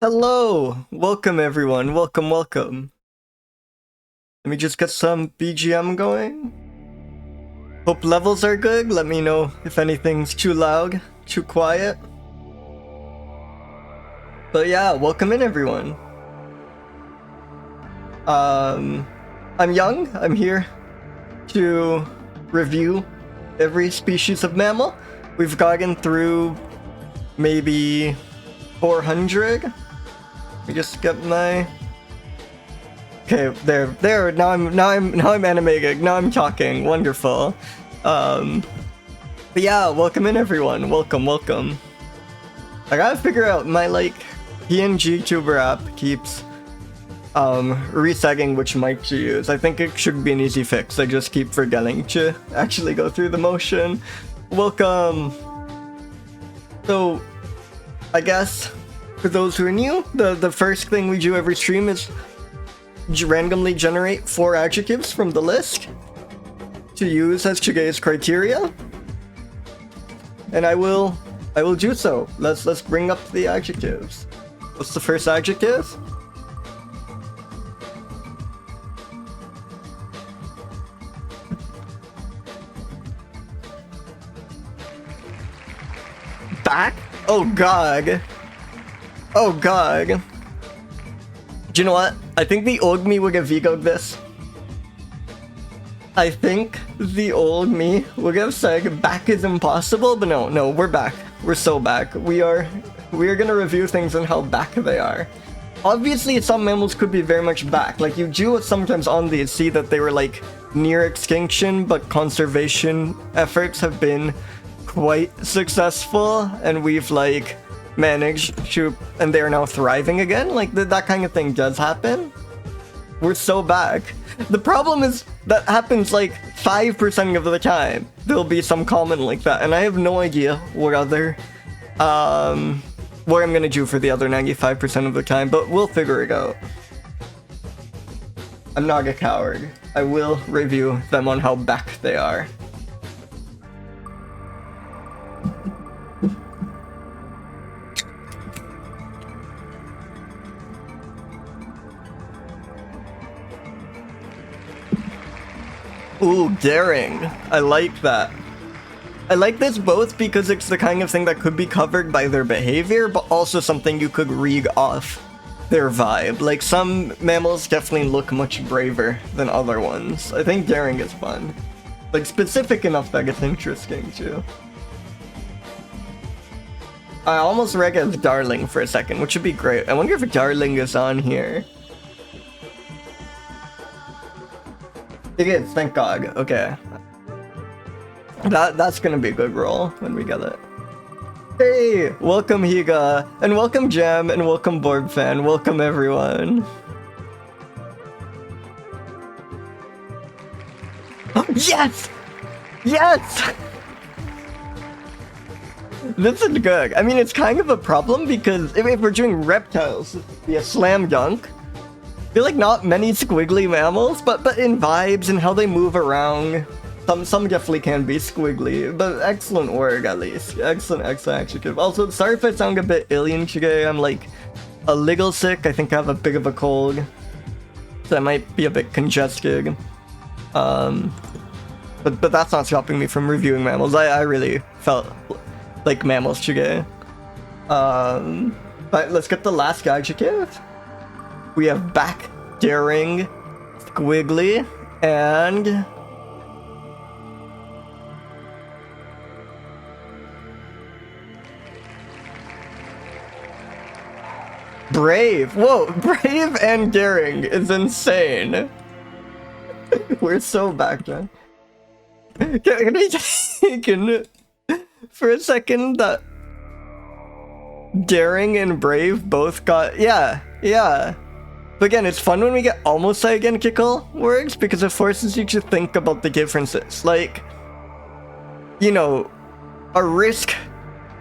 Hello! Welcome everyone, welcome. Let me just get some BGM going. Hope levels are good, let me know if anything's too loud, too quiet. But yeah, welcome in everyone. I'm Young, I'm here to review every species of mammal. We've gotten through maybe 400. Let me just get my... Okay, there. Now I'm animating. Now I'm talking. Wonderful. But yeah, welcome in everyone. Welcome. I gotta figure out my PNG tuber app keeps resetting which mic to use. I think it should be an easy fix. I just keep forgetting to actually go through the motion. Welcome. So, I guess for those who are new, the first thing we do every stream is randomly generate 4 adjectives from the list to use as today's criteria, and I will do so. Let's bring up the adjectives. What's the first adjective? Back? Oh god. Oh god. Do you know what? I think the old me would have vetoed this. I think the old me would have said back is impossible, but no, we're back. We're so back. We are gonna review things and how back they are. Obviously, some mammals could be very much back. Like, you do sometimes on these see that they were like near extinction, but conservation efforts have been quite successful, and we've like managed to, and they're now thriving again. Like that kind of thing does happen. We're so back. The problem is that happens like 5% of the time. There'll be some comment like that, and I have no idea what other what I'm gonna do for the other 95% of the time, but we'll figure it out. I'm not a coward. I will review them on how back they are. Ooh, daring. I like that. I like this both because it's the kind of thing that could be covered by their behavior, but also something you could read off their vibe. Like, some mammals definitely look much braver than other ones. I think daring is fun. Like, specific enough that it's interesting, too. I almost read as darling for a second, which would be great. I wonder if darling is on here. It is, thank god. Okay. That's gonna be a good roll when we get it. Hey! Welcome Higa, and welcome Jam, and welcome Board Fan. Welcome everyone. Yes! Yes! This is good. I mean, it's kind of a problem because if we're doing reptiles, it'd be a slam dunk. I feel like not many squiggly mammals, but in vibes and how they move around, some definitely can be squiggly, but excellent work at least. Excellent adjective. Also, sorry if I sound a bit alien today. I'm like a little sick. I think I have a bit of a cold, so I might be a bit congested. But that's not stopping me from reviewing mammals. I really felt like mammals today. But let's get the last adjective. We have back, daring, squiggly, and brave. Whoa, brave and daring is insane. We're so back, man. Can we take in for a second that daring and brave both got, yeah. But again, it's fun when we get almost identical words because it forces you to think about the differences. Like, you know, a risk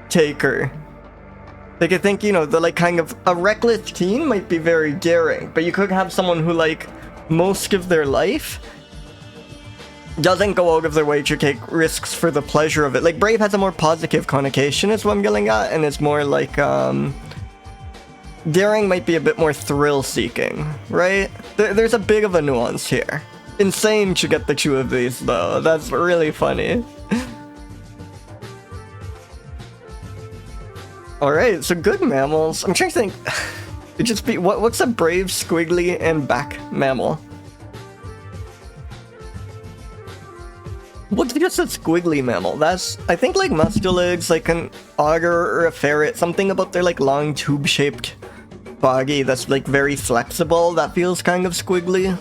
taker. Like, I think, you know, the like kind of a reckless teen might be very daring, but you could have someone who like most of their life doesn't go out of their way to take risks for the pleasure of it. Like, brave has a more positive connotation is what I'm getting at, and it's more like daring might be a bit more thrill-seeking, right? There's a bit of a nuance here. Insane to get the two of these, though. That's really funny. Alright, so good mammals. I'm trying to think. It just be what's a brave, squiggly, and back mammal? What's just a squiggly mammal? That's, I think, like mustelids, like an auger or a ferret. Something about their like long tube-shaped body that's like very flexible. That feels kind of squiggly.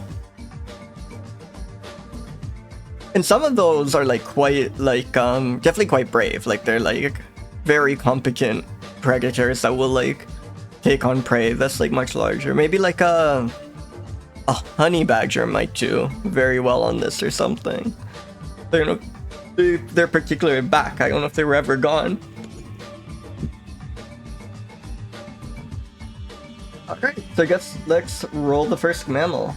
And some of those are like quite like definitely quite brave. Like they're like very competent predators that will like take on prey that's like much larger. Maybe like a honey badger might do very well on this or something. You know, they're particularly back. I don't know if they were ever gone. Alright, so I guess let's roll the first mammal.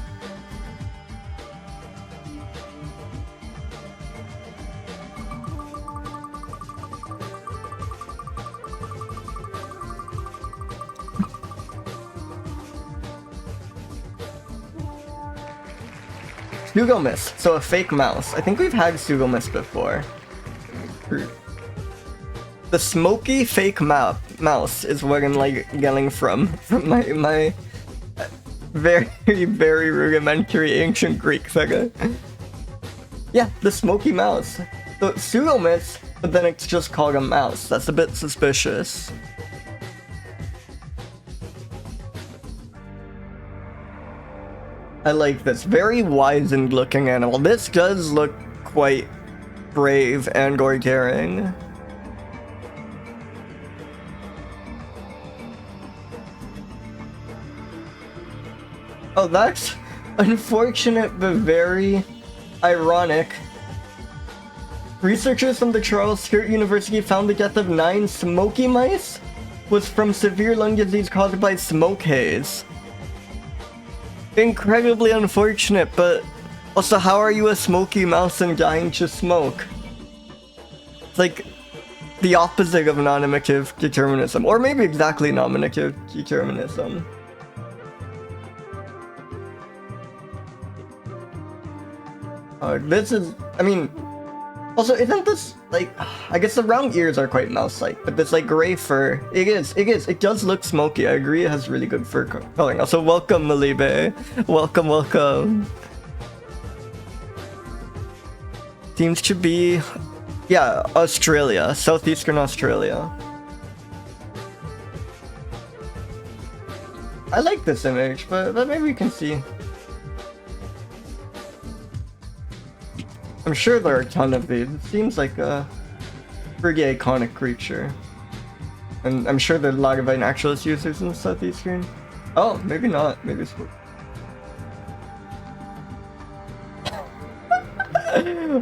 Pseudomys, so a fake mouse. I think we've had Pseudomys before. The smoky fake mouse is what I'm like getting from my very, very rudimentary ancient Greek figure. Yeah, the smoky mouse. So Pseudomys, but then it's just called a mouse. That's a bit suspicious. I like this. Very wizened looking animal. This does look quite brave and daring. Oh, that's unfortunate but very ironic. Researchers from the Charles Sturt University found the death of 9 smoky mice was from severe lung disease caused by smoke haze. Incredibly unfortunate, but also how are you a smoky mouse and dying to smoke? It's like the opposite of nominative determinism, or maybe exactly nominative determinism. This is, I mean, also isn't this like, I guess the round ears are quite mouse-like, but this like gray fur, it does look smoky. I agree, it has really good fur coloring. Also, welcome Malibe, welcome. Seems to be, yeah, Australia, southeastern Australia. I like this image, but maybe we can see. I'm sure there are a ton of these. It seems like a pretty iconic creature. And I'm sure there are a lot of naturalist users in the southeastern. Oh, maybe not. Maybe it's...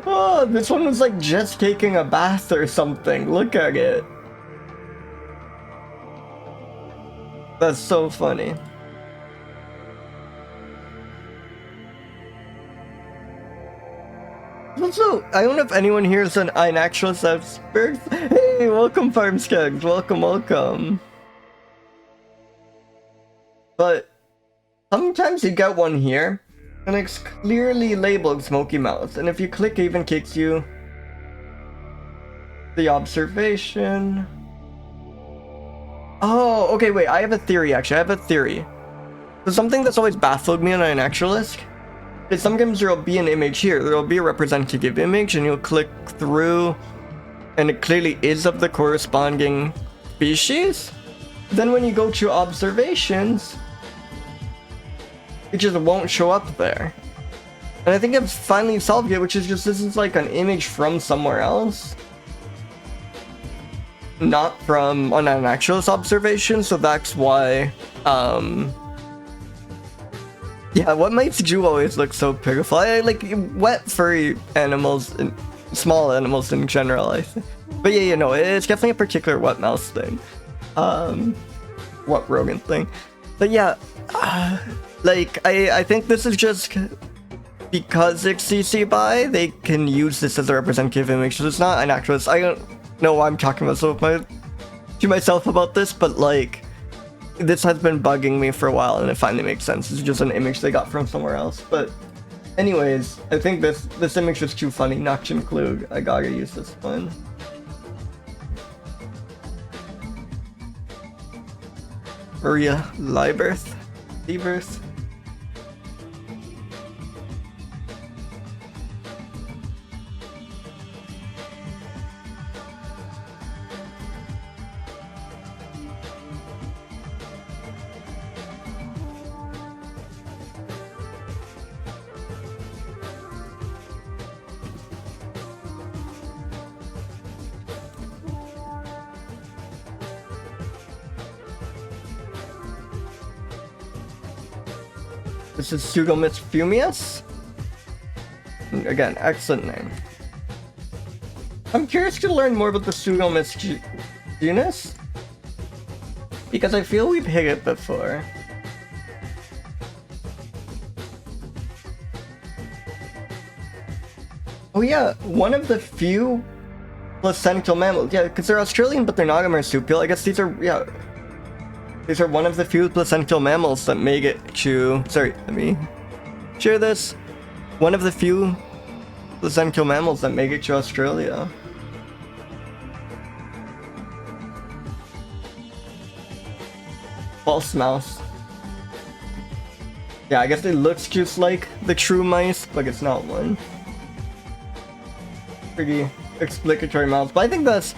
Oh, this one was like just taking a bath or something. Look at it. That's so funny. Also, I don't know if anyone here is an naturalist expert. Hey, welcome Farmskegs, welcome. But sometimes you get one here, and it's clearly labeled Smoky Mouse, and if you click, it even takes you the observation. Oh, okay, wait, I have a theory actually, So something that's always baffled me on a naturalist is sometimes there'll be an image here, there'll be a representative image, and you'll click through, and it clearly is of the corresponding species. Then when you go to observations, it just won't show up there. And I think I've finally solved it, which is just this is like an image from somewhere else. Not from an naturalist observation, so that's why, yeah, what mites do always look so pitiful? I like wet furry animals and small animals in general, I think. But yeah, you know, it's definitely a particular wet mouse thing. Wet rodent thing. But yeah, like, I think this is just because it's CC BY, they can use this as a representative image. So it's not an naturalist. I don't know why I'm talking about to myself about this, but like, this has been bugging me for a while, and it finally makes sense. It's just an image they got from somewhere else. But anyways, I think this image was too funny not to include. I gotta use this one. Maria Lieberth. This is Pseudomys fumius. Again, excellent name. I'm curious to learn more about the Pseudomys genus, because I feel we've hit it before. Oh yeah, one of the few placental mammals. Yeah, because they're Australian, but they're not a marsupial. I guess these are, yeah. These are one of the few placental mammals that make it to... Sorry, let me share this. One of the few placental mammals that make it to Australia. False mouse. Yeah, I guess it looks just like the true mice, but it's not one. Pretty explicatory mouse, but I think that's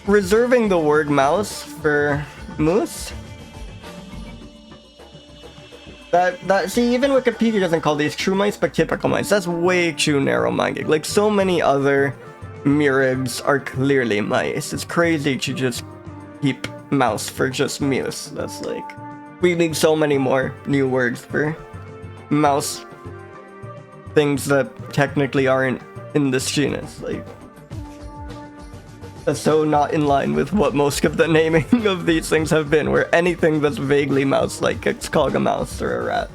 reserving the word mouse for moose. See, even Wikipedia doesn't call these true mice, but typical mice. That's way too narrow-minded. Like, so many other murids are clearly mice. It's crazy to just keep mouse for just muse. That's like... We need so many more new words for mouse things that technically aren't in this genus. Like, that's so not in line with what most of the naming of these things have been, where anything that's vaguely mouse-like it's called a mouse or a rat.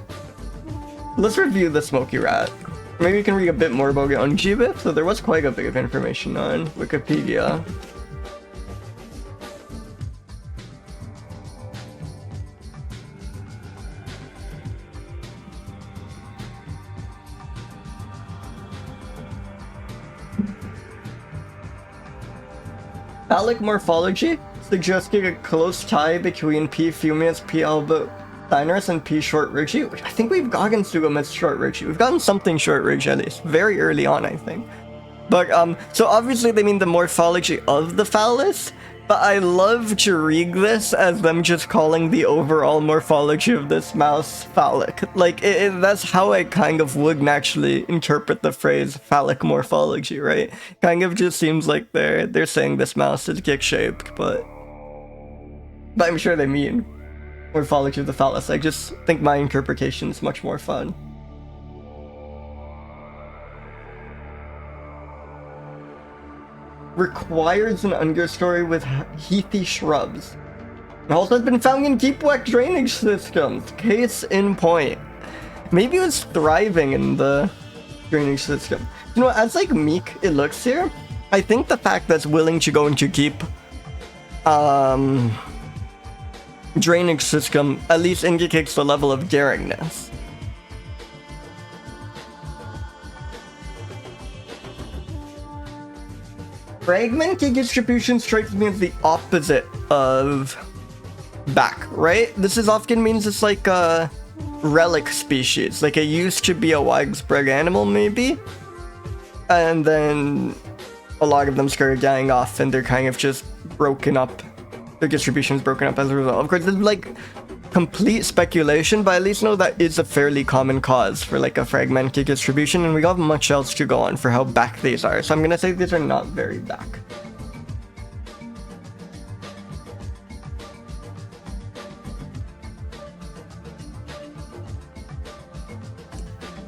Let's review the smoky rat. Maybe we can read a bit more about it on GBIF, so there was quite a bit of information on Wikipedia. Phallic morphology suggesting a close tie between P. fumius, P. albinus, and P. short-ridgei, which I think we've gotten Pseudomys short-ridgei. We've gotten something short-ridgei at least, very early on, I think. But, so obviously they mean the morphology of the phallus, but I love to read this as them just calling the overall morphology of this mouse phallic. Like, that's how I kind of would naturally interpret the phrase phallic morphology, right? Kind of just seems like they're saying this mouse is dick-shaped, but I'm sure they mean morphology of the phallus. I just think my interpretation is much more fun. Requires an understory with heathy shrubs. It also has been found in deep wet drainage systems. Case in point. Maybe it was thriving in the drainage system. You know, as like meek it looks here, I think the fact that it's willing to go into deep drainage system at least indicates the level of daringness. Fragmented distribution strikes me as the opposite of back, right? This often means it's like a relic species, like it used to be a widespread animal maybe, and then a lot of them started dying off and they're kind of just broken up. Their distribution is broken up as a result. Of course, it's like complete speculation, but at least know that is a fairly common cause for like a fragmented distribution, and we don't have much else to go on for how back these are, so I'm gonna say these are not very back.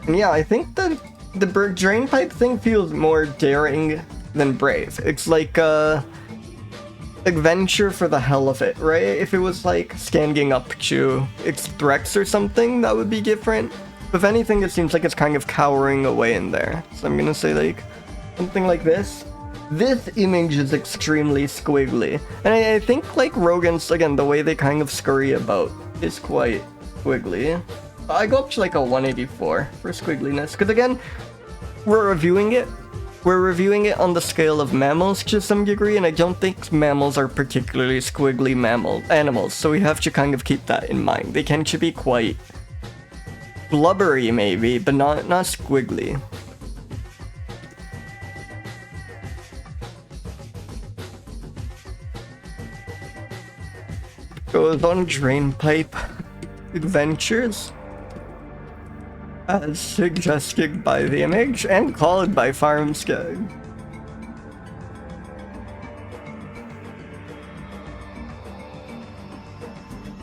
And yeah, I think the drain pipe thing feels more daring than brave. It's like adventure for the hell of it, right? If it was like standing up to its threats or something, that would be different. If anything, it seems like it's kind of cowering away in there. So I'm gonna say like something like this. This image is extremely squiggly. And I think like rodents, again, the way they kind of scurry about is quite squiggly. I go up to like a 184 for squiggliness, because again, we're reviewing it on the scale of mammals to some degree, and I don't think mammals are particularly squiggly animals, so we have to kind of keep that in mind. They tend to be quite blubbery maybe, but not squiggly. Goes on drain pipe adventures, as suggested by the image and called by Farmstead.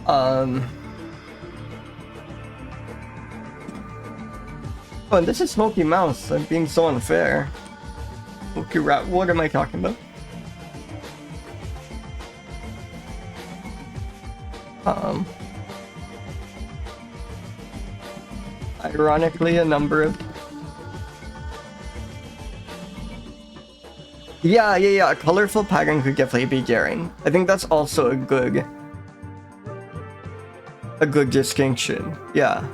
Oh, and this is Smoky Mouse. I'm being so unfair. Smoky Rat. What am I talking about? Ironically, a number of... Yeah, a colorful pattern could definitely be daring. I think that's also a good distinction, yeah.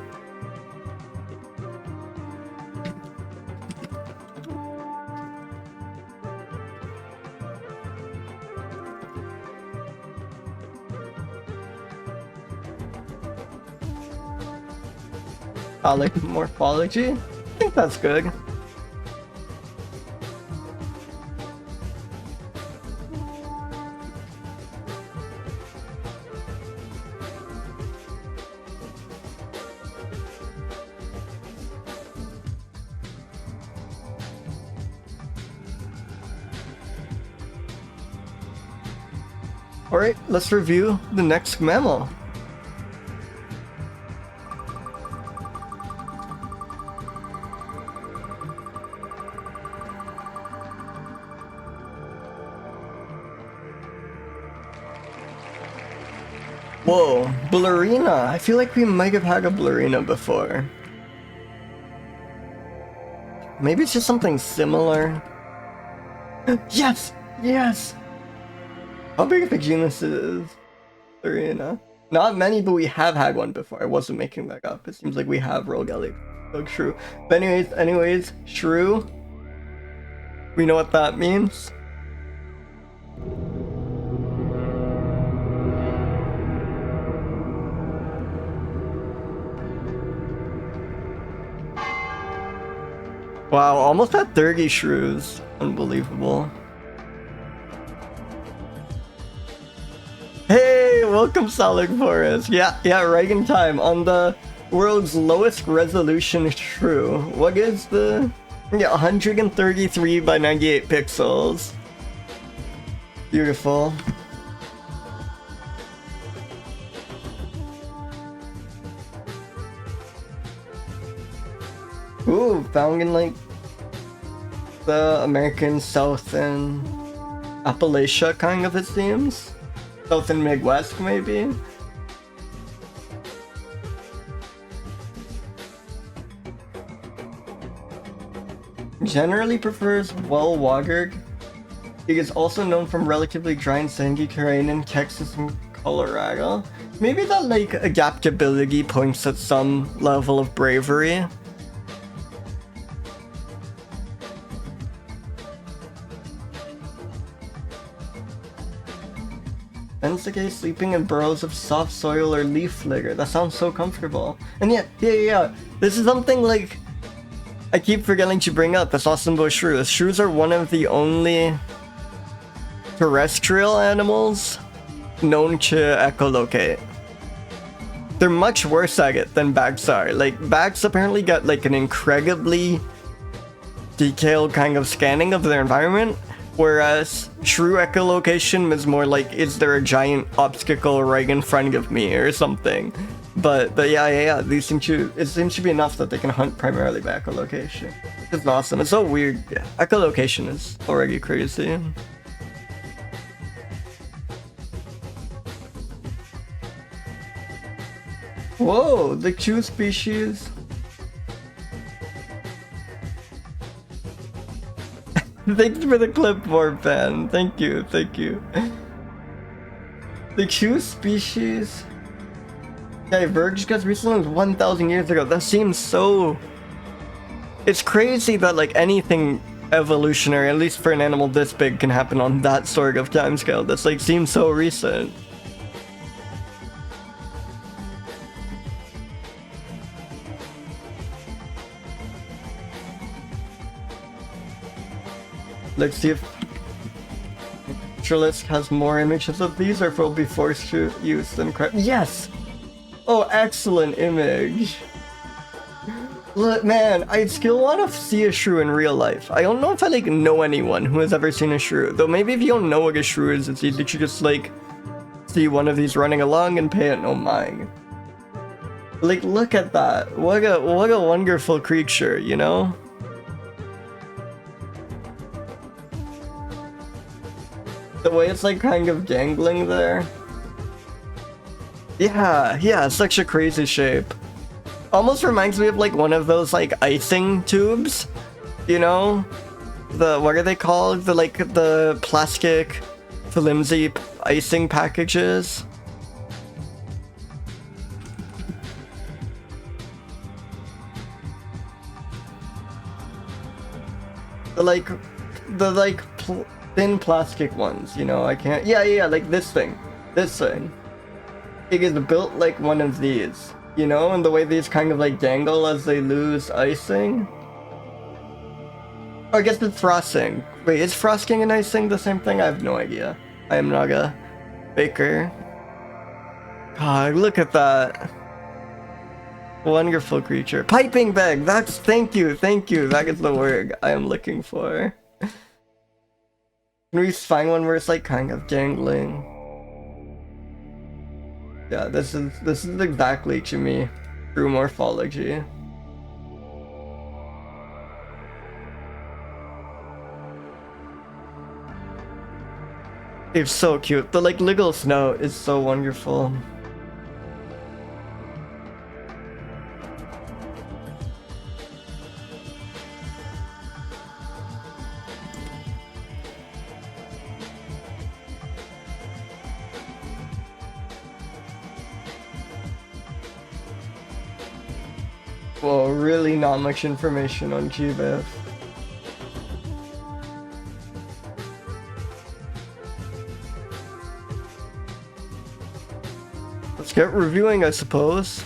Like morphology? I think that's good. Alright, let's review the next mammal. Whoa, Blarina! I feel like we might have had a Blarina before. Maybe it's just something similar. Yes! Yes! How big of a genus is Blarina? Not many, but we have had one before. I wasn't making that up. It seems like we have Rogelli. So true. But anyways, shrew. We know what that means. Wow, almost at 30 shrews. Unbelievable. Hey, welcome Salic Forest. Yeah, right in time. On the world's lowest resolution shrew. What is the... Yeah, 133 by 98 pixels. Beautiful. Ooh, found in like the American South and Appalachia kind of, it seems. South and Midwest maybe. Generally prefers well-watered. It is also known from relatively dry and sandy terrain in Texas and Colorado. Maybe that like adaptability points at some level of bravery. Starcki sleeping in burrows of soft soil or leaf litter. That sounds so comfortable. And yeah. This is something like I keep forgetting to bring up. That's awesome about shrews. Shrews are one of the only terrestrial animals known to echolocate. They're much worse at it than bats are. Like, bats apparently got like an incredibly detailed kind of scanning of their environment, whereas shrew echolocation is more like, is there a giant obstacle right in front of me or something? But yeah, it seems to be enough that they can hunt primarily by echolocation. It's awesome. It's so weird. Yeah, echolocation is already crazy. Whoa, the two species. Thanks for the clipboard pen. Thank you, thank you. The Q species diverged as recently as 1,000 years ago. That seems so... It's crazy that like anything evolutionary, at least for an animal this big, can happen on that sort of timescale. That's like seems so recent. Let's see if Naturalist has more images of these, or if we'll be forced to use them correct. Yes! Oh, excellent image. Look, man, I still want to see a shrew in real life. I don't know if I like know anyone who has ever seen a shrew. Though maybe if you don't know what a shrew is, it's easy to just like see one of these running along and pay it no mind. Like, look at that. What a wonderful creature, you know? The way it's like kind of dangling there. Yeah, such a crazy shape. Almost reminds me of like one of those like icing tubes, you know? What are they called? The plastic flimsy icing packages. The thin plastic ones, you know? I can't. Yeah, like this thing. It is built like one of these, you know? And the way these kind of like dangle as they lose icing. Oh, I guess it's frosting. Wait, is frosting and icing the same thing? I have no idea. I am not a baker. God, look at that. Wonderful creature. Piping bag! Thank you. That is the word I am looking for. Can we find one where it's like kind of dangling? Yeah, this is exactly to me. True morphology. It's so cute. The like little snout is so wonderful. Well, really not much information on GBIF. Let's get reviewing, I suppose.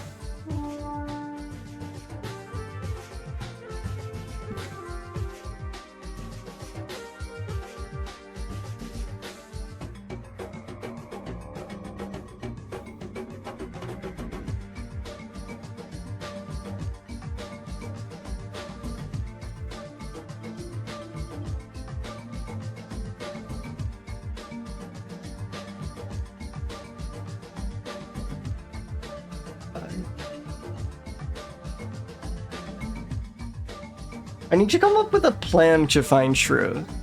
I need to come up with a plan to find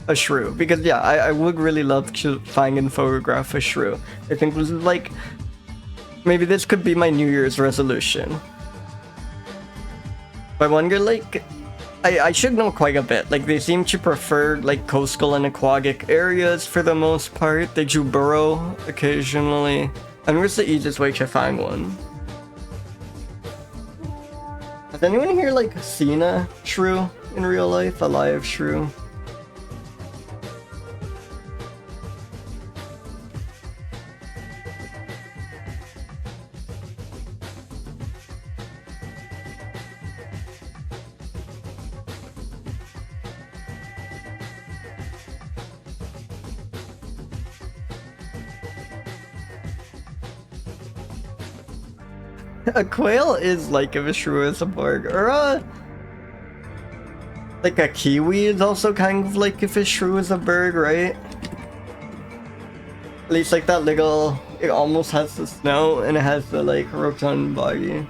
a shrew, because yeah, I would really love to find and photograph a shrew. I think this is like, maybe this could be my New Year's resolution. I wonder, like, I should know quite a bit. Like, they seem to prefer like coastal and aquatic areas for the most part. They do burrow occasionally. And where's the easiest way to find one? Has anyone here like seen a shrew in real life? A live shrew? A quail is like if a shrew is a bird, or like a kiwi is also kind of like if a shrew is a bird, right? At least like that little, it almost has the snout and it has the like rotund body.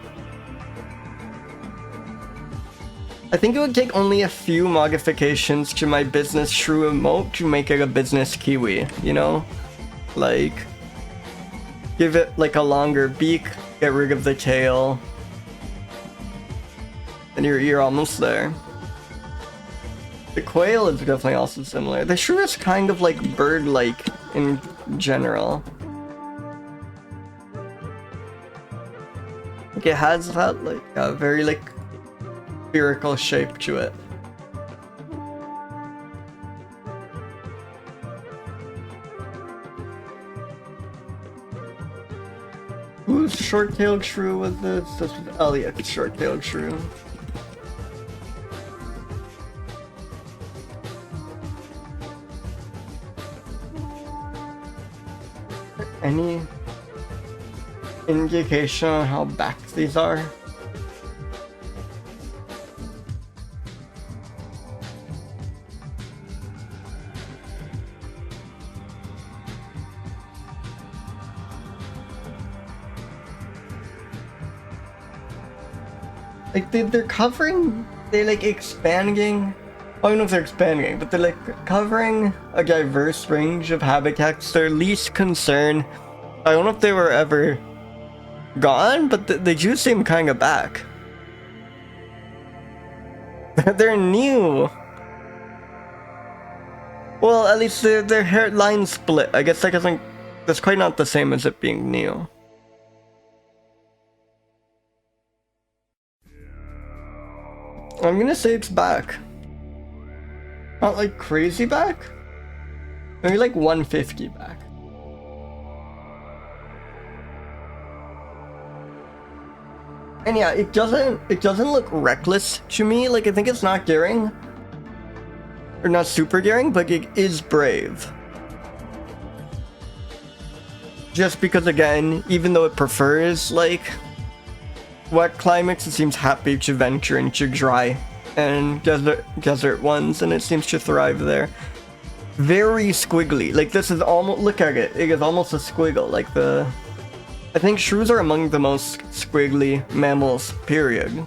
I think it would take only a few modifications to my business shrew emote to make it a business kiwi, you know? Like, give it like a longer beak, get rid of the tail, and you're almost there. The quail is definitely also similar. The shrew is kind of like bird-like in general. Like it has that like a very like spherical shape to it. Whose short-tailed shrew was this? This was Elliot's short-tailed shrew. Any indication on how back these are? Like they're covering, they're like expanding. I don't know if they're expanding, but they're like covering a diverse range of habitats. Their least concern, I don't know if they were ever gone, but they do seem kind of back. They're new. Well, at least their hairline split. I guess that's quite not the same as it being new. I'm gonna say it's back. Not like crazy back. Maybe like 150 back. And yeah, it doesn't look reckless to me. Like I think it's not gearing. Or not super gearing, but it is brave. Just because again, even though it prefers like wet climates, it seems happy to venture into dry and desert ones, and it seems to thrive there. Very squiggly. Like this is almost, look at it. It is almost a squiggle. Like I think shrews are among the most squiggly mammals, period.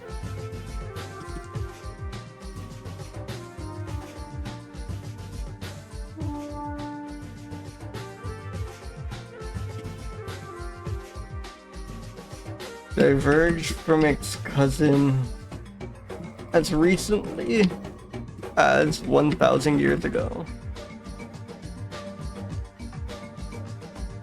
Diverged from its cousin as recently as 1,000 years ago.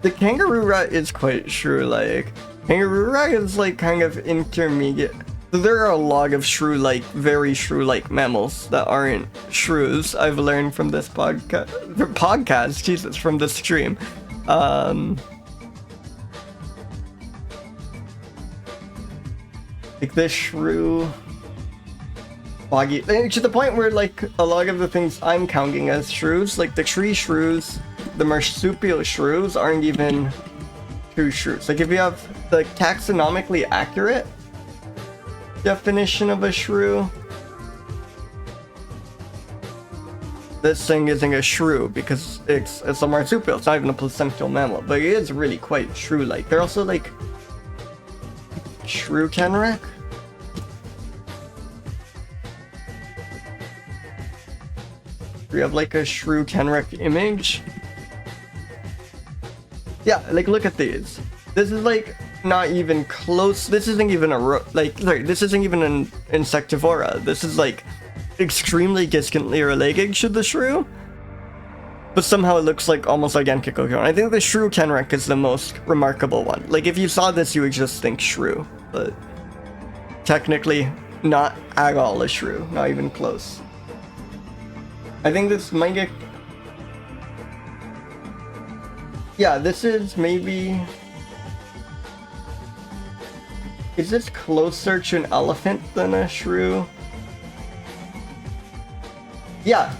The kangaroo rat is quite shrew-like. Kangaroo rat is like kind of intermediate. There are a lot of shrew-like, very shrew-like mammals that aren't shrews. I've learned from this podcast, Jesus, from this stream. Like this shrew, boggy, to the point where like a lot of the things I'm counting as shrews, like the tree shrews, the marsupial shrews aren't even true shrews. Like if you have the taxonomically accurate definition of a shrew, this thing isn't a shrew because it's a marsupial. It's not even a placental mammal, but it is really quite shrew-like. They're also like shrew canarac. We have like a shrew canarac image. Yeah, like look at these. This is like not even close. This isn't even this isn't even an insectivora. This is like extremely distantly related to the shrew, but somehow it looks like almost identical. I think the shrew canarac is the most remarkable one. Like if you saw this, you would just think shrew, but technically not at all a shrew, not even close. I think this might get... Yeah, this is maybe... Is this closer to an elephant than a shrew? Yeah.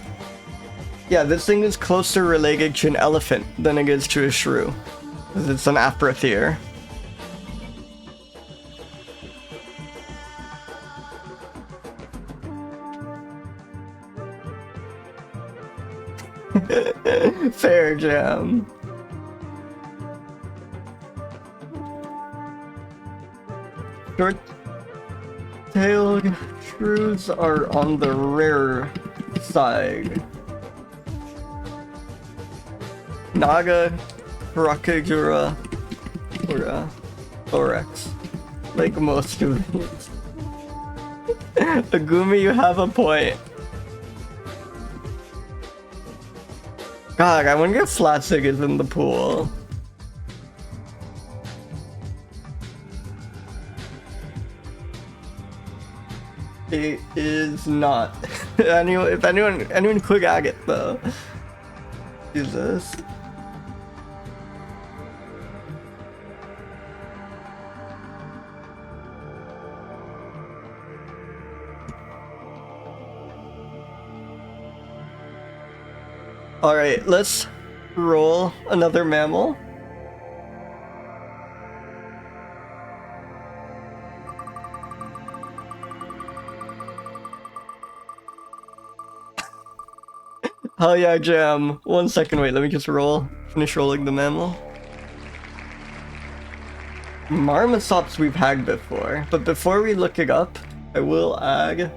Yeah, this thing is closer related to an elephant than it is to a shrew. Because it's an aprathere. Fair jam. Short-tailed shrews are on the rare side. Naga, Rakagura, or Thorax, like most of these. Agumi, you have a point. God, I wonder if Flatzig is in the pool. It is not. If anyone could agate though. Jesus. Alright, let's roll another mammal. Hell yeah, Jam. 1 second, wait, let me just finish rolling the mammal. Marmosops we've had before, but before we look it up, I will ag.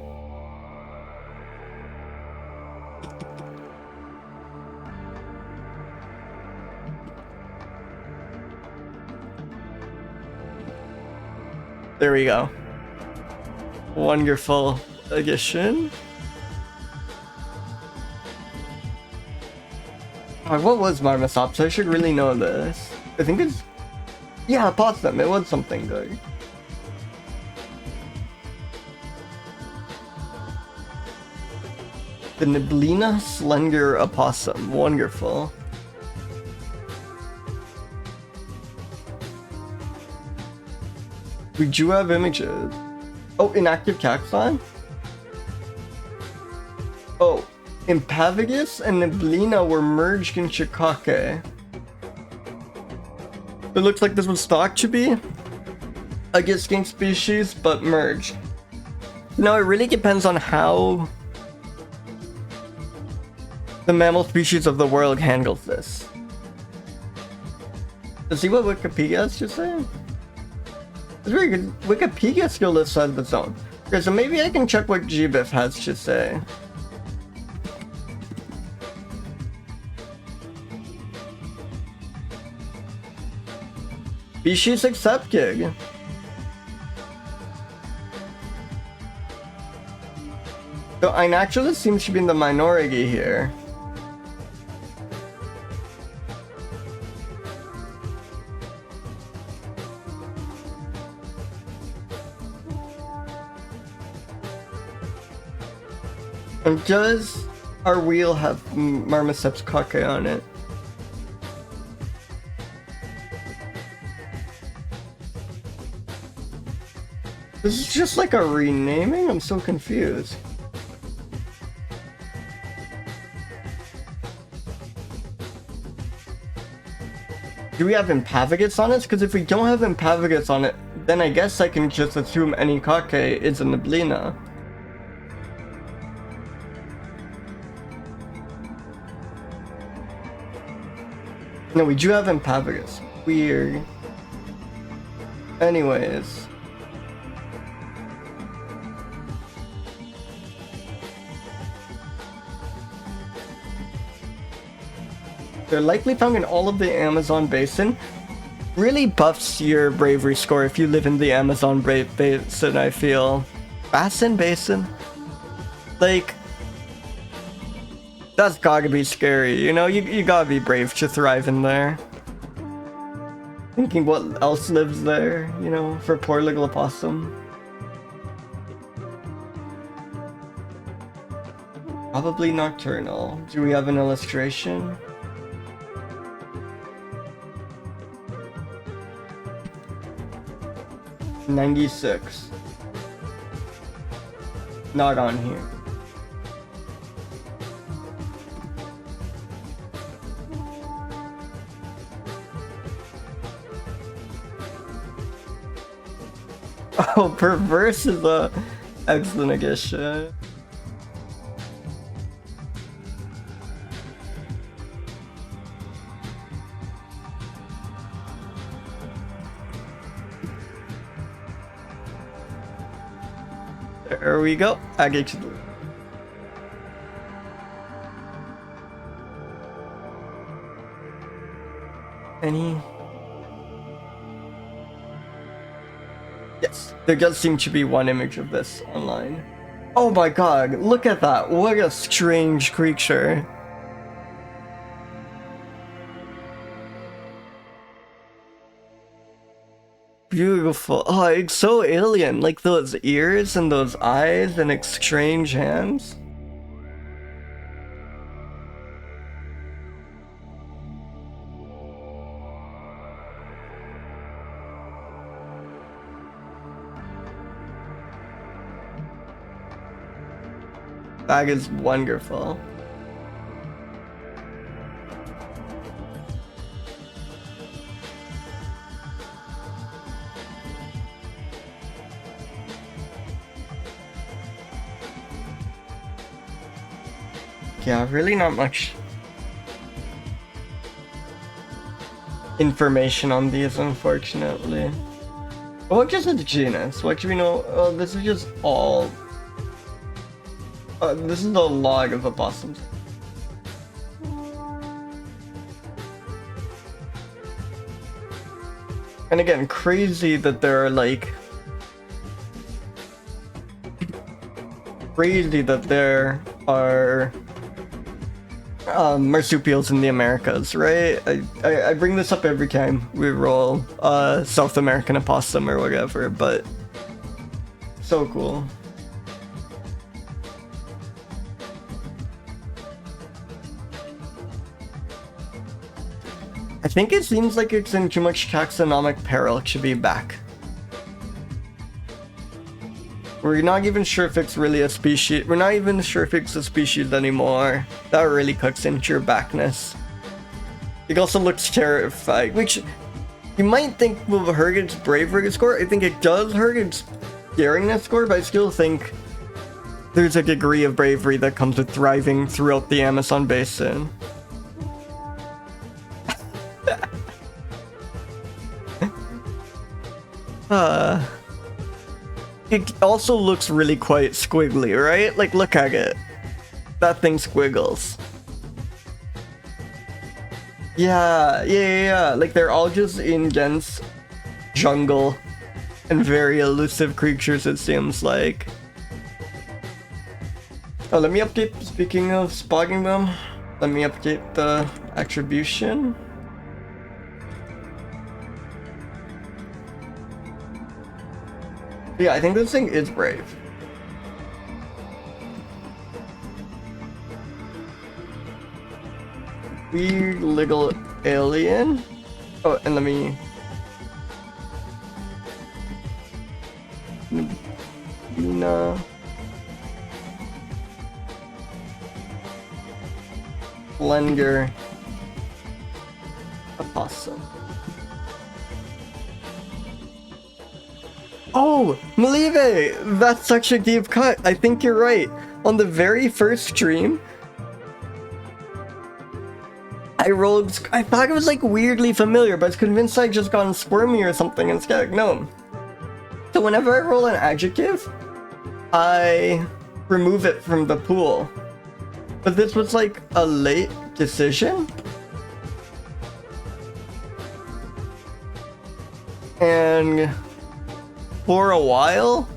There we go. Wonderful addition. What was Marmosops? I should really know this. I think it's... Yeah, possum. It was something good. The Neblina slender opossum. Wonderful. We do have images. Oh, inactive taxon? Oh, Impavicus and Neblina were merged in Chicago. It looks like this was thought to be a distinct species, but merged. Now, it really depends on how the mammal species of the world handles this. Let's see what Wikipedia has to say. It's very good. Wikipedia still lists on its own. Okay, so maybe I can check what GBIF has to say. Species accepted. So Einaculus seems to be in the minority here. And does our wheel have Marmosops caca on it? This is just like a renaming? I'm so confused. Do we have Impavicus on it? Because if we don't have Impavicus on it, then I guess I can just assume any caca is a Neblina. No, we do have Impavicus. Weird. Anyways. They're likely found in all of the Amazon basin. Really buffs your bravery score if you live in the Amazon basin, I feel. Basin? Like... That's gotta be scary, you know? You gotta be brave to thrive in there. Thinking what else lives there, you know, for poor little opossum. Probably nocturnal. Do we have an illustration? $96. Not on here. Oh, perverse is a excellent addition. There we go. I get you. Any? Yes, there does seem to be one image of this online. Oh my god, look at that. What a strange creature. beautiful. Oh, it's so alien. Like those ears and those eyes and strange hands. That is wonderful. Yeah, really not much information on these, unfortunately. What is the genus? What do we know? Oh, this is just all... this is the log of opossums. And again, crazy that there are like... Crazy that there are... marsupials in the Americas, right? I bring this up every time we roll South American opossum or whatever, but so cool. I think it seems like it's in too much taxonomic peril to be back. We're not even sure if it's really a species. We're not even sure if it's a species anymore. That really cooks into your backness. It also looks terrifying, which you might think will hurt its bravery score. I think it does hurt its scariness score, but I still think there's a degree of bravery that comes with thriving throughout the Amazon basin. It also looks really quite squiggly, right? Like, look at it. That thing squiggles. Yeah. Like, they're all just in dense jungle and very elusive creatures, it seems like. Oh, let me update, speaking of spotting them, let me update the attribution. Yeah, I think this thing is brave. Weird little alien. Oh, and let me... Neblina. Slender. Opossum. Oh, Malive! That's such a deep cut. I think you're right. On the very first stream, I thought it was like weirdly familiar, but I was convinced I'd just gone squirmy or something instead. No. So whenever I roll an adjective, I remove it from the pool. But this was like a late decision. And for a while,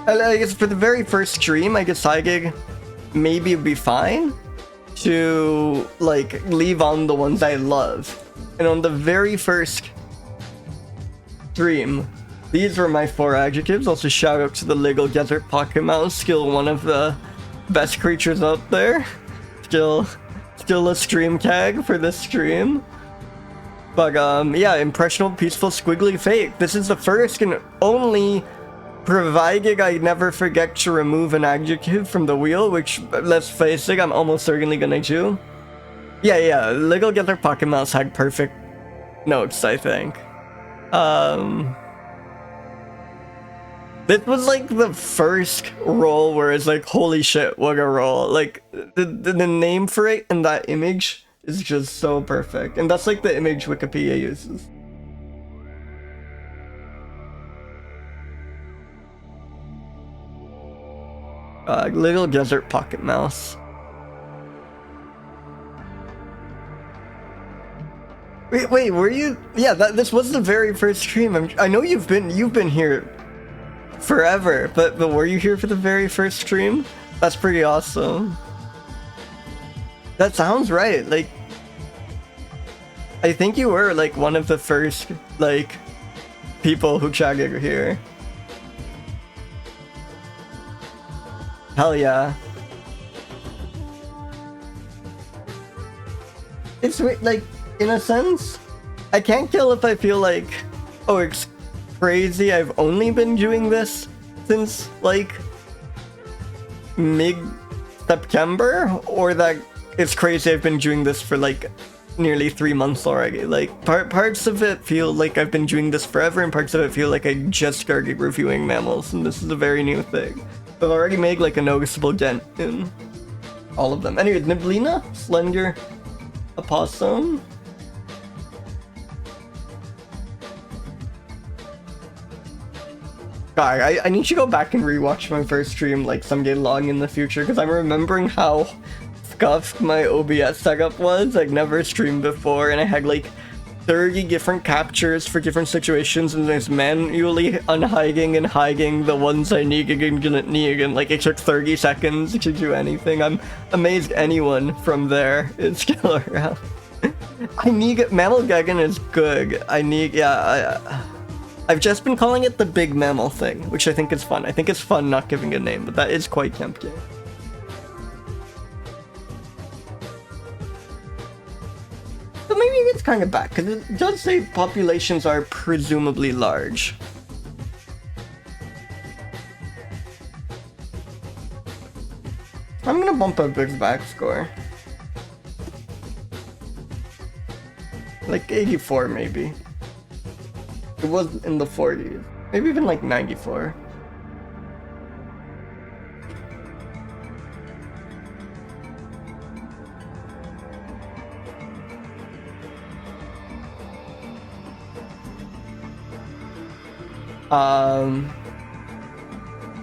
I guess for the very first stream, I decided maybe it'd be fine to like leave on the ones I love. And on the very first stream, these were my 4 adjectives. Also shout out to the Lego Desert Pocket Mouse, still one of the best creatures out there. Still a stream tag for this stream. But yeah, impressionable, peaceful, squiggly fake. This is the first and only, provided I never forget to remove an adjective from the wheel, which, let's face it, I'm almost certainly gonna do. Yeah, Lego Desert Pocket Mouse had perfect notes, I think. This was like the first roll where it's like, holy shit, what a roll. Like, the name for it and that image is just so perfect. And that's like the image Wikipedia uses. Little Desert Pocket Mouse. Wait, were you? Yeah, this was the very first stream. I know you've been here forever, but were you here for the very first stream? That's pretty awesome. That sounds right. Like, I think you were like one of the first like people who check it here. Hell yeah. It's like, in a sense, I can't tell if I feel like, oh, it's crazy I've only been doing this since like mid-September, or that it's crazy I've been doing this for like nearly 3 months already. Like parts of it feel like I've been doing this forever, and parts of it feel like I just started reviewing mammals, and this is a very new thing. I've already made like a noticeable dent in all of them. Anyways, Neblina, slender opossum. God, I need to go back and rewatch my first stream like someday long in the future, because I'm remembering how scuffed my OBS setup was. I'd never streamed before, and I had like 30 different captures for different situations, and there's manually unhiding and hiding the ones I needed and didn't need, and like it took 30 seconds to do anything. I'm amazed anyone from there is still around. I need Mammal Gagan is good. I've just been calling it the big mammal thing, which I think is fun. I think it's fun not giving a name, but that is quite tempting. So maybe it's kind of back, because it does say populations are presumably large. I'm gonna bump up its back score. Like 84 maybe. It was in the 40s. Maybe even like 94.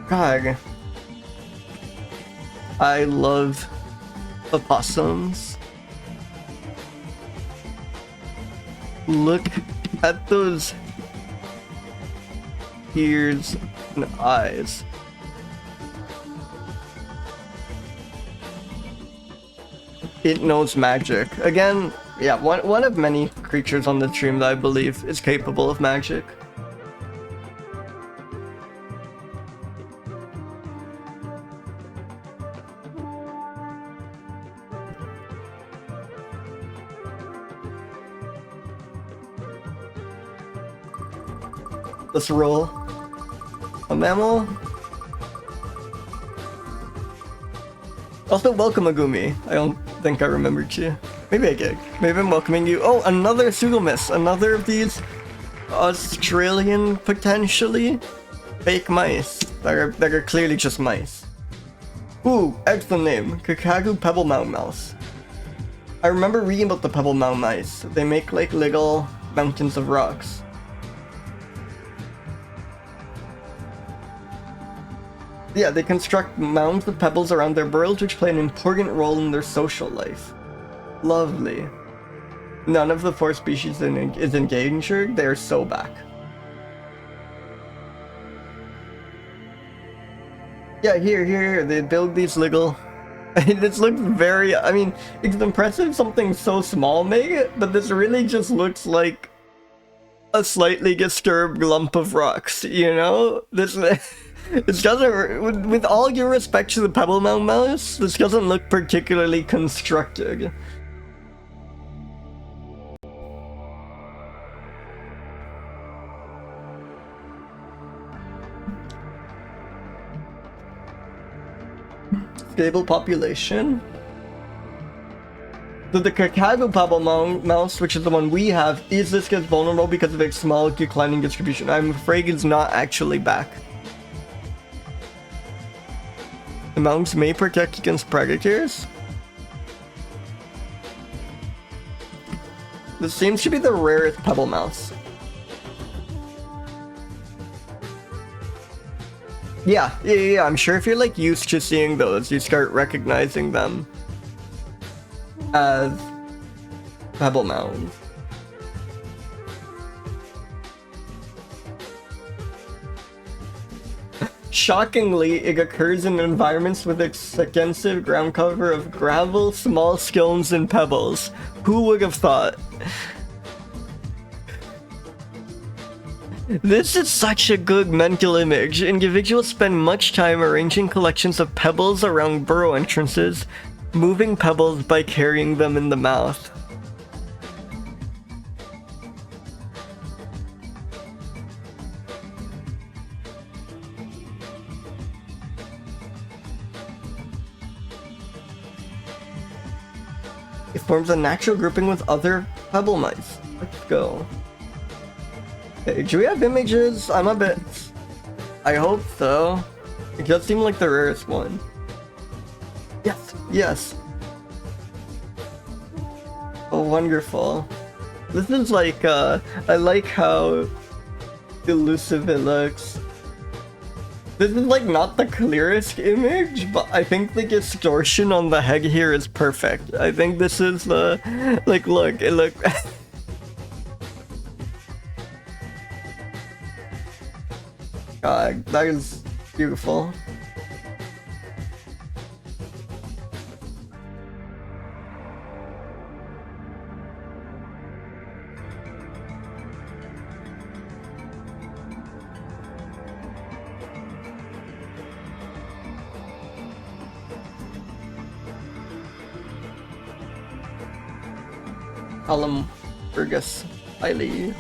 God. I love opossums. Look at those ears and eyes. It knows magic. Again, yeah, one of many creatures on the stream that I believe is capable of magic. Let's roll a mammal. Also, welcome Agumi. I don't think I remembered you. Maybe I did. Maybe I'm welcoming you. Oh, another Pseudomys. Another of these Australian, potentially, fake mice that are clearly just mice. Ooh, excellent name. Kakadu Pebble Mound Mouse. I remember reading about the Pebble Mound mice. They make like little mountains of rocks. Yeah, they construct mounds of pebbles around their burrows, which play an important role in their social life. Lovely. None of the 4 species is endangered. They are so back. Yeah, here. They build these little... This looks very... I mean, it's impressive something so small made it, but this really just looks like a slightly disturbed lump of rocks, you know? This... It doesn't, with all due respect to the Pebble Mound Mouse, this doesn't look particularly constructed. Stable population. So the Kakadu Pebble Mouse, which is the one we have, is this gets vulnerable because of its small declining distribution. I'm afraid it's not actually back. The mounds may protect against predators. This seems to be the rarest pebble mouse. Yeah, I'm sure if you're like used to seeing those, you start recognizing them as pebble mounds. Shockingly, it occurs in environments with extensive ground cover of gravel, small stones, and pebbles. Who would have thought? This is such a good mental image. Individuals spend much time arranging collections of pebbles around burrow entrances, moving pebbles by carrying them in the mouth. It forms a natural grouping with other pebble mice. Let's go. Okay, do we have images? I'm a bit... I hope so. It does seem like the rarest one. Yes, yes. Oh, wonderful. This is like, I like how elusive it looks. This is like not the clearest image, but I think the distortion on the head here is perfect. I think this is the, like, look, it look. God, that is beautiful. Burgess, Eileen.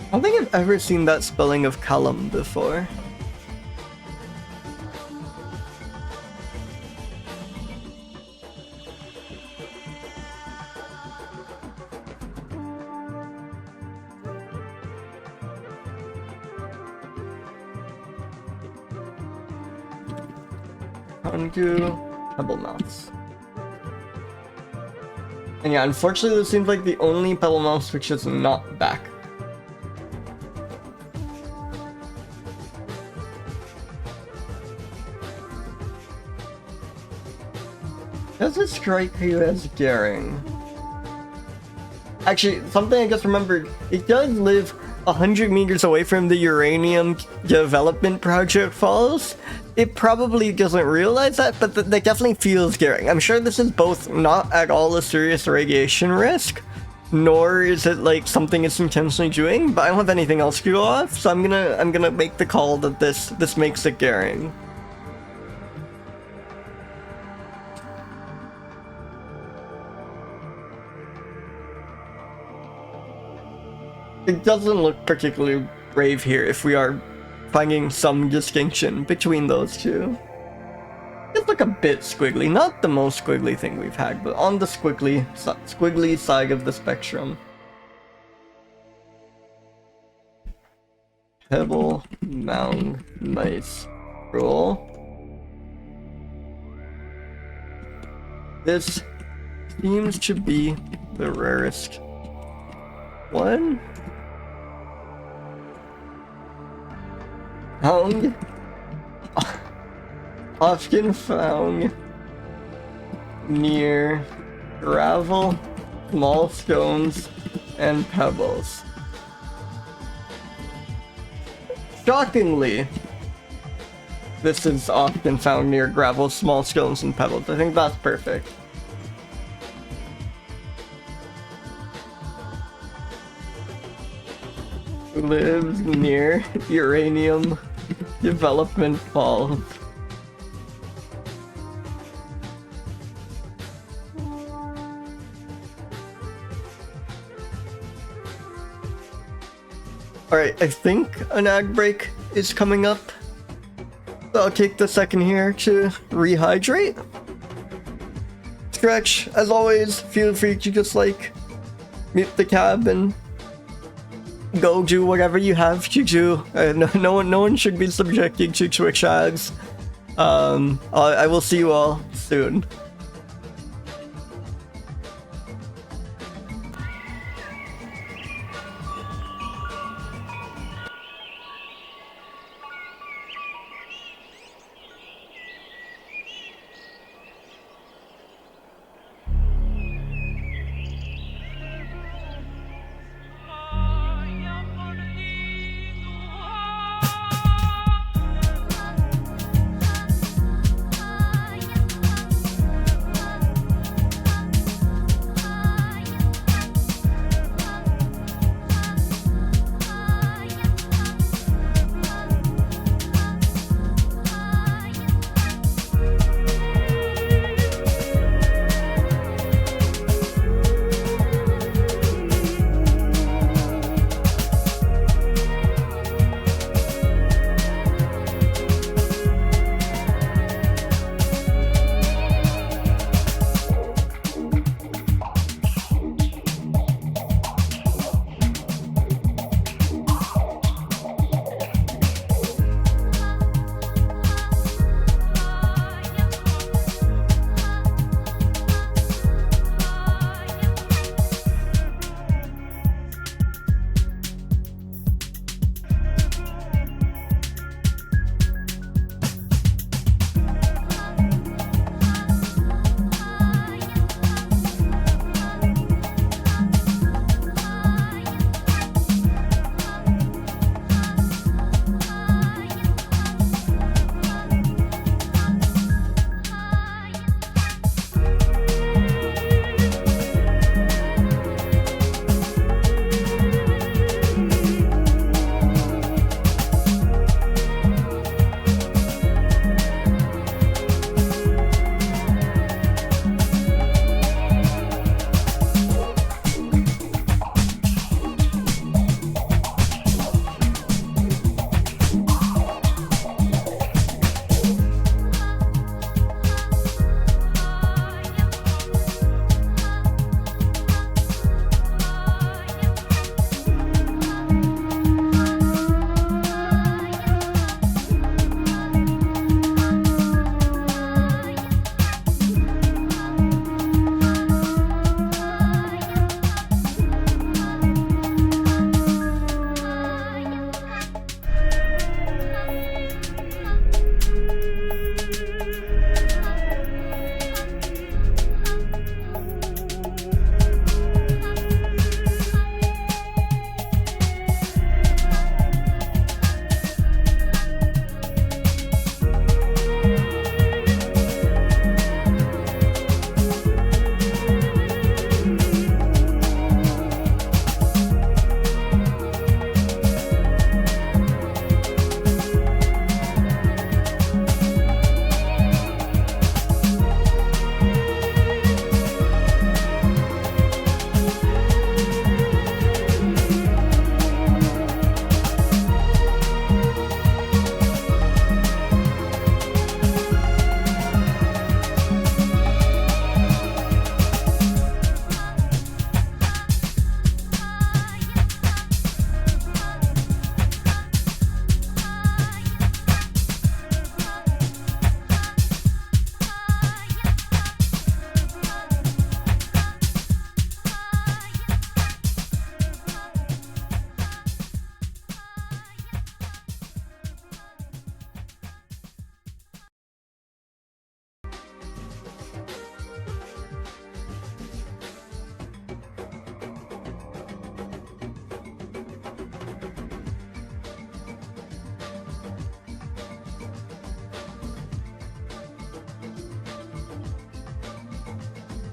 I don't think I've ever seen that spelling of Callum before. Coendou, pebble mouse. And yeah, unfortunately this seems like the only pebble mouse which is not back. Does it strike you as daring? Actually, something I just remembered, it does live 100 meters away from the uranium development project falls. It probably doesn't realize that, but that definitely feels daring. I'm sure this is both not at all a serious radiation risk, nor is it like something it's intentionally doing, but I don't have anything else to go off, so I'm gonna make the call that this makes it daring. It doesn't look particularly brave here if we are finding some distinction between those two. It's like a bit squiggly, not the most squiggly thing we've had, but on the squiggly side of the spectrum. Pebble, mound, nice. Roll. This seems to be the rarest one. Found, often found near gravel, small stones, and pebbles. Shockingly, this is often found near gravel, small stones, and pebbles. I think that's perfect. Lives near uranium development falls. Alright, I think an ag break is coming up. So I'll take the second here to rehydrate. Stretch, as always, feel free to just like mute the cab and go do whatever you have to do. No one should be subjected to Twitch ads. I will see you all soon.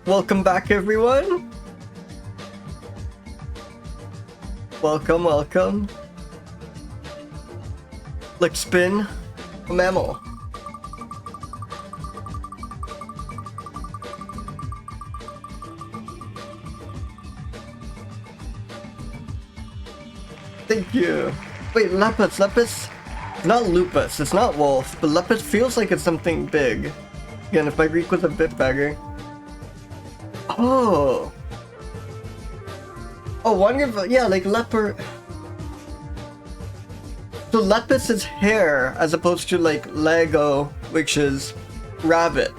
Welcome back, everyone. Welcome, welcome. Let's spin a mammal. Thank you. Wait, Lepus. Lepus? Not lupus. It's not wolf, but Lepus feels like it's something big. Again, if my Greek was a bit better. Oh. Oh, wonderful. Yeah, like leopard. So Lepus is hare as opposed to like Lego, which is rabbit.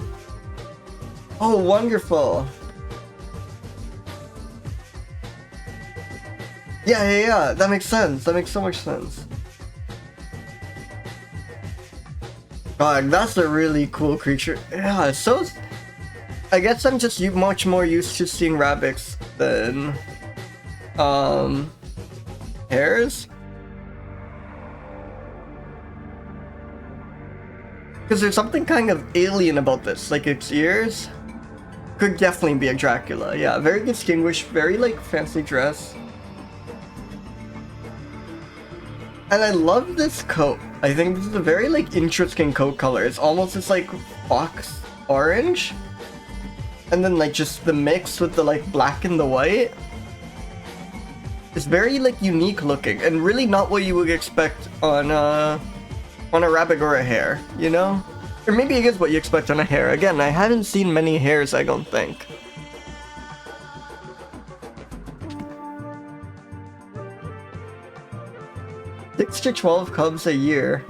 Oh, wonderful. Yeah. That makes sense. That makes so much sense. God, that's a really cool creature. Yeah, so... I guess I'm just much more used to seeing rabbits than... hares? Because there's something kind of alien about this, like its ears. Could definitely be a Dracula, yeah. Very distinguished, very like fancy dress. And I love this coat. I think this is a very like interesting coat color. It's almost this like fox orange. And then like just the mix with the like black and the white. It's very like unique looking and really not what you would expect on a rabbit or a hare, you know? Or maybe it is what you expect on a hare. Again, I haven't seen many hares, I don't think. Six to 12 cubs a year.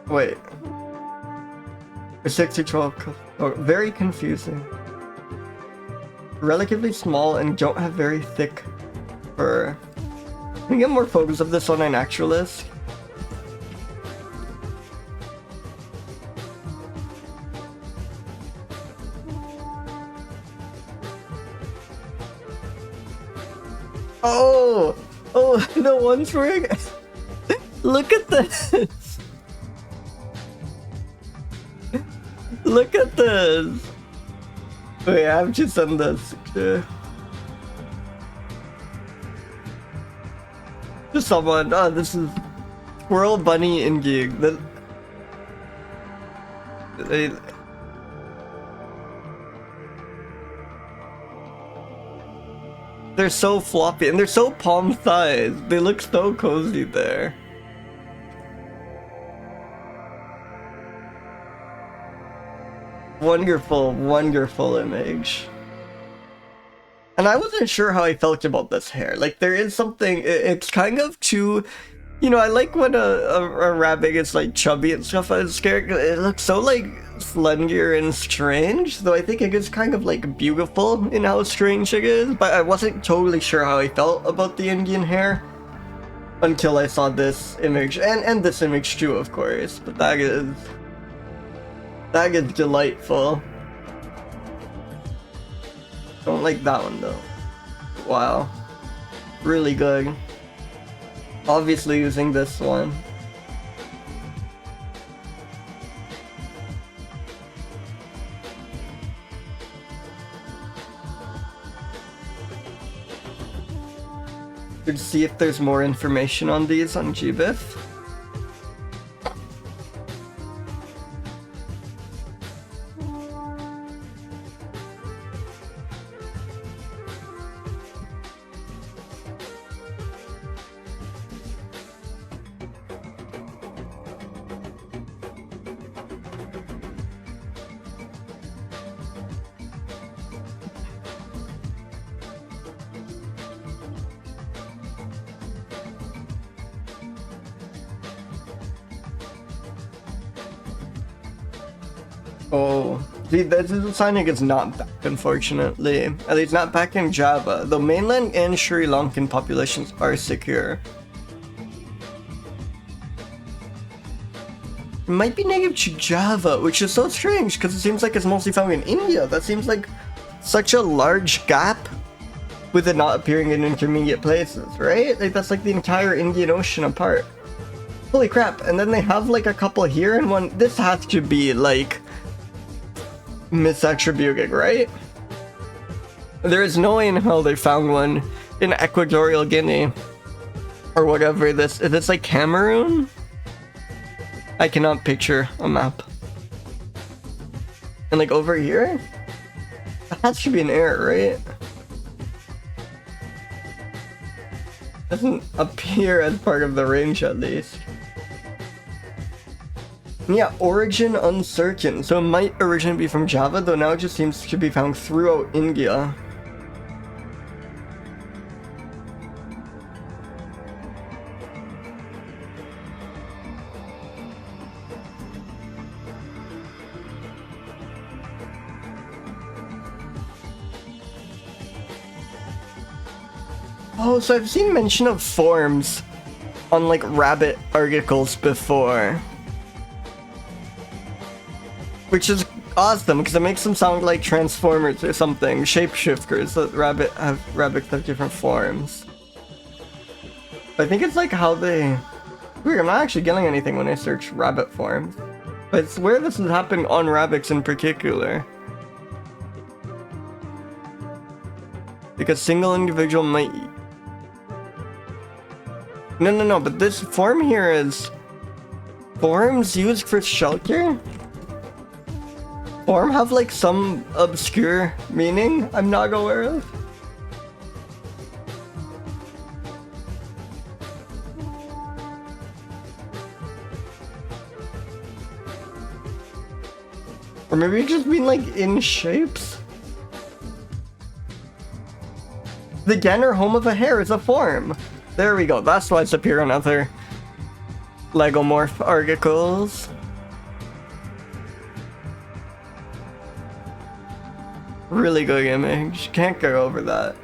Wait. For 6 to 12 cubs. Oh, very confusing. Relatively small and don't have very thick fur. Can we get more photos of this on a naturalist? Oh, the ones wearing. Look at this. Look at this. Wait, I have to send this. To someone. Oh, this is Squirrel Bunny and Gig. They're so floppy and they're so palm-sized. They look so cozy there. Wonderful, wonderful image. And I wasn't sure how I felt about this hair. Like, there is something, it's kind of too... You know, I like when a rabbit gets, like, chubby and stuff. I was scared. It looks so, like, slender and strange. Though I think it is kind of, like, beautiful in how strange it is. But I wasn't totally sure how I felt about the Indian hair. Until I saw this image. And this image, too, of course. But that is delightful. Don't like that one, though. Wow. Really good. Obviously using this one. Let's see if there's more information on these on GBIF. Oh, see, this is a sign it's not back, unfortunately. At least not back in Java, though mainland and Sri Lankan populations are secure. It might be native to Java, which is so strange, because it seems like it's mostly found in India. That seems like such a large gap with it not appearing in intermediate places, right? Like, that's like the entire Indian Ocean apart. Holy crap, and then they have like a couple here and one... This has to be like... misattributing, right? There is no way in hell they found one in Equatorial Guinea. Or whatever this... Is this like Cameroon? I cannot picture a map. And like over here? That should be an error, right? Doesn't appear as part of the range at least. Yeah, origin uncertain. So it might originally be from Java, though now it just seems to be found throughout India. Oh, so I've seen mention of forms on like rabbit articles before. Which is awesome, because it makes them sound like Transformers or something. Shapeshifters, that rabbits have different forms. I think it's like how they... Weird, I'm not actually getting anything when I search rabbit forms. But it's where this has happened on rabbits in particular. Like a single individual might... No, but this form here is... Forms used for shelter? Form have like some obscure meaning I'm not aware of? Or maybe it just mean like in shapes? The den or home of a hare is a form. There we go, that's why it's appear on other Legomorph articles. Really good image, can't go over that.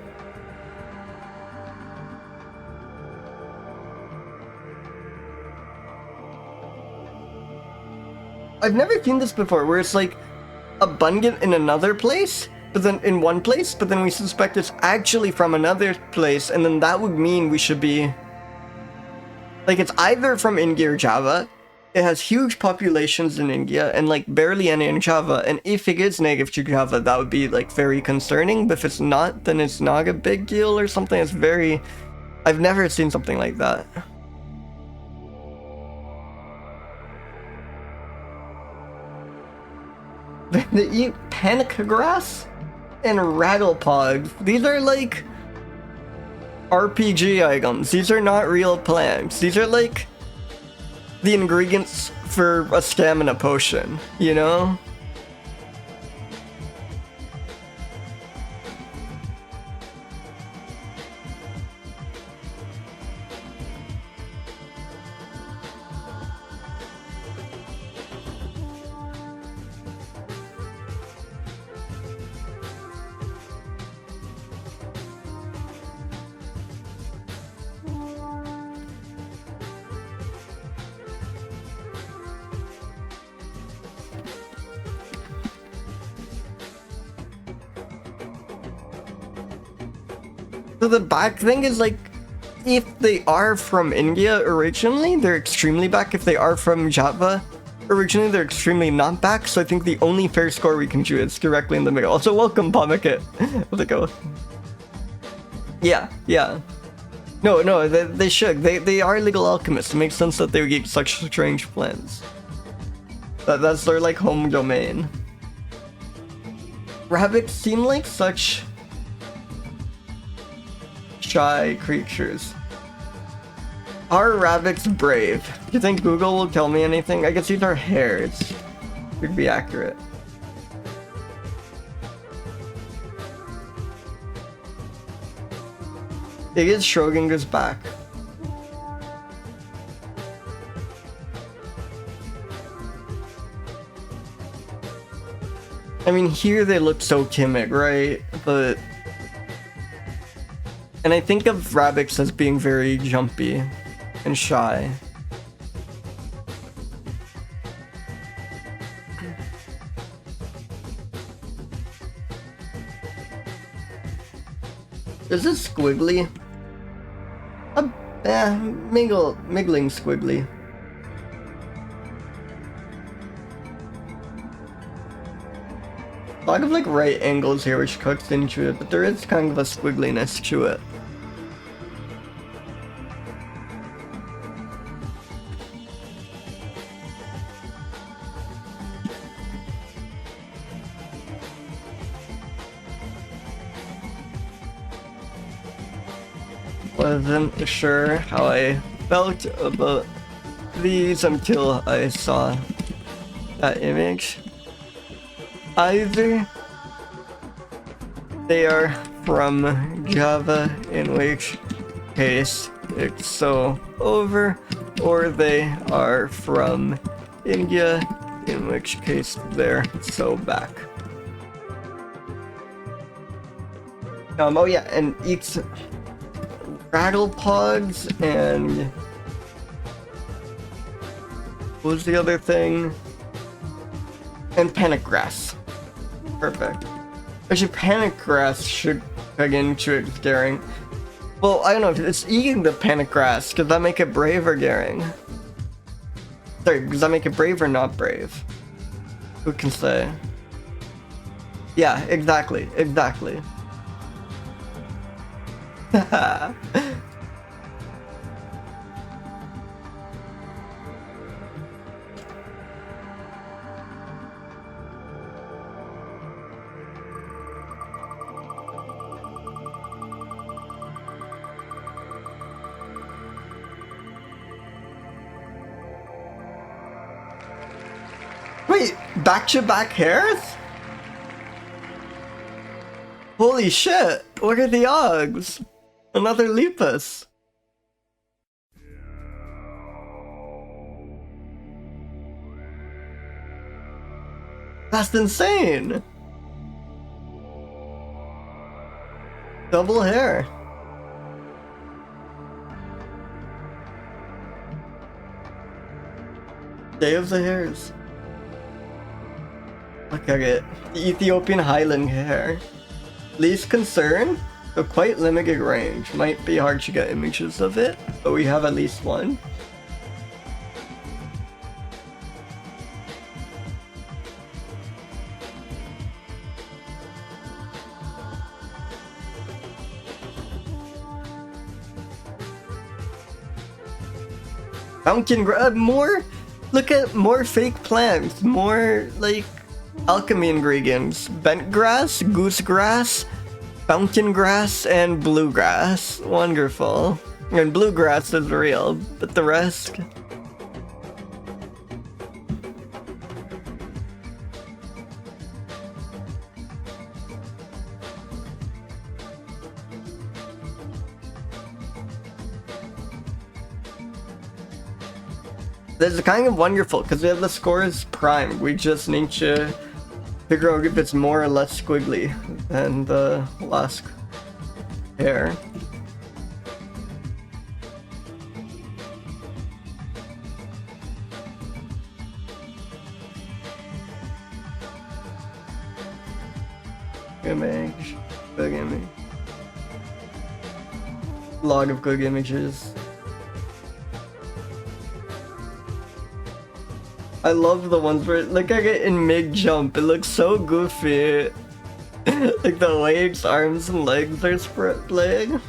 I've never seen this before, where it's like abundant in another place, but then in one place, but then we suspect it's actually from another place, and then that would mean we should be... Like, it's either from India or Java. It has huge populations in India, and like barely any in Java, and if it is native to Java, that would be like very concerning, but if it's not, then it's not a big deal or something. It's very... I've never seen something like that. They eat panic grass and rattlepods. These are like RPG items. These are not real plants. These are like the ingredients for a stamina potion, you know? So the back thing is like, if they are from India originally, they're extremely back. If they are from Java originally, they're extremely not back. So I think the only fair score we can choose is directly in the middle. Also, welcome, Pomikit. How's it go? Yeah. No, they should. They are legal alchemists. It makes sense that they would eat such strange plants. That's their like home domain. Rabbits seem like such shy creatures. Are rabbits brave? Do you think Google will tell me anything? I guess these are hares. Could be accurate. It is Schrodinger's back. I mean, here they look so timid, right? But... And I think of rabbits as being very jumpy and shy. Is this squiggly? Miggling squiggly. A lot of like right angles here which cooks into it, but there is kind of a squiggliness to it. Wasn't sure how I felt about these until I saw that image. Either they are from Java, in which case it's so over, or they are from India, in which case they're so back. Oh yeah, and eats rattle pods and what was the other thing? And panic grass. Perfect. Actually, panic grass should plug into it scaring. Well, I don't know if it's eating the panic grass. Does that make it brave or daring? Sorry, does that make it brave or not brave? Who can say? Yeah, exactly. Exactly. Wait, back-to-back hairs? Holy shit, what are the odds? Another Lepus. That's insane. Double hair. Day of the hairs. Look at it. The Ethiopian Highland hare. Least concern? A quite limited range. Might be hard to get images of it, but we have at least one. Pumpkin more? Look at more fake plants, more like alchemy ingredients. Bent grass, goose grass, fountain grass, and bluegrass. Wonderful. And bluegrass is real, but the rest... This is kind of wonderful because we have the scores primed. We just need to figure out if it's more or less squiggly than the last hair. Image, big image. Log of good images. I love the ones where, look at it in mid-jump, it looks so goofy. Like the way its arms and legs are playing.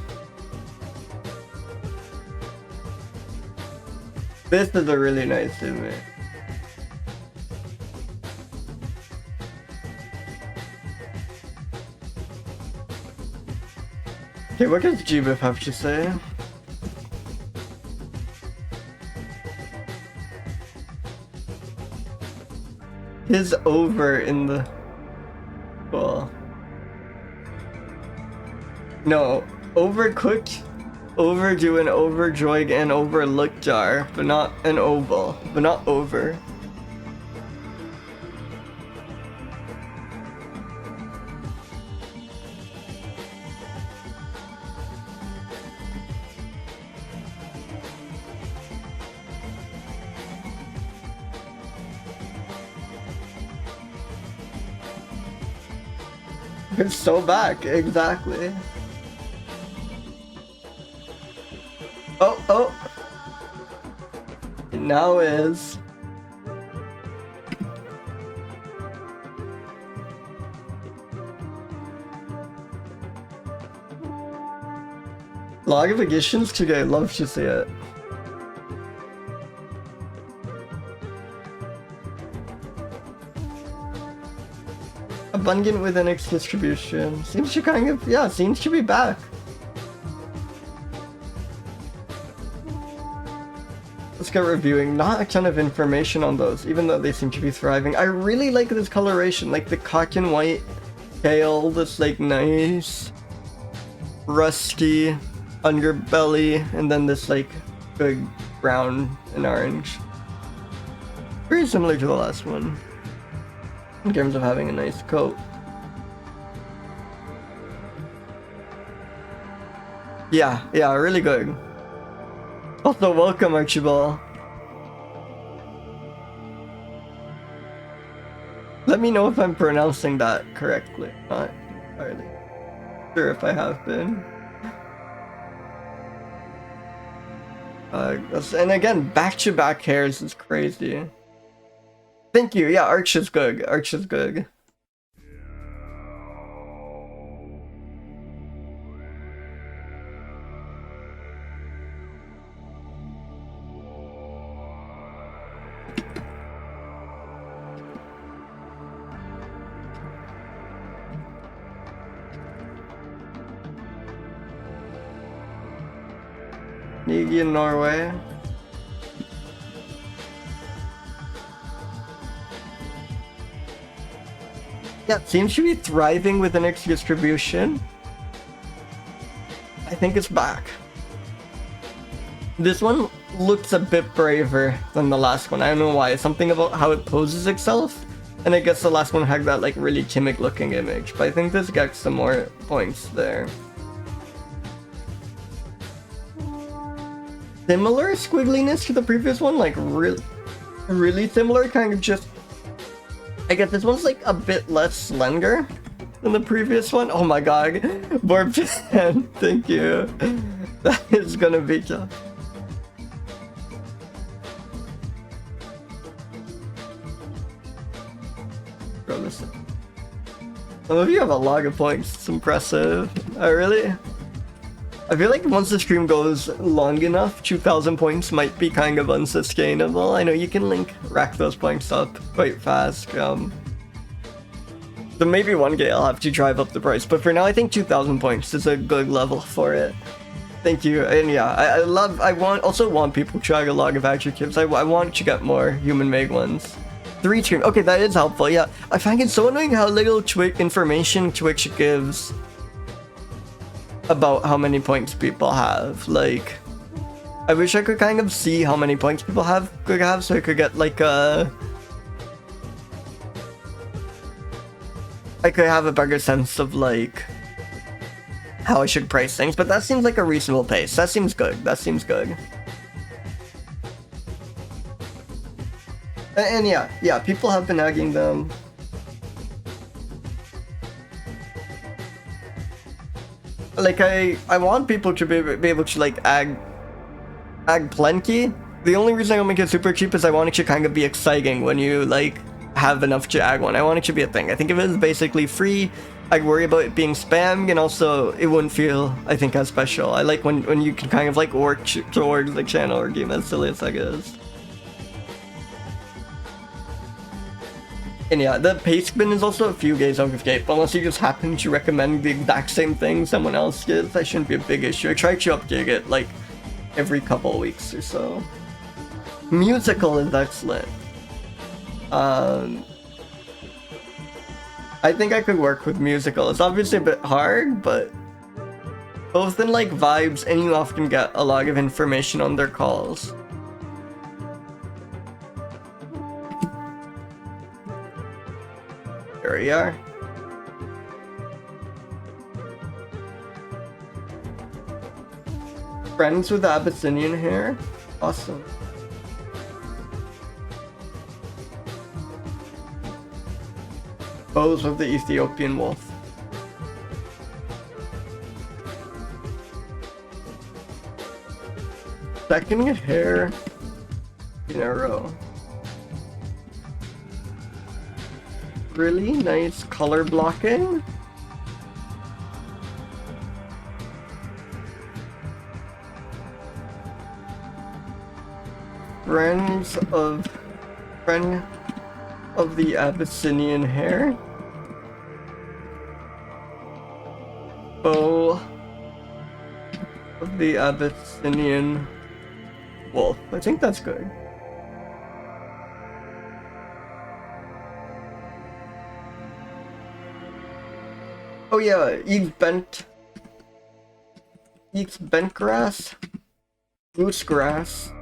This is a really nice image. Okay, what does GBIF have to say? Is over in the... Well... No, overcooked, overdue, and overjoyed, and overlooked jar, but not an oval, but not over. It's so back, exactly. Oh! It now is. Log of additions today, love to see it. Abundant within its distribution. Seems to kind of, yeah, seems to be back. Let's get reviewing. Not a ton of information on those, even though they seem to be thriving. I really like this coloration, like the cotton white tail, this like nice rusty underbelly, and then this like big brown and orange. Very similar to the last one in terms of having a nice coat. Yeah, really good. Also, welcome, Archibald. Let me know if I'm pronouncing that correctly. Not entirely sure if I have been. And again, back-to-back hairs is crazy. Thank you. Yeah, Arch is good. Arch is good. Nigi in Norway. Yeah, seems to be thriving within its distribution. I think it's back. This one looks a bit braver than the last one. I don't know why. Something about how it poses itself. And I guess the last one had that like really timid looking image. But I think this gets some more points there. Similar squiggliness to the previous one, like really similar, kind of just, I guess this one's like a bit less slender than the previous one. Oh my god, Borpan, thank you. That is gonna be tough. Bro, listen. Some of you have a lot of points, it's impressive. I feel like once the stream goes long enough, 2,000 points might be kind of unsustainable. I know you can rack those points up quite fast. So maybe one day I'll have to drive up the price, but for now I think 2,000 points is a good level for it. Thank you, and yeah, I also want people to try a log of adjectives. I want to get more human-made ones. 3 stream, okay, that is helpful, yeah. I find it so annoying how little information Twitch gives about how many points people have. Like, I wish I could kind of see how many points people could have so I could get like I could have a better sense of like how I should price things, but that seems like a reasonable pace. That seems good. That seems good. And yeah, people have been nagging them. Like, I want people to be able to, like, ag plenty. The only reason I don't make it super cheap is I want it to kind of be exciting when you, like, have enough to ag one. I want it to be a thing. I think if it was basically free, I'd worry about it being spammed, and also it wouldn't feel, I think, as special. I like when you can kind of, like, work towards the channel or game, as silly as that is. And yeah, the pace spin is also a few days out of date, but unless you just happen to recommend the exact same thing someone else did, that shouldn't be a big issue. I try to update it like every couple of weeks or so. Musical is excellent. I think I could work with musical. It's obviously a bit hard, but both in like vibes, and you often get a lot of information on their calls. There we are. Friends with Abyssinian hair? Awesome. Bows of the Ethiopian wolf. Second hair in a row. Really nice color blocking. Friend of the Abyssinian hare. Foe of the Abyssinian wolf. I think that's good. Oh yeah, eats bent grass, loose grass,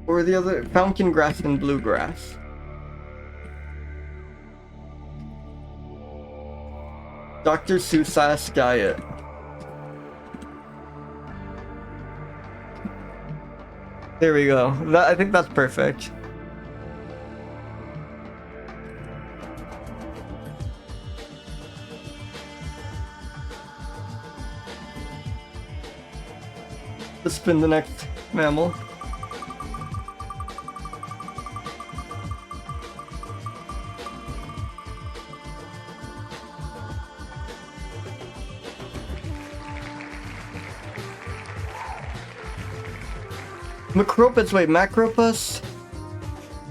or the other fountain grass and bluegrass. Dr. Seuss's diet. There we go. I think that's perfect. Let's spin the next mammal. Macropus, wait, Macropus?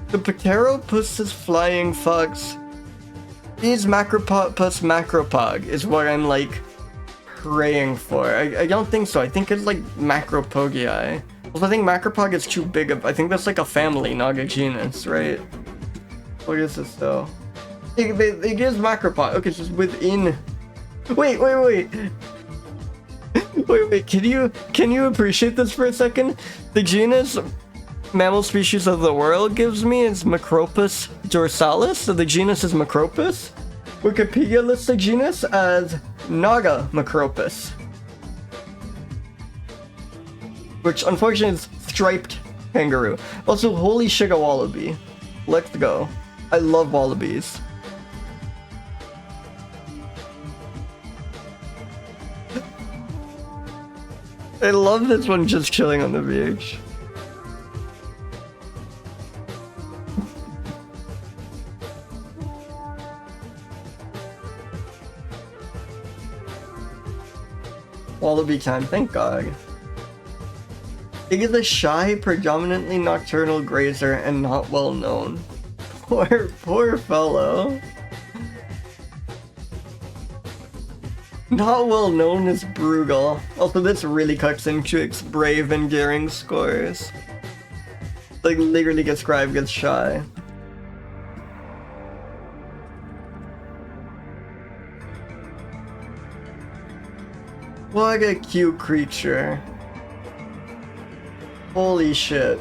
The Pteropus' flying fox is Macropus macropog, is what I'm like praying for. I don't think so. I think it's like Macropogii. Well, I think Macropog is too big of. I think that's like a family, not a genus, right? What is this though? It gives Macropog. Okay, so it's within. Wait. Wait, can you appreciate this for a second? The genus mammal species of the world gives me is Macropus dorsalis, so the genus is Macropus. Wikipedia lists the genus as Naga Macropus, which unfortunately is striped kangaroo. Also, holy shit, a wallaby. Let's go. I love wallabies. I love this one just chilling on the beach. Wallaby time, thank God. It is a shy, predominantly nocturnal grazer and not well known. Poor fellow. Not well known as Brugal. Also, this really cuts into its brave and daring scores. Like, literally described as shy. What a cute creature. Holy shit.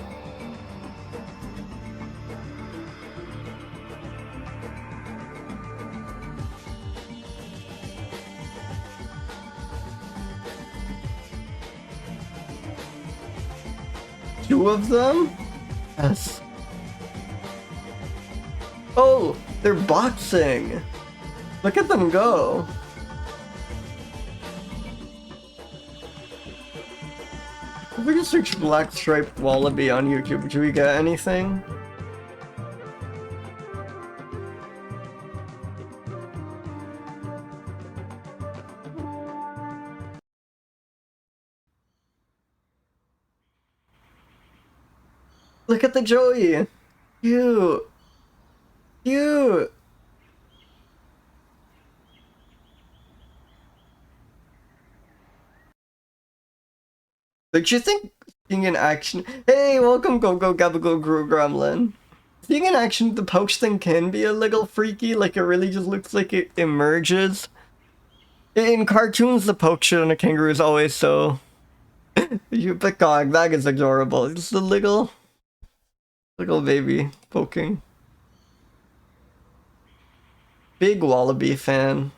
Two of them? Yes. Oh, they're boxing. Look at them go. If we just search black striped wallaby on YouTube, do we get anything? Look at the Joey! Cute! Cute! Don't you think seeing in action— Hey, welcome Go Gabago Gremlin! Seeing in action, the poach thing can be a little freaky, like it really just looks like it emerges. In cartoons, the poach shit on a kangaroo is always so... But God, that is adorable. It's a little baby poking. Big wallaby fan.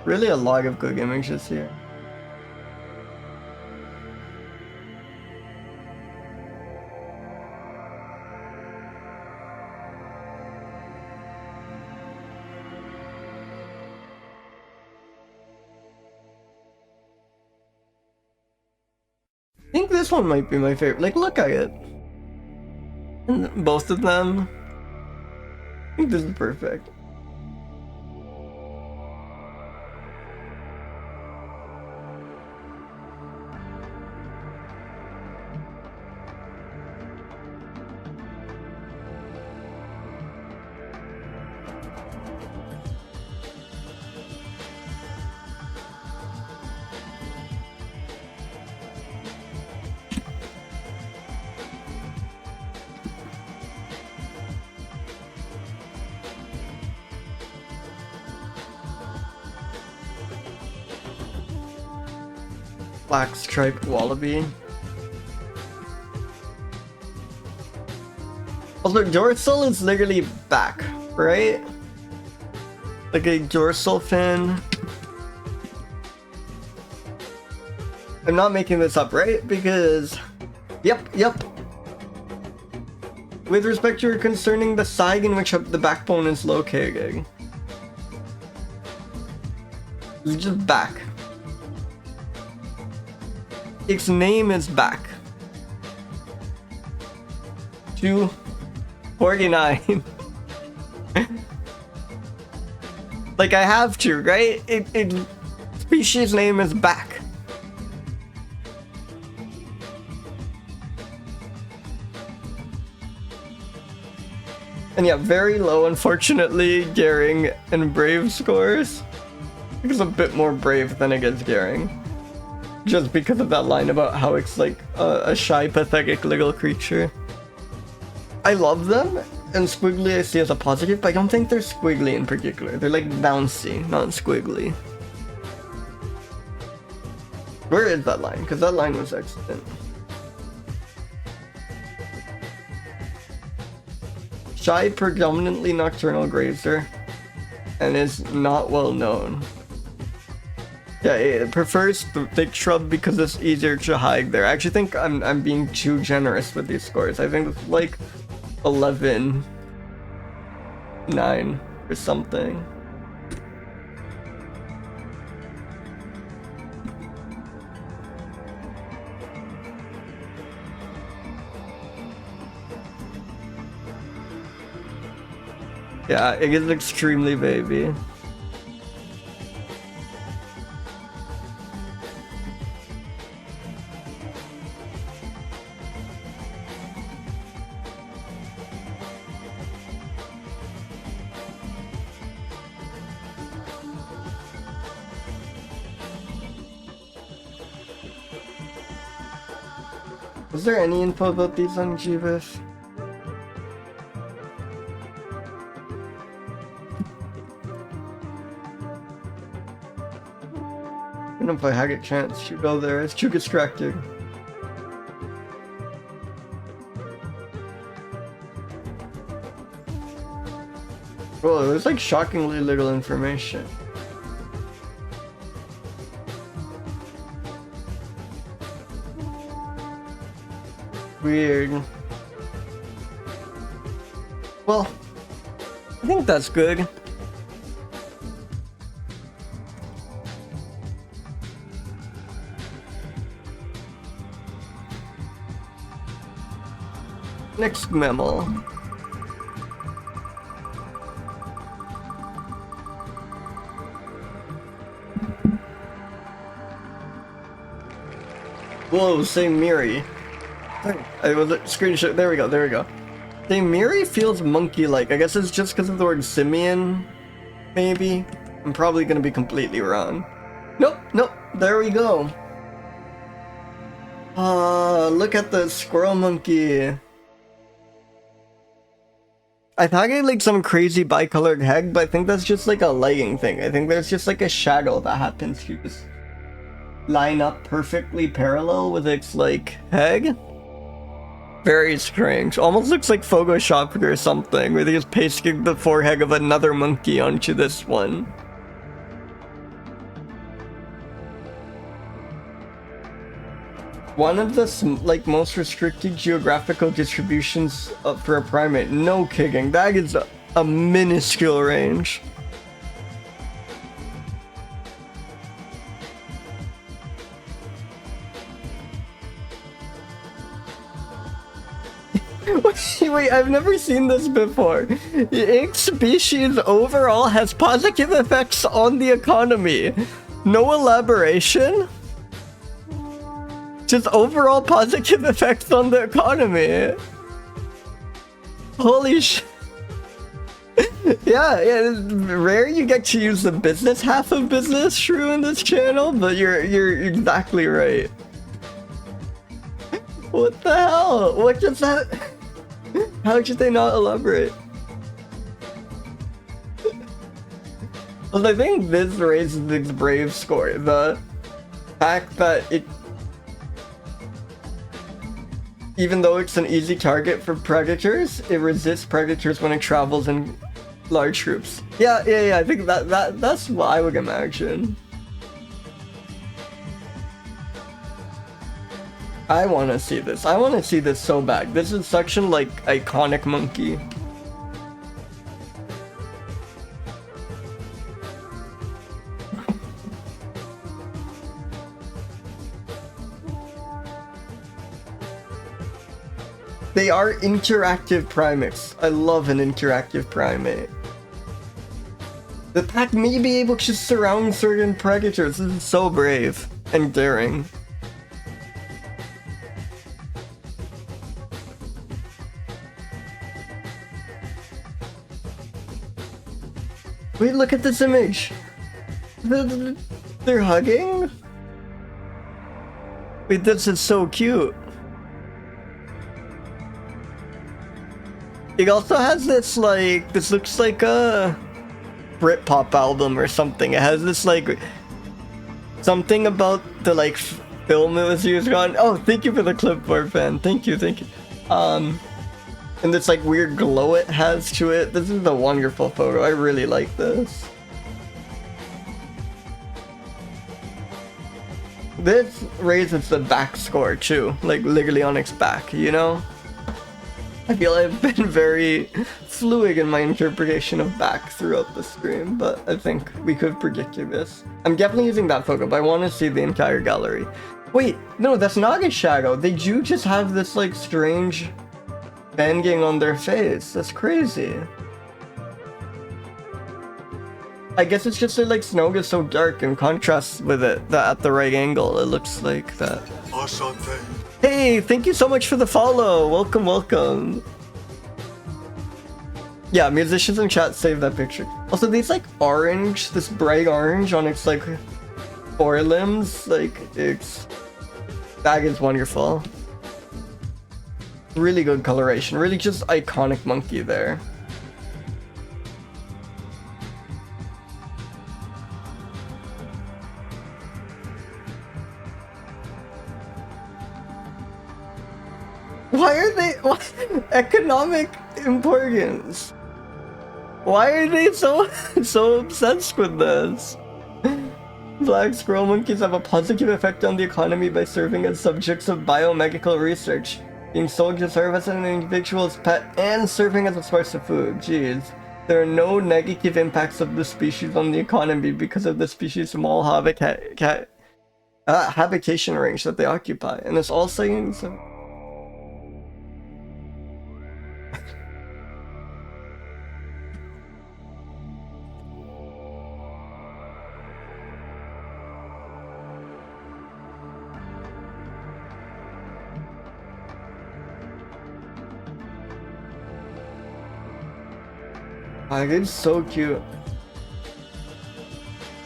Really a lot of good images here. I think this one might be my favorite. Like, look at it. And both of them. I think this is perfect. Black striped wallaby. Also, dorsal is literally back, right? Like a dorsal fin. I'm not making this up, right? Because, yep. With respect to concerning the side in which the backbone is located. It's just back. Its name is back. 249. Like I have to, right? It species name is back. And yeah, very low, unfortunately, Gehring and Brave scores. It's a bit more Brave than against Gehring. Just because of that line about how it's like a shy, pathetic little creature. I love them, and squiggly I see as a positive, but I don't think they're squiggly in particular. They're like bouncy, not squiggly. Where is that line? Because that line was excellent. Shy, predominantly nocturnal grazer, and is not well known. Yeah, it prefers the thick shrub because it's easier to hide there. I actually think I'm being too generous with these scores. I think it's like 11, 9 or something. Yeah, it is extremely baby. Is there any info about these on Jeeves? I don't know if I had a chance to go there, it's too distracting. Whoa, there's like shockingly little information. Weird. Well, I think that's good. Next mammal. Whoa, same Miri. I was a screenshot. There we go. Same Miri feels monkey-like. I guess it's just because of the word simian, maybe. I'm probably gonna be completely wrong. Nope. There we go. Look at the squirrel monkey. I thought I had like some crazy bicolored head, but I think that's just like a lighting thing. I think there's just like a shadow that happens to just line up perfectly parallel with its like head. Very strange. Almost looks like Photoshopped or something, where they just pasted the forehead of another monkey onto this one. One of the like most restricted geographical distributions for a primate. No kidding. That is a minuscule range. Wait, I've never seen this before. Each species overall has positive effects on the economy. No elaboration? Just overall positive effects on the economy. Holy sh... yeah, it's rare you get to use the business half of business shrew in this channel, but you're exactly right. What the hell? What does that... How should they not elaborate? Well, I think this raises its brave score. The fact that it even though it's an easy target for predators, it resists predators when it travels in large groups. Yeah, I think that's what I would imagine. I want to see this. I want to see this so bad. This is such an like iconic monkey. They are interactive primates. I love an interactive primate. The pack may be able to surround certain predators. This is so brave and daring. Wait, look at this image. They're hugging? Wait, this is so cute. It also has this like, this looks like a Britpop album or something. It has this like, something about the like film it was used on. Oh, thank you for the clipboard, fan. Thank you. And this like weird glow it has to it. This is a wonderful photo. I really like this. This raises the back score too, like literally on its back, you know? I feel I've been very fluid in my interpretation of back throughout the stream, but I think we could have predicted this. I'm definitely using that photo, but I want to see the entire gallery. Wait, no, that's not a shadow. They do just have this like strange banging on their face. That's crazy. I guess it's just that like snow gets so dark in contrast with it that at the right angle it looks like that. Hey, thank you so much for the follow. Welcome. Yeah, musicians in chat save that picture. Also, these like orange, this bright orange on its like forelimbs, like that is wonderful. Really good coloration, really just iconic monkey there. Why are they economic importance? Why are they so obsessed with this? Black squirrel monkeys have a positive effect on the economy by serving as subjects of biomedical research, being sold to serve as an individual's pet and serving as a source of food. Jeez. There are no negative impacts of the species on the economy because of the species' small habitation range that they occupy. And it's all saying so. It's so cute.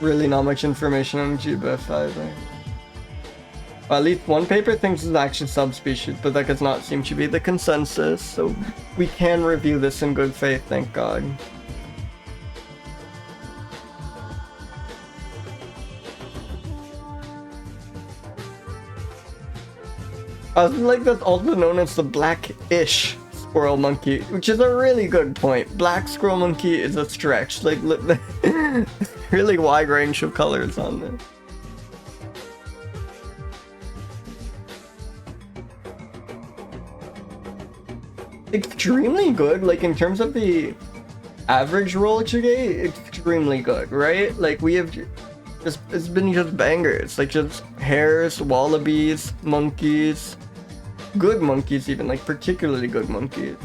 Really not much information on GBIF either. Well, at least one paper thinks it's actually subspecies, but that does not seem to be the consensus, so we can review this in good faith, thank God. I was like, that's also known as the black-ish squirrel monkey, which is a really good point. Black squirrel monkey is a stretch. Like, really wide range of colors on this. Extremely good, like in terms of the average roll today, extremely good, right? Like we have just, it's been just bangers, like just hares, wallabies, monkeys, good monkeys even, like particularly good monkeys.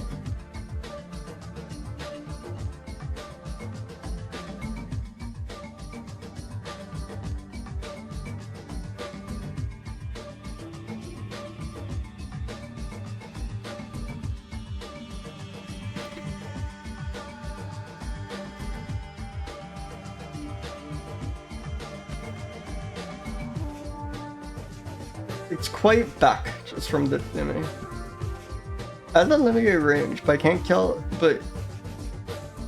It's quite back, just from the image. Has a limited range, but I can't tell, but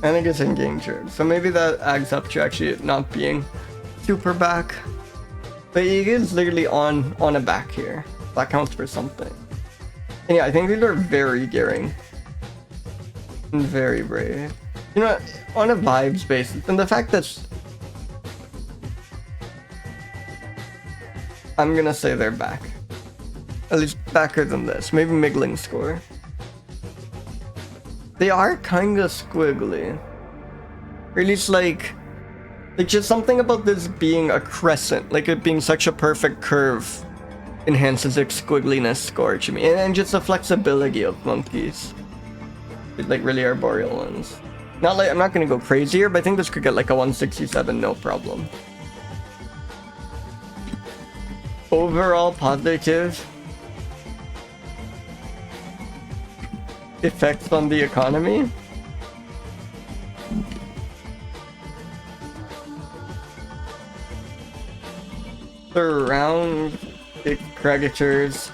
I think it's endangered. So maybe that adds up to actually it not being super back. But it is literally on a back here. That counts for something. And yeah, I think these are very daring. And very brave. You know, on a vibes basis, and the fact that I'm gonna say they're back. At least backer than this. Maybe middling score. They are kinda squiggly. Or at least like just something about this being a crescent, like it being such a perfect curve enhances its squiggliness score to me. And just the flexibility of monkeys. Like really arboreal ones. Not like, I'm not gonna go crazier, but I think this could get like a 167, no problem. Overall positive effects on the economy. Surround big predators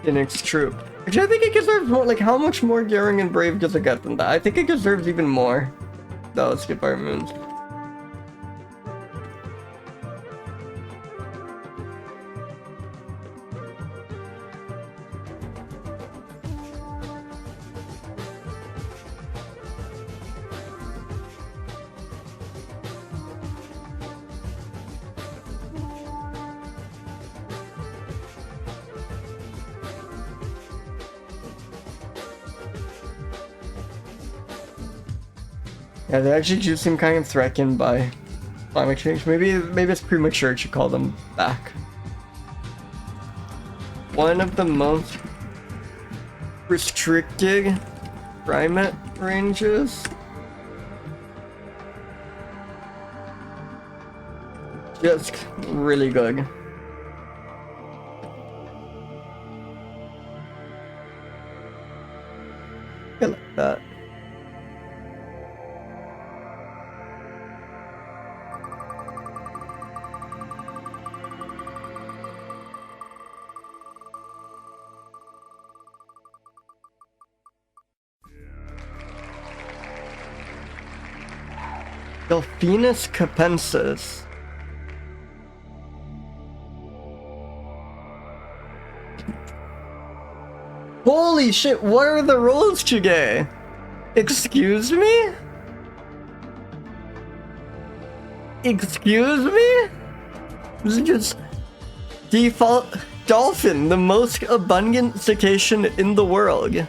in its troop. Which I think it deserves more. Like, how much more daring and brave does it get than that? I think it deserves even more. No, let's skip our moons. Yeah, they actually do seem kind of threatened by climate change. Maybe it's premature to call them back. One of the most restricted primate ranges. Just really good. I like that. Delphinus capensis. Holy shit, what are the rolls today? Excuse me? Excuse me? This is just default dolphin, the most abundant cetacean in the world.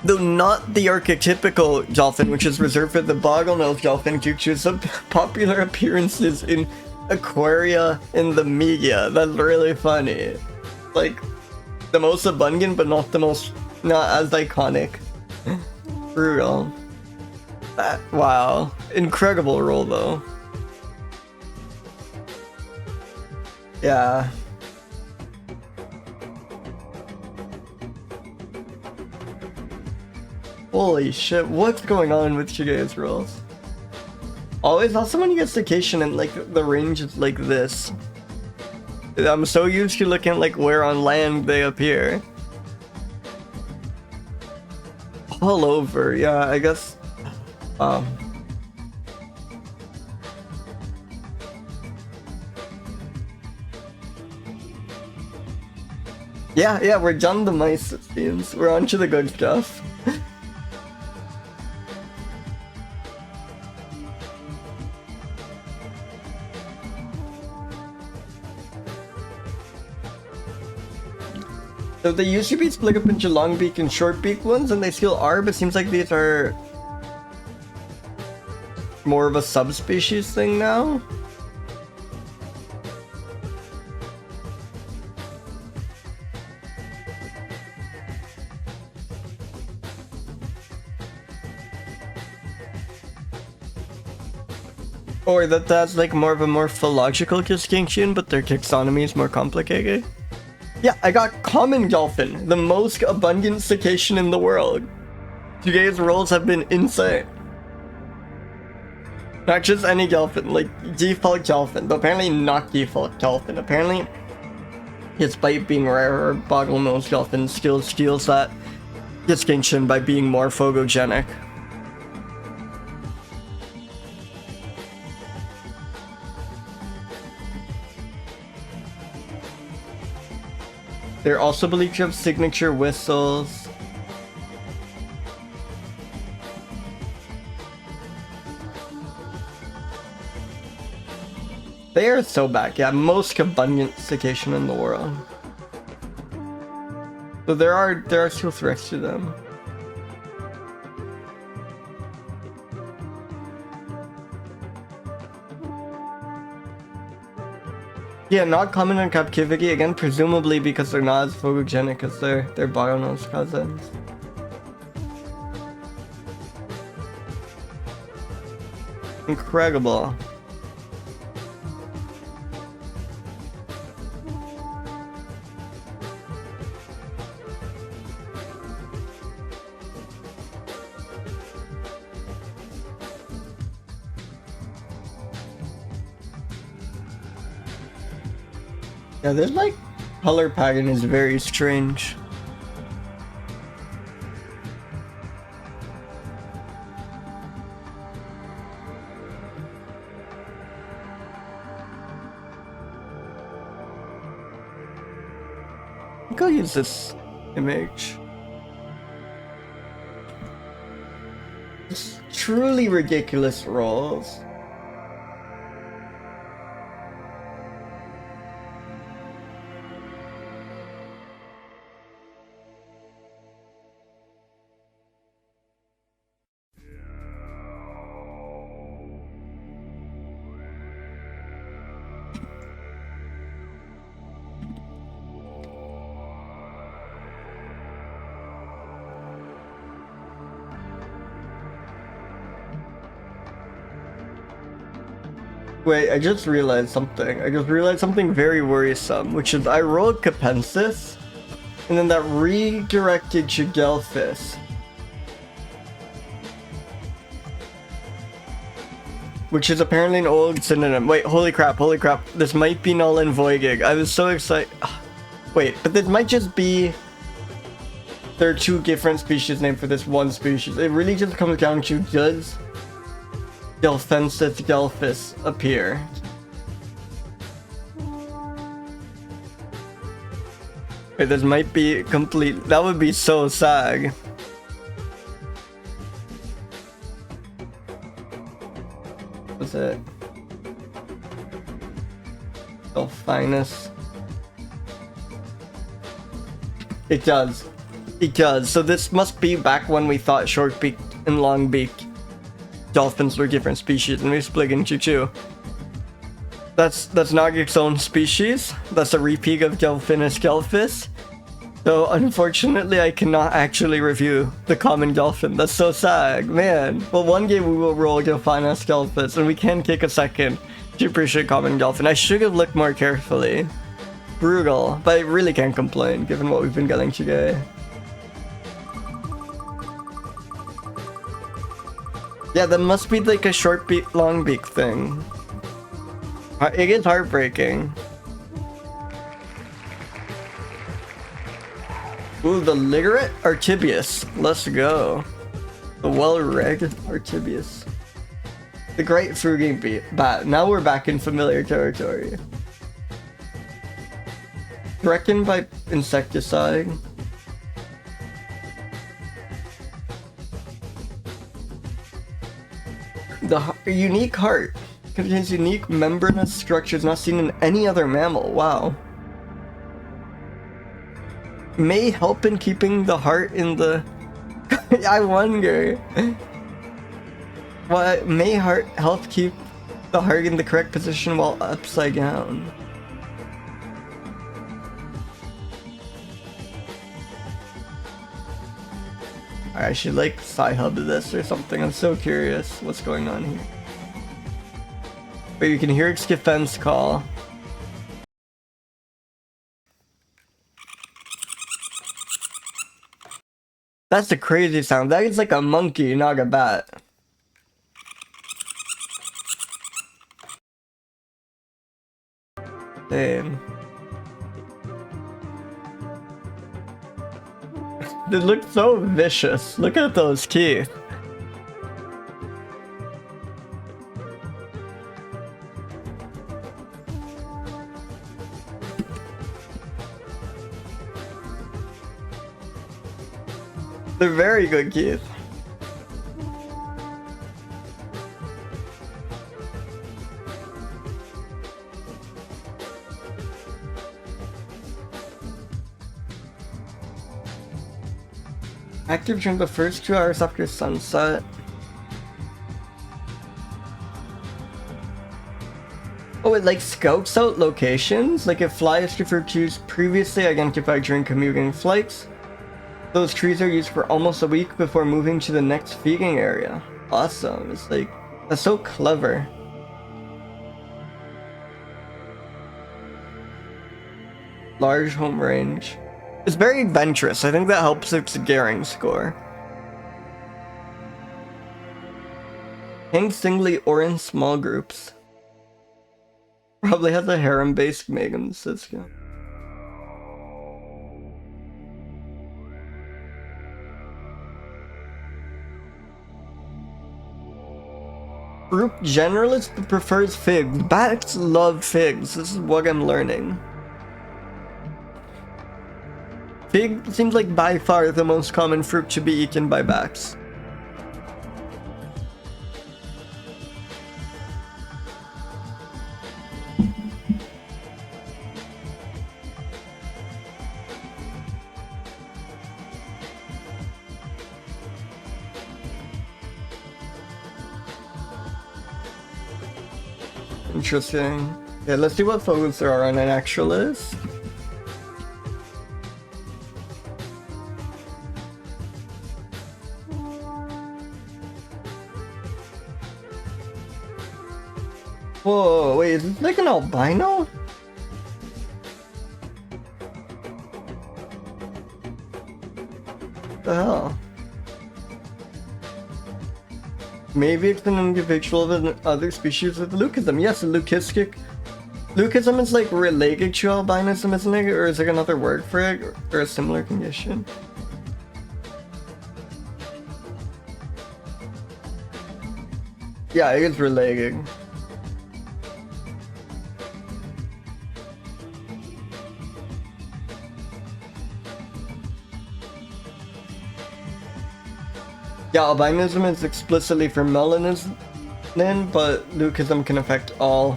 Though not the archetypical dolphin, which is reserved for the bottlenose dolphin due to some popular appearances in aquaria in the media. That's really funny. Like, the most abundant, but not as iconic. Brutal. Wow. Incredible roll, though. Yeah. Holy shit, what's going on with today's rolls? Always also when you get station and like the range is like this. I'm so used to looking at like where on land they appear. All over, yeah, I guess. Yeah, we're done the mice, it seems. We're on to the good stuff. So they used to be split up into long beak and short beak ones, and they still are, but it seems like these are more of a subspecies thing now. Or that's like more of a morphological distinction, but their taxonomy is more complicated. Yeah, I got common dolphin, the most abundant cetacean in the world. Today's rolls have been insane. Not just any dolphin, like default dolphin, but apparently not default dolphin. Apparently, despite being rarer, bottlenose dolphin still steals that distinction by being more photogenic. They're also believed to have signature whistles. They are so back. Yeah, most abundant cetacean in the world. So there are still threats to them. Yeah, not common in captivity, again, presumably because they're not as photogenic as their bottlenose cousins. Incredible. Yeah, this like color pattern is very strange. I think I'll use this image. It's truly ridiculous rolls. Wait, I just realized something. I just realized something very worrisome, which is I rolled Capensis, and then that redirected to Gelphis. Which is apparently an old synonym. Wait, holy crap, this might be null and voiding. I was so excited. Wait, but this might just be... There are two different species named for this one species. It really just comes down to does Gelphensis gelphis appear? Wait, this might be complete. That would be so sad. What's it? Delphinus. It does. It does. So this must be back when we thought short-beaked and long-beaked dolphins were different species, and we split into two. That's not its own species. That's a repeat of Delphinus gelphis. So unfortunately, I cannot actually review the common dolphin. That's so sad, man. Well, one game we will roll Delphinus gelphis, and we can take a second to appreciate common dolphin. I should have looked more carefully. Brutal, but I really can't complain given what we've been getting today. Yeah, that must be like a short beak, long beak thing. It is heartbreaking. Ooh, the literate Artibeus. Let's go. The well-read Artibeus. The great fruiting bat. Now we're back in familiar territory. Threatened by insecticide. The unique heart contains unique membranous structures not seen in any other mammal. Wow. May help in keeping the heart in the... I wonder. What may help keep the heart in the correct position while upside down? I should like sci-hub this or something. I'm so curious what's going on here. But you can hear its defense call. That's a crazy sound. That is like a monkey, not a bat. Damn. It looks so vicious. Look at those teeth. They're very good, Keith. Active during the first 2 hours after sunset. Oh, it like scouts out locations? Like it flies to for trees previously identified during commuting flights. Those trees are used for almost a week before moving to the next feeding area. Awesome. It's like, that's so clever. Large home range. It's very adventurous. I think that helps its daring score. Hangs singly or in small groups. Probably has a harem-based mating system. Group generalist that prefers figs. Bats love figs. This is what I'm learning. Fig seems like by far the most common fruit to be eaten by bats. Interesting. Yeah, let's see what photos there are on an actual list. Whoa, wait, is this like an albino? What the hell? Maybe it's an individual of another species with leucism. Yes, leucistic. Leucism is like related to albinism, isn't it? Or is there another word for it? Or a similar condition? Yeah, it is related. Yeah, albinism is explicitly for melanin, but leucism can affect all.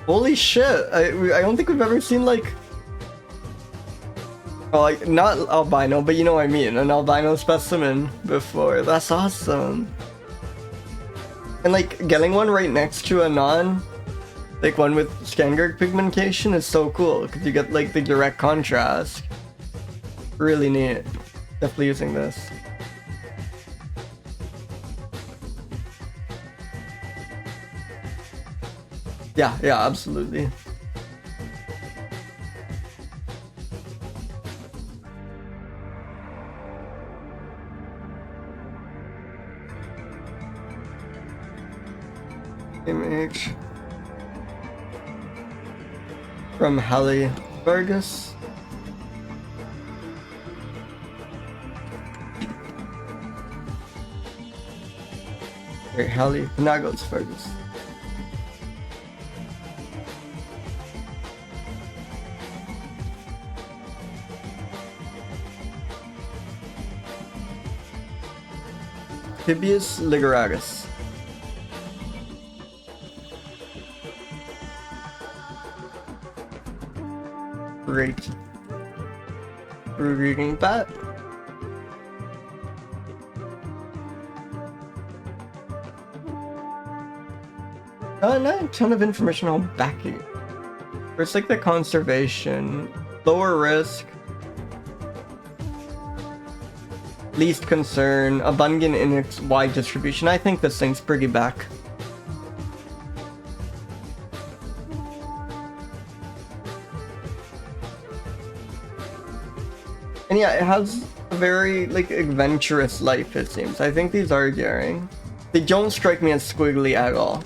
Holy shit! I don't think we've ever seen like, oh, like not albino, but you know what I mean, an albino specimen before. That's awesome. And like getting one right next to a non, like one with Scangarg pigmentation is so cool because you get like the direct contrast. Really neat. Definitely using this. Yeah, absolutely. Image from Helios. Helios. Artibeus liguratus. Great. We're reading that. Not a ton of information on backing. There's like the conservation, lower risk, least concern, abundant in its wide distribution. I think this thing's pretty back. And yeah, it has a very like adventurous life, it seems. I think these are daring. They don't strike me as squiggly at all.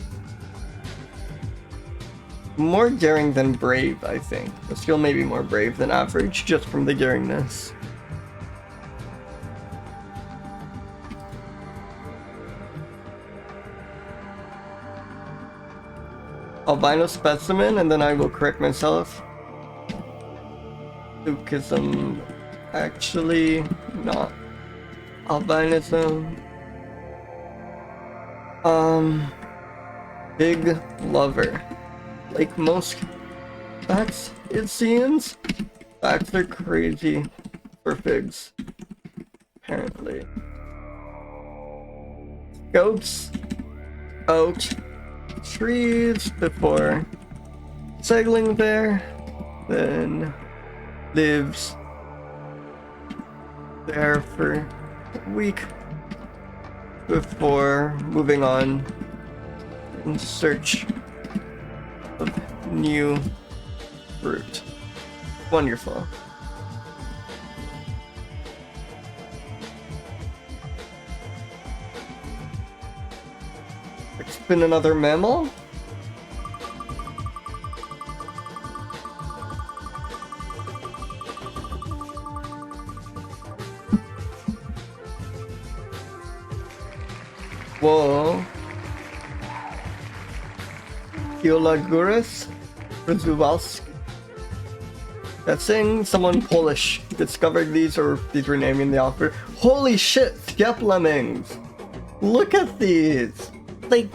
More daring than brave, I think. But still maybe more brave than average, just from the daringness. Albino specimen, and then I will correct myself. Leucism. Actually, not. Albinism. Big lover. Like most bats, it seems. Bats are crazy for figs. Apparently. Goats out trees before settling there, then lives there for a week before moving on in search of new fruit. Wonderful. It's been another mammal. Whoa. Eolagurus? Przewalskii? That's saying someone Polish discovered these, or these were naming the author. Holy shit, steppe lemmings! Look at these! Like,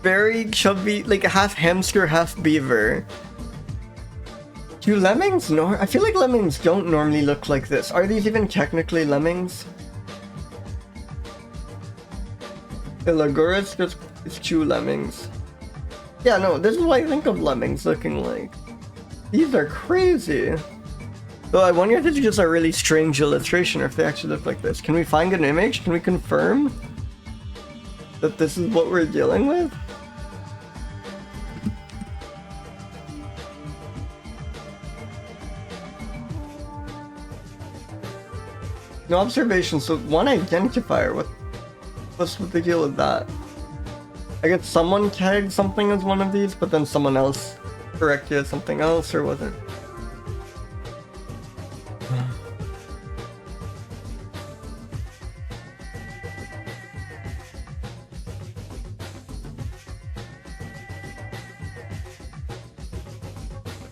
very chubby, like half hamster, half beaver. Do lemmings I feel like lemmings don't normally look like this. Are these even technically lemmings? Eolagurus, it's two lemmings. Yeah, no, this is what I think of lemmings looking like. These are crazy. Though I wonder if it's just a really strange illustration or if they actually look like this. Can we find an image? Can we confirm that this is what we're dealing with? No observation, so one identifier. What's the deal with that? I guess someone tagged something as one of these, but then someone else corrected as something else, or was it?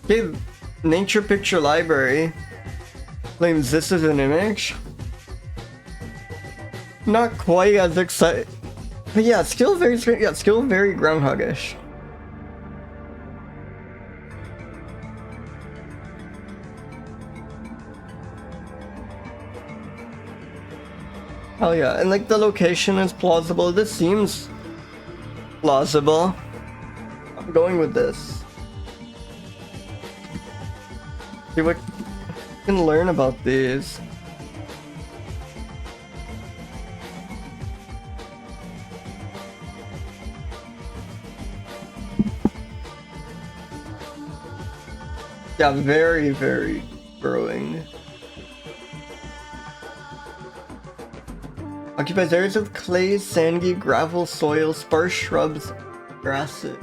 Okay, Nature Picture Library claims this is an image. Not quite as excited, but yeah, it's still very strange. Yeah, it's still very groundhoggish. Oh yeah, and like the location is plausible. This seems plausible. I'm going with this. See what we can learn about these. Yeah, very, very growing. Occupies areas of clay, sandy, gravel, soil, sparse shrubs, grasses.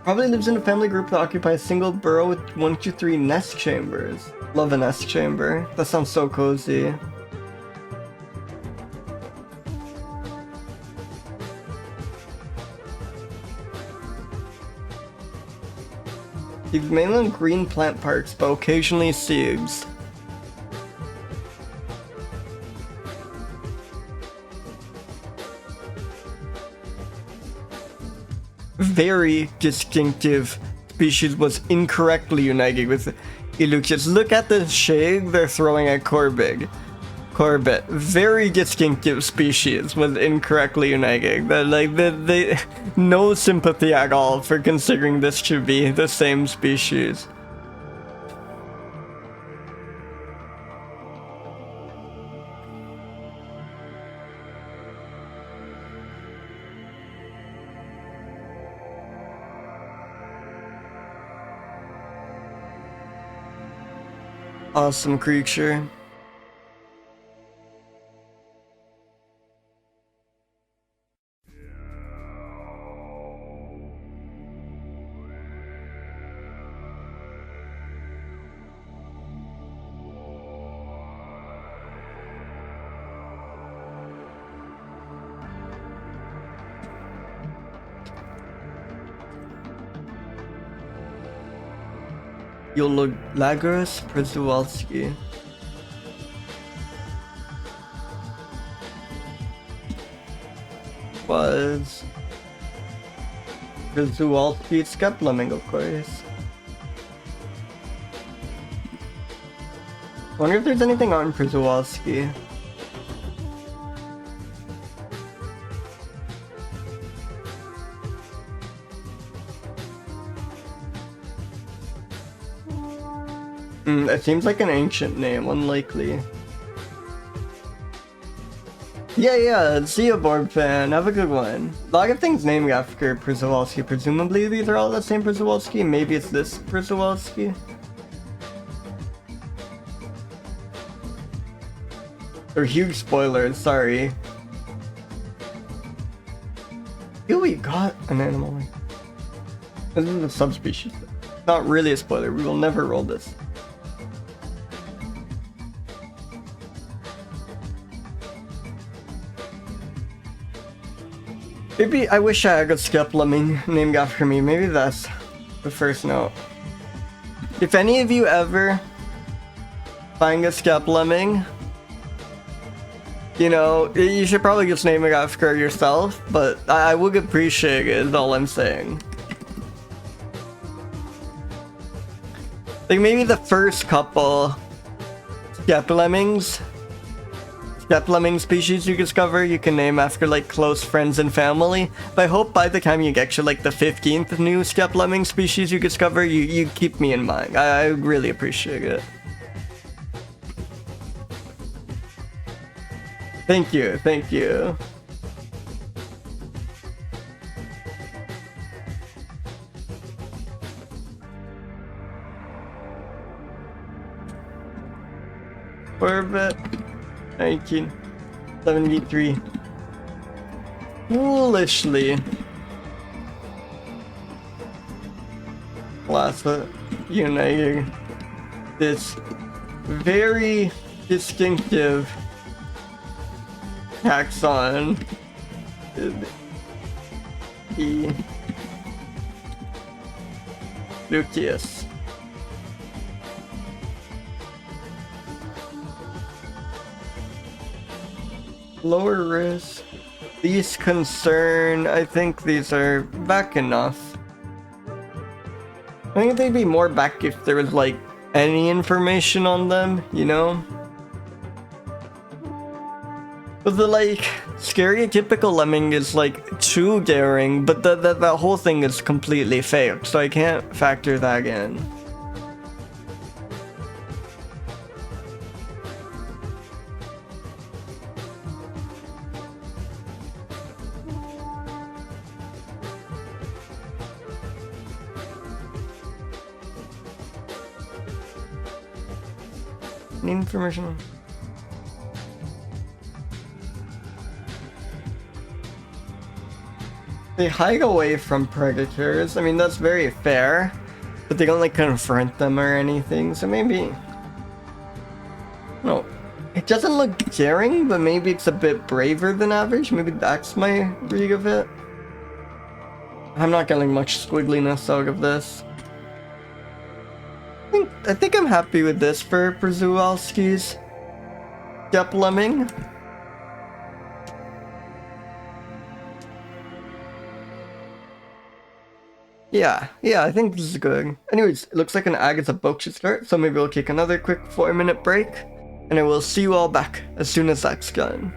Probably lives in a family group that occupies a single burrow with 1, 2, 3 nest chambers. Love a nest chamber. That sounds so cozy. These mainland green plant parks, but occasionally seeds. Very distinctive species was incorrectly united with Eolagurus. Look at the shade they're throwing at Corbett. Very distinctive species was incorrectly united. They no sympathy at all for considering this to be the same species. Awesome creature. Eolagurus, przewalskii. Was przewalskii scaplemming, of course. Wonder if there's anything on przewalskii. It seems like an ancient name, unlikely. Yeah, see you, board fan. Have a good one. A lot of things named after przewalskii. Presumably these are all the same przewalskii. Maybe it's this przewalskii. They're huge spoilers, sorry. Here we got an animal. This is a subspecies. Not really a spoiler, we will never roll this. Maybe I wish I had a scaplemming named after me. Maybe that's the first note. If any of you ever find a scaplemming, you know, you should probably just name it after yourself, but I would appreciate it, is all I'm saying. Like maybe the first couple scaplemming species you discover, you can name after like close friends and family. But I hope by the time you get to like the 15th new scaplemming species you discover, you keep me in mind. I really appreciate it. Thank you, thank you. Orbit 1973. Foolishly uniting this very distinctive taxon, the Leucippe. Lower risk, least concern. I think these are back enough. I think they'd be more back if there was like any information on them, you know? But the like stereotypical lemming is like too daring, but that whole thing is completely fake, so I can't factor that in. Information. They hide away from predators. I mean, that's very fair, but they don't like confront them or anything, so maybe... No, it doesn't look daring, but maybe it's a bit braver than average. Maybe that's my read of it. I'm not getting much squiggliness out of this. I think I'm happy with this for przewalski's scaplemming. Yeah, I think this is good. Anyways, it looks like an Agatha book should start, so maybe we'll take another quick 4-minute break, and I will see you all back as soon as that's done.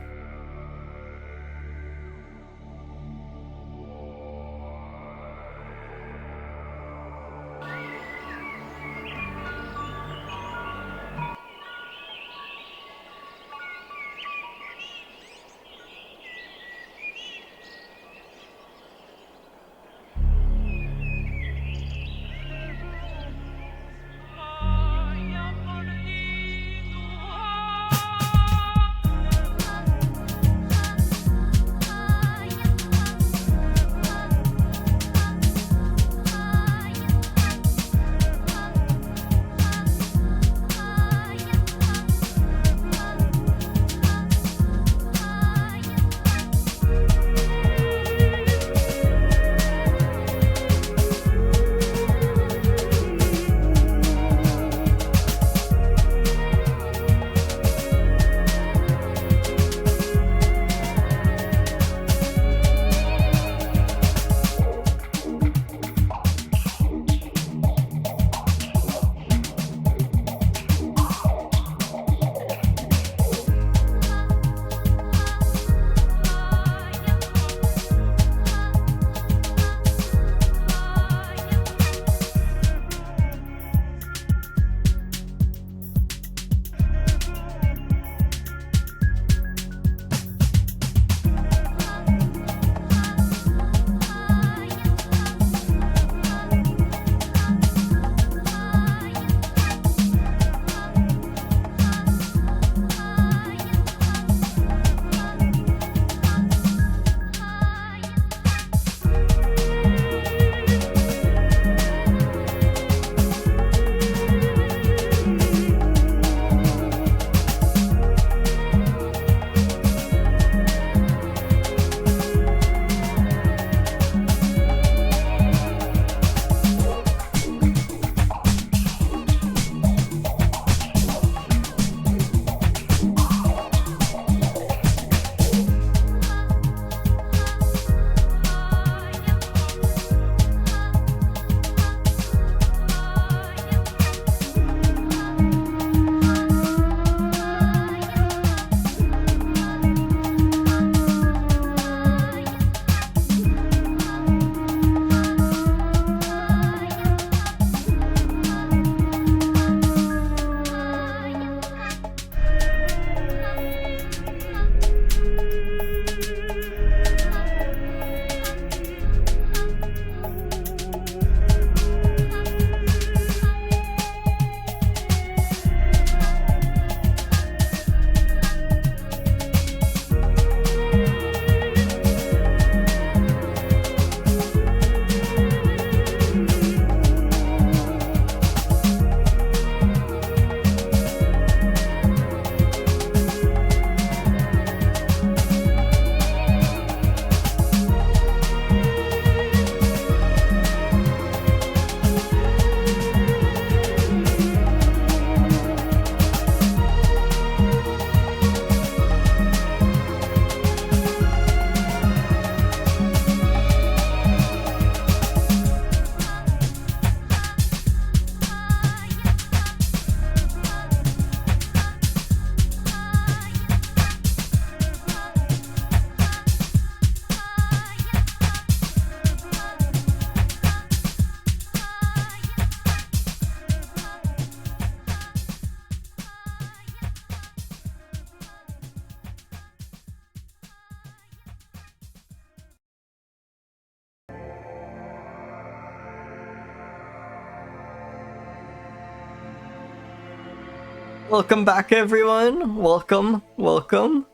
Welcome back, everyone. Welcome, welcome.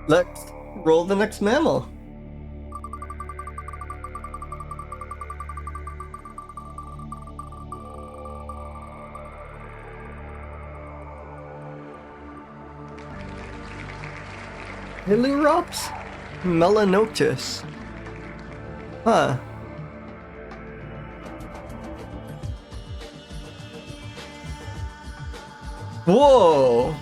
Let's roll the next mammal. Ailurops? Melanotis. Huh. Whoa!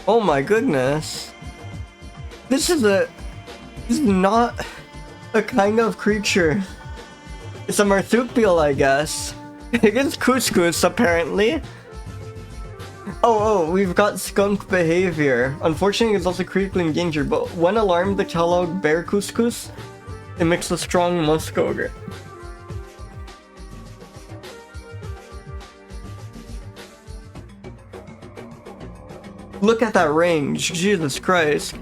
Oh my goodness. This is not a kind of creature. It's a marsupial, I guess. It gets couscous, apparently. Oh, we've got skunk behavior. Unfortunately, it's also critically endangered, but when alarmed, the Kellogg bear couscous emits a strong musk odor. Look at that range, Jesus Christ.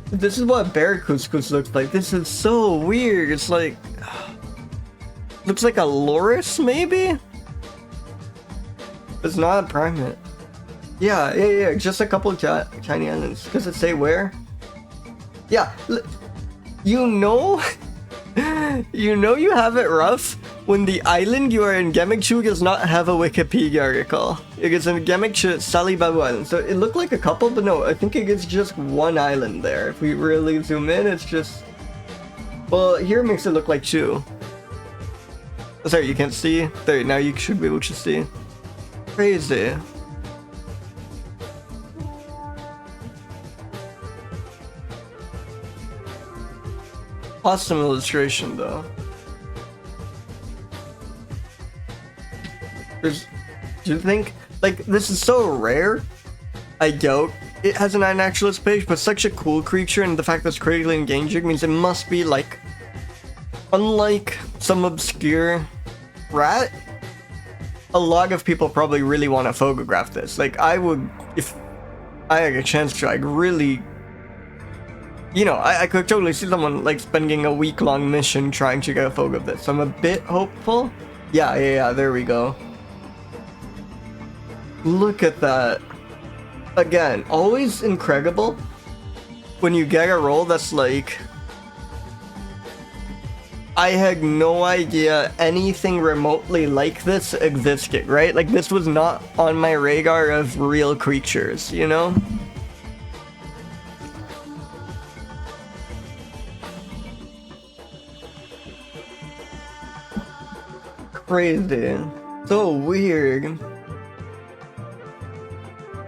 This is what bear couscous looks like. This is so weird. It's like... looks like a loris, maybe? It's not a primate. Yeah, just a couple of tiny islands. Does it say where? Yeah, you know... you know you have it rough when the island you are endemic to does not have a Wikipedia article. It is endemic to Salibabu Island. So it looked like a couple, but no, I think it is just one island there. If we really zoom in, it's just... well, here it makes it look like two. Oh, sorry, you can't see? There, now you should be able to see. Crazy. Awesome illustration, though. Do you think, like, this is so rare? I doubt it has an iNaturalist page, but such a cool creature, and the fact that it's critically endangered means it must be, like, unlike some obscure rat, a lot of people probably really want to photograph this. Like, I would, if I had a chance to, I'd really... you know, I could totally see someone, like, spending a week-long mission trying to get a photo of this. So I'm a bit hopeful. Yeah, there we go. Look at that. Again, always incredible when you get a role that's like... I had no idea anything remotely like this existed, right? Like, this was not on my radar of real creatures, you know? Crazy. So weird.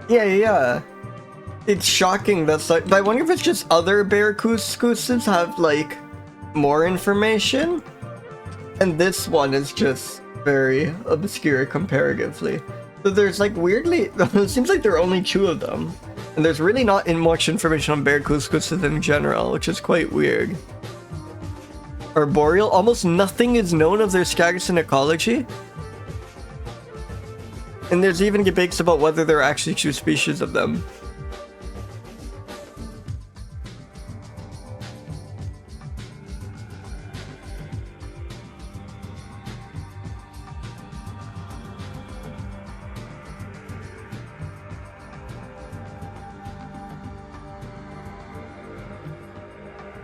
Yeah. It's shocking that but I wonder if it's just other bear couscouses have, like, more information? And this one is just very obscure comparatively. So there's, like, weirdly... it seems like there are only 2 of them. And there's really not much information on bear couscouses in general, which is quite weird. Arboreal, almost nothing is known of their status in ecology. And there's even debates about whether there are actually 2 species of them.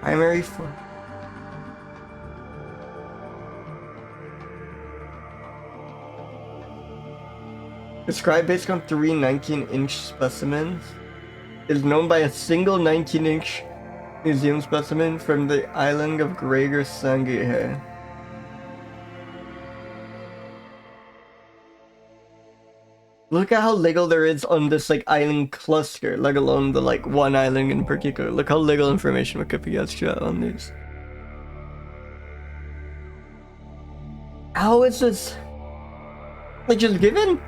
Primary form. Described based on 3 19-inch specimens. Is known by a single 19-inch museum specimen from the island of Greater Sanguineus. Look at how little there is on this, like, island cluster, let alone the, like, one island in particular. Look how little information Wikipedia has on these. How is this... like, just given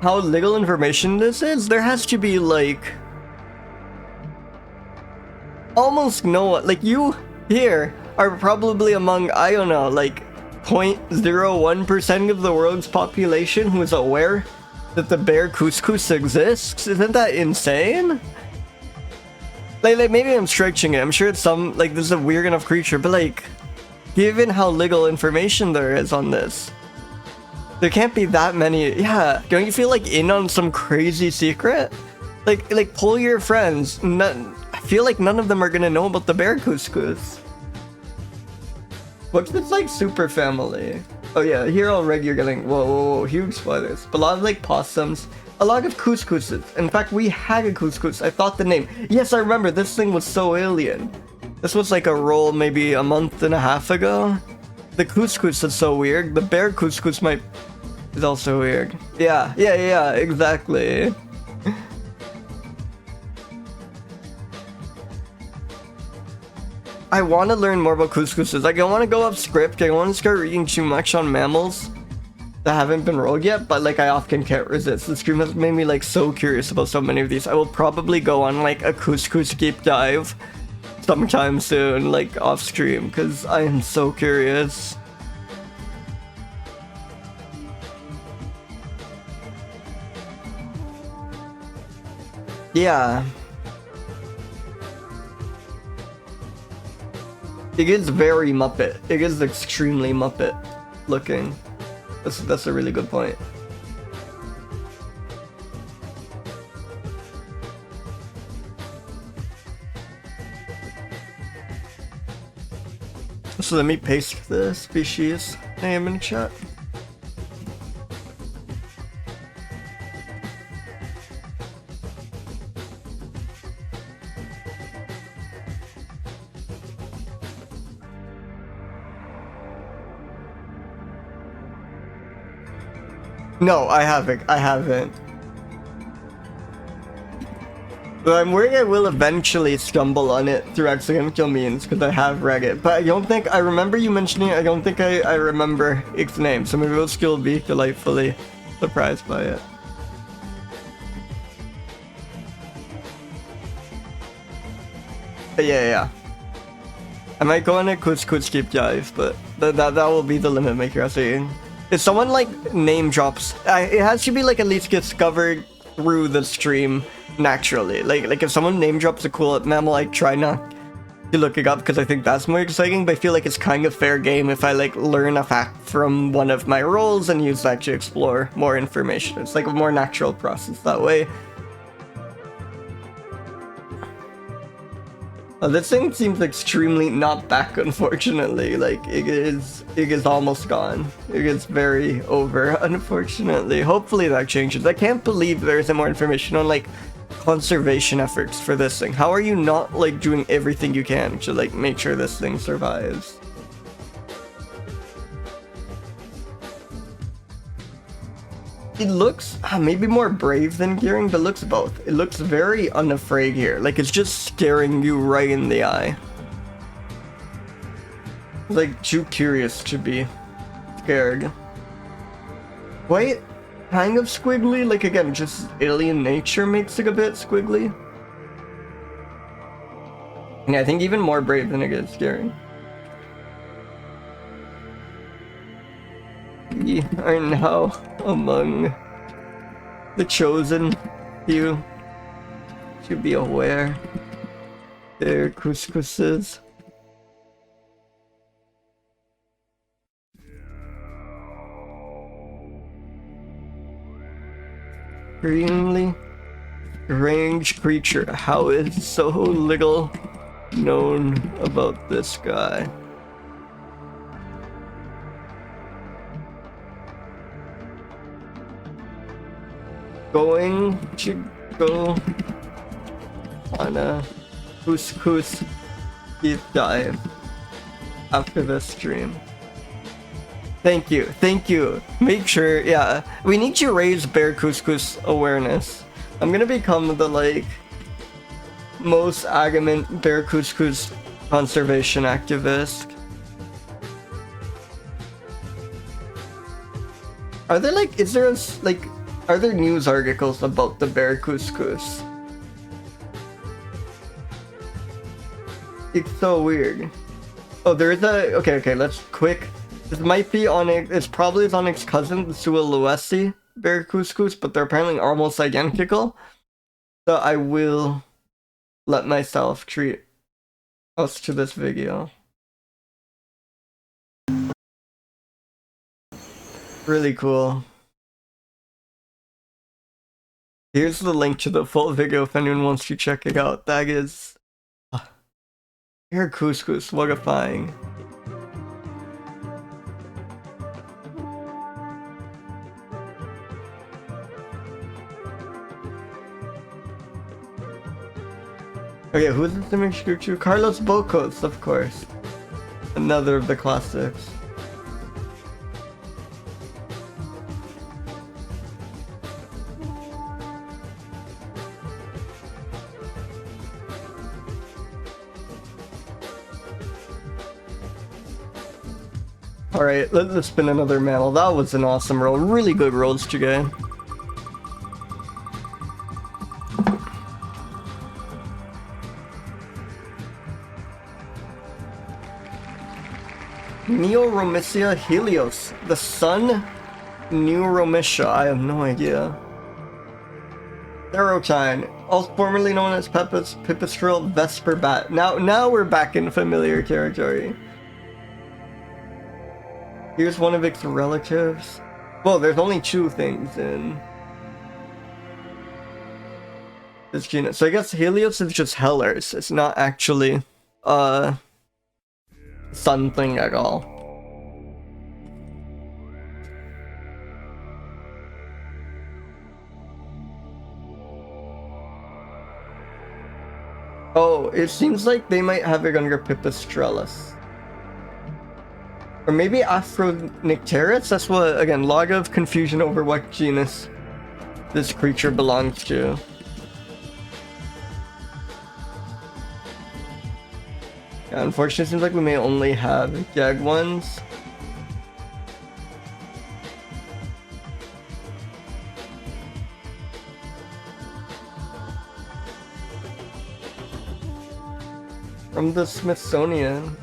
how little information this is, there has to be, like... almost no one... like, you here are probably among, I don't know, like, 0.01% of the world's population who is aware that the bear couscous exists. Isn't that insane? Like maybe I'm stretching it. I'm sure it's some, like, this is a weird enough creature, but like, given how little information there is on this, there can't be that many. Yeah, don't you feel like in on some crazy secret? Like pull your friends. I feel like none of them are gonna know about the bear couscous. What's this like super family? Oh yeah, here already you're getting whoa, huge spiders. But a lot of like possums, a lot of couscouses. In fact, we had a couscous. I thought the name. Yes, I remember. This thing was so alien. This was like a roll maybe a month and a half ago. The couscous is so weird. The bear couscous is also weird. Yeah, exactly. I want to learn more about couscouses. Like, I want to go off script. I want to start reading too much on mammals that haven't been rolled yet, but like I often can't resist. The stream has made me like so curious about so many of these. I will probably go on like a couscous deep dive sometime soon, like off stream, because I am so curious. Yeah. It is very Muppet. It is extremely Muppet looking. That's a really good point. So let me paste the species name in chat. No, I haven't. But I'm worried I will eventually stumble on it through accidental means, because I have read it. But I remember you mentioning it, I don't think I remember its name, so maybe we'll still be delightfully surprised by it. But yeah. I might go on a couscous deep dive, but that will be the limit maker, I think. If someone like name drops, it has to be like at least discovered through the stream naturally. Like if someone name drops a cool mammal, I try not to look it up because I think that's more exciting. But I feel like it's kind of fair game if I like learn a fact from one of my roles and use that to explore more information. It's like a more natural process that way. This thing seems extremely not back, unfortunately. Like, it is almost gone. It is very over, unfortunately. Hopefully that changes. I can't believe there isn't more information on, like, conservation efforts for this thing. How are you not, like, doing everything you can to, like, make sure this thing survives? It looks maybe more brave than Gearing, but looks both. It looks very unafraid here. Like it's just staring you right in the eye. Like too curious to be scared. White, kind of squiggly. Like again, just alien nature makes it a bit squiggly. Yeah, I think even more brave than it is scary. We are now among the chosen few. Should be aware they're couscouses. Extremely strange creature. How is so little known about this guy? Going to go on a couscous deep dive after this stream. Thank you. Make sure, yeah, we need to raise bear couscous awareness. I'm gonna become the like most adamant bear couscous conservation activist. Are there like, is there a, like, are there news articles about the bear couscous? It's so weird. Oh, there is a, okay, let's quick. This might be on it, it's probably on its cousin, the Sualuesi bear couscous, but they're apparently almost identical. So I will let myself treat us to this video. Really cool. Here's the link to the full video if anyone wants to check it out. That is... Your couscous, wogifying. Okay, who's this image to? Carlos Bocos, of course. Another of the classics. Alright, let's spin another mammal. That was an awesome roll. Really good rolls today. Neoromicia helios. The sun Neoromicia. I have no idea. Serotine, also formerly known as pipistrel vesper bat. Now we're back in familiar territory. Here's one of its relatives. Well, there's only two things in this genus. So I guess helios is just hellers. It's not actually sun thing at all. Oh, it seems like they might have it under Pipistrellus. Or maybe Afronicteris? That's what, again, lot of confusion over what genus this creature belongs to. Yeah, unfortunately, it seems like we may only have jag ones. From the Smithsonian.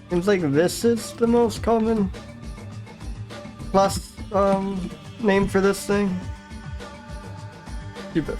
Seems like this is the most common class name for this thing. Stupid.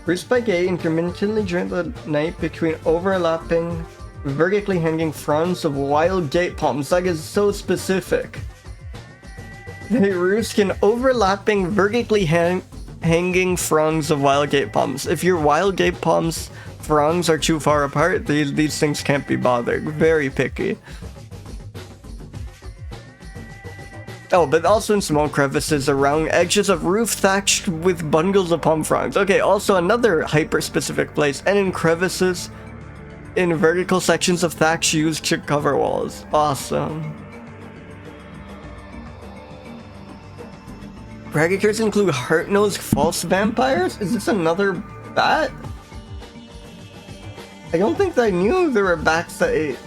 Roost by gate intermittently during the night between overlapping vertically hanging fronds of wild date palms. That is so specific. They roost in overlapping vertically hanging fronds of wild date palms. If your wild date palms fronds are too far apart, these things can't be bothered. Very picky. Oh, but also in small crevices around edges of roof thatched with bundles of palm fronds. Okay, also another hyper-specific place, and in crevices in vertical sections of thatch used to cover walls. Awesome. Predators include heart-nosed false vampires? Is this another bat? I don't think I knew there were bats that ate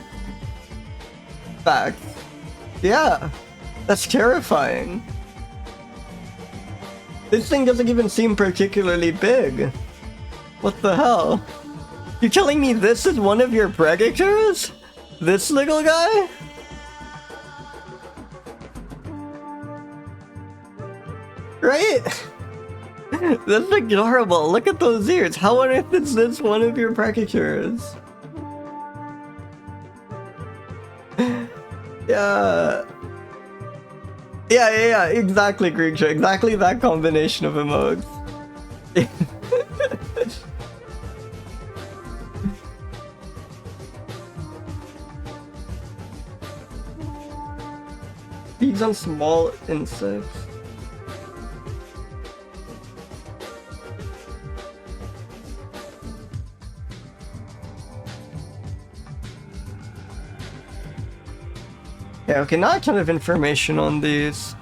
bats. Yeah, that's terrifying. This thing doesn't even seem particularly big. What the hell? You're telling me this is one of your predators? This little guy? Right? That's adorable. Look at those ears. How on earth is this one of your predators? Yeah. Yeah, exactly, creature. Exactly that combination of emotes. feeds on small insects. Yeah, okay, not a ton of information on these.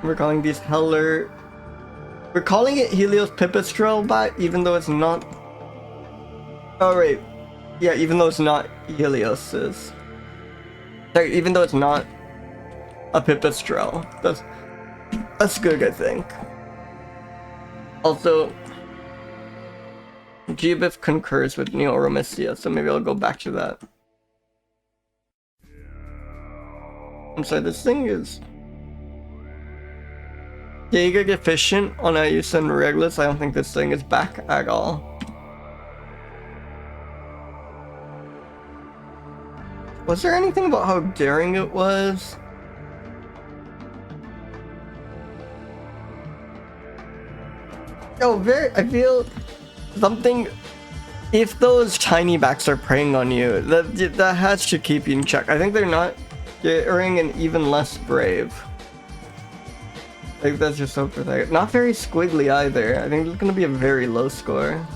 We're calling these We're calling it helios pipistrelle, but even though it's not. Oh right, yeah, even though it's not helios's. Sorry, even though it's not a pipistrelle. That's good, I think. Also, GBIF concurs with Neoromicia, so maybe I'll go back to that. I'm sorry, this thing is Giga deficient on Ius and Regulus. I don't think this thing is back at all. Was there anything about how daring it was? Oh, I feel something. If those tiny backs are preying on you, that has to keep you in check. I think they're not daring and even less brave. I think that's just so pathetic. Not very squiggly either. I think it's gonna be a very low score.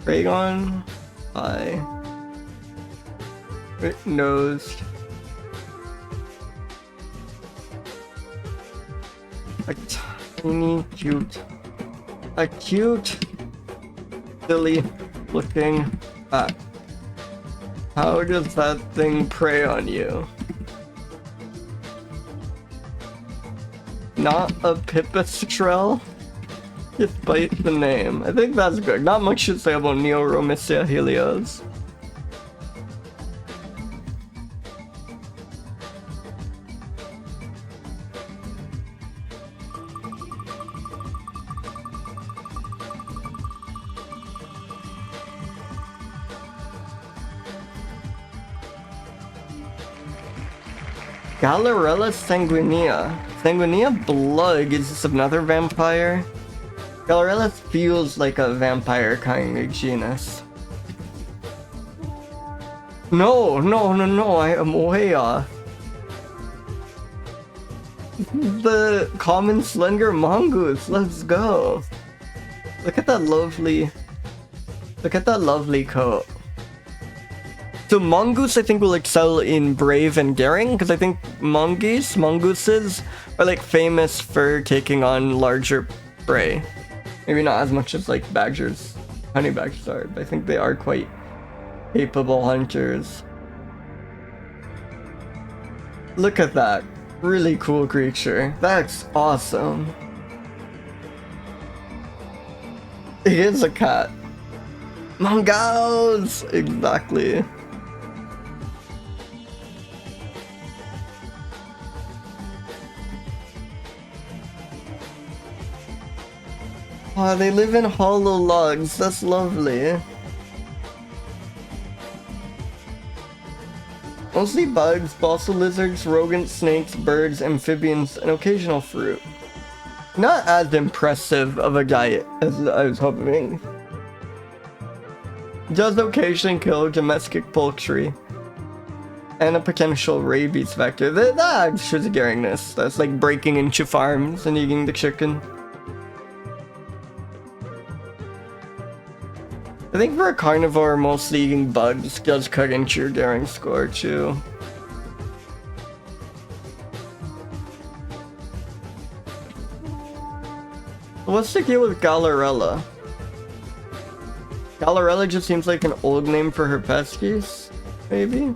Raygon, bye. Nosed. A tiny, cute, silly looking bat. How does that thing prey on you? Not a pipistrelle? Despite the name. I think that's good. Not much to say about Neoromicia helios. Galarella sanguinea. Sanguinea blood is just another vampire. Galarella feels like a vampire kind of genus. No, I am way off. The common slender mongoose, let's go. Look at that lovely coat. So mongoose I think will excel in brave and daring, because I think mongooses are like famous for taking on larger prey. Maybe not as much as like badgers, honey badgers are, but I think they are quite capable hunters. Look at that, really cool creature. That's awesome. It is a cat. Mongoose! Exactly. Oh, they live in hollow logs. That's lovely. Mostly bugs, fossil lizards, rodents, snakes, birds, amphibians, and occasional fruit. Not as impressive of a diet as I was hoping. Does occasionally kill domestic poultry and a potential rabies vector. That adds to the daringness. That's like breaking into farms and eating the chicken. I think for a carnivore, mostly eating bugs does cut into your daring score too. What's the deal with Galarella? Galarella just seems like an old name for Herpestes, maybe?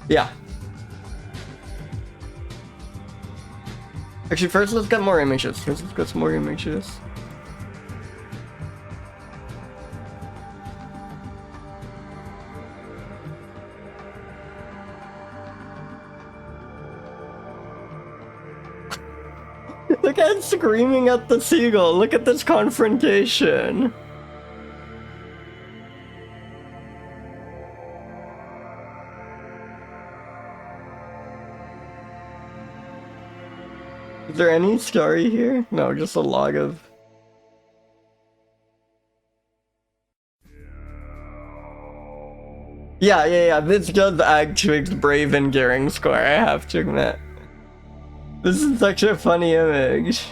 Yeah. Actually, first let's get more images. Let's get some more images. Look at it screaming at the seagull. Look at this confrontation. Is there any story here? No, just a log of... Yeah, this does add to its brave and daring score, I have to admit. This is such a funny image.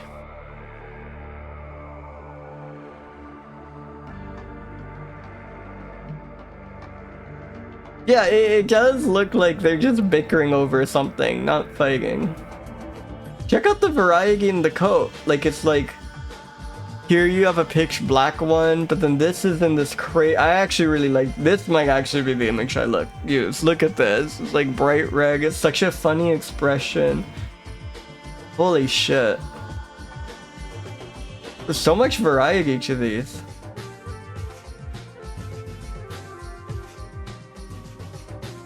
Yeah, it does look like they're just bickering over something, not fighting. Check out the variety in the coat. Like, it's like... Here you have a pitch black one, but then this is in this crate. I actually really like... This might actually be the image I use. Look at this. It's like bright red. It's such a funny expression. Holy shit. There's so much variety to these.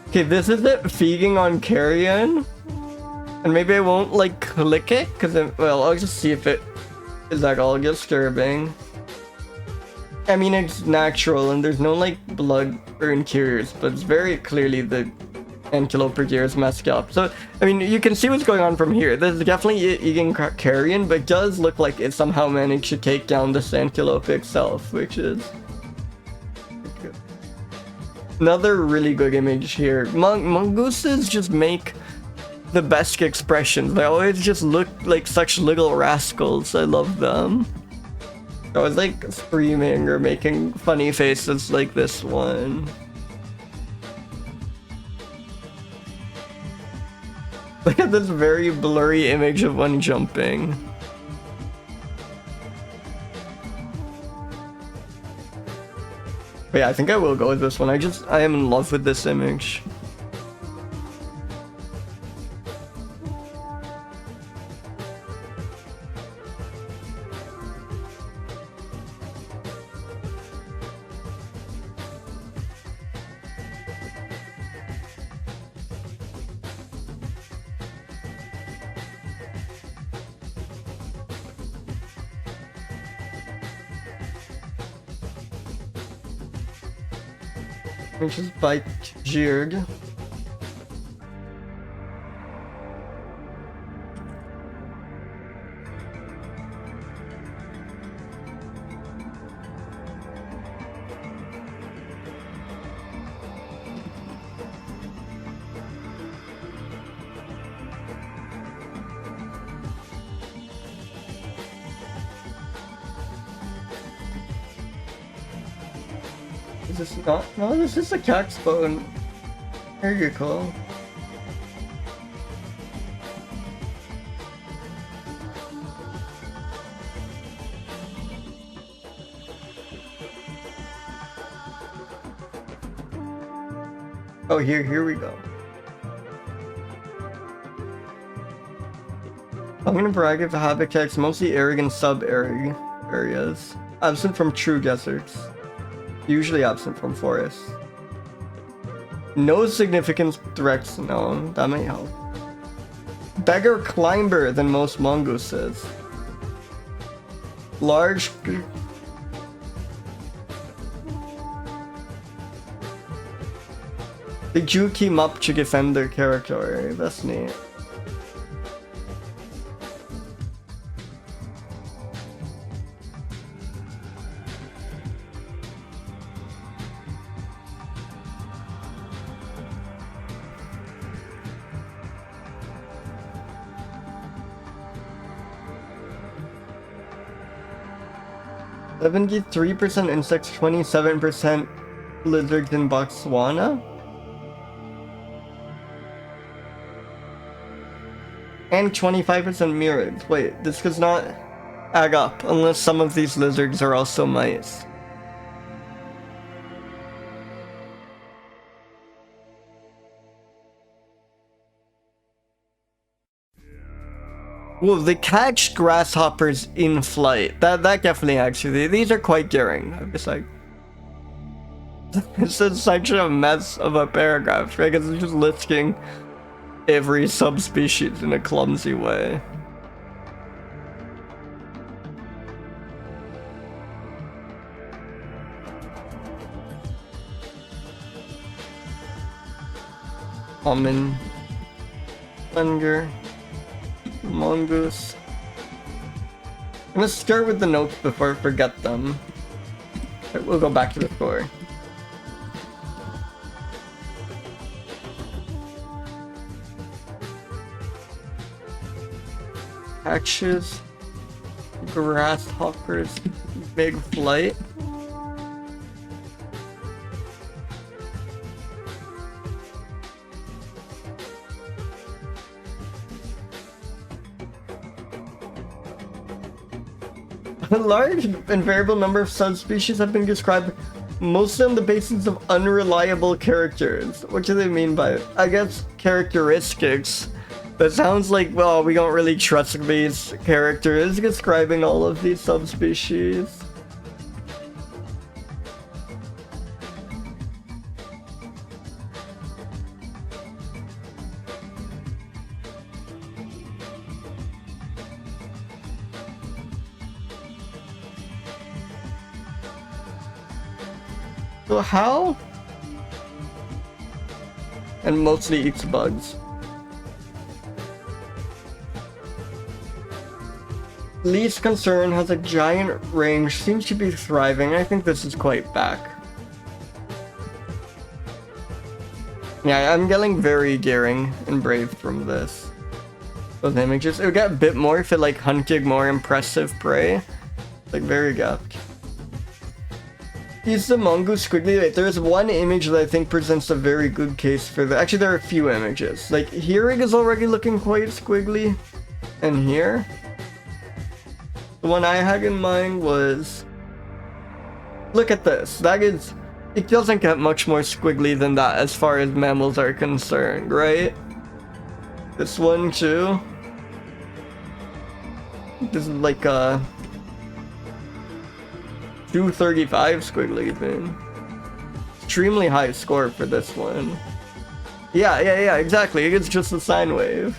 Okay, this is it feeding on carrion. And maybe I won't like click it, because well, I'll just see if it is at all disturbing. I mean, it's natural and there's no like blood or interiors, but it's very clearly the antelope is messed up. So, I mean, you can see what's going on from here. This is definitely eating carrion, but it does look like it somehow managed to take down this antelope itself, which is another really good image here. Mongooses just make the best expressions. They always just look like such little rascals. I love them. I was like screaming or making funny faces like this one. Look at this very blurry image of one jumping. But yeah, I think I will go with this one. I am in love with this image. Which is by Jeerd. Is this not? No, this is a cat's bone. Here you go. Oh, here we go. Common variety of habitats, mostly arid and sub-arid areas. Absent from true deserts. Usually absent from forests. No significant threats known. That may help. Bigger climber than most mongooses. Large... They do team up to defend their territory. That's neat. %73% insects, 27% lizards in Botswana. And 25% murids. Wait, this does not add up unless some of these lizards are also mice. Well, they catch grasshoppers in flight. That definitely actually, these are quite daring. I'm just like, this is such a mess of a paragraph, right? Because it's just listing every subspecies in a clumsy way. Common, slender. mongoose. I'm gonna start with the notes before I forget them. We'll go back to the score. Hatches, grasshoppers, big flight. A large and variable number of subspecies have been described, mostly on the basis of unreliable characters. What do they mean by, I guess, characteristics? That sounds like, well, we don't really trust these characters describing all of these subspecies. So how? And mostly eats bugs. Least concern has a giant range, seems to be thriving. I think this is quite back. Yeah, I'm getting very daring and brave from this. Those images. It would get a bit more if it like hunted more impressive prey. Like very gapped. Is the mongoose squiggly? Wait, there is one image that I think presents a very good case for that. Actually, there are a few images. Like here it is already looking quite squiggly. And here. The one I had in mind was... Look at this. That is... It doesn't get much more squiggly than that as far as mammals are concerned, right? This one too. This is like a... 235 squiggly even. Extremely high score for this one. Yeah, exactly. It's just a sine wave.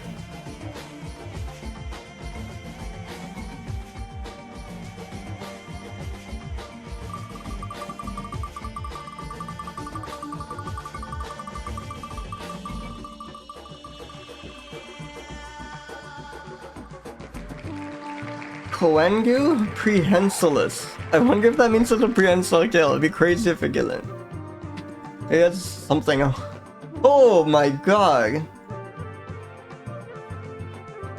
Coendou prehensilis. I wonder if that means it's a prehensile tail. It'd be crazy if it didn't. It's something else. Oh my god.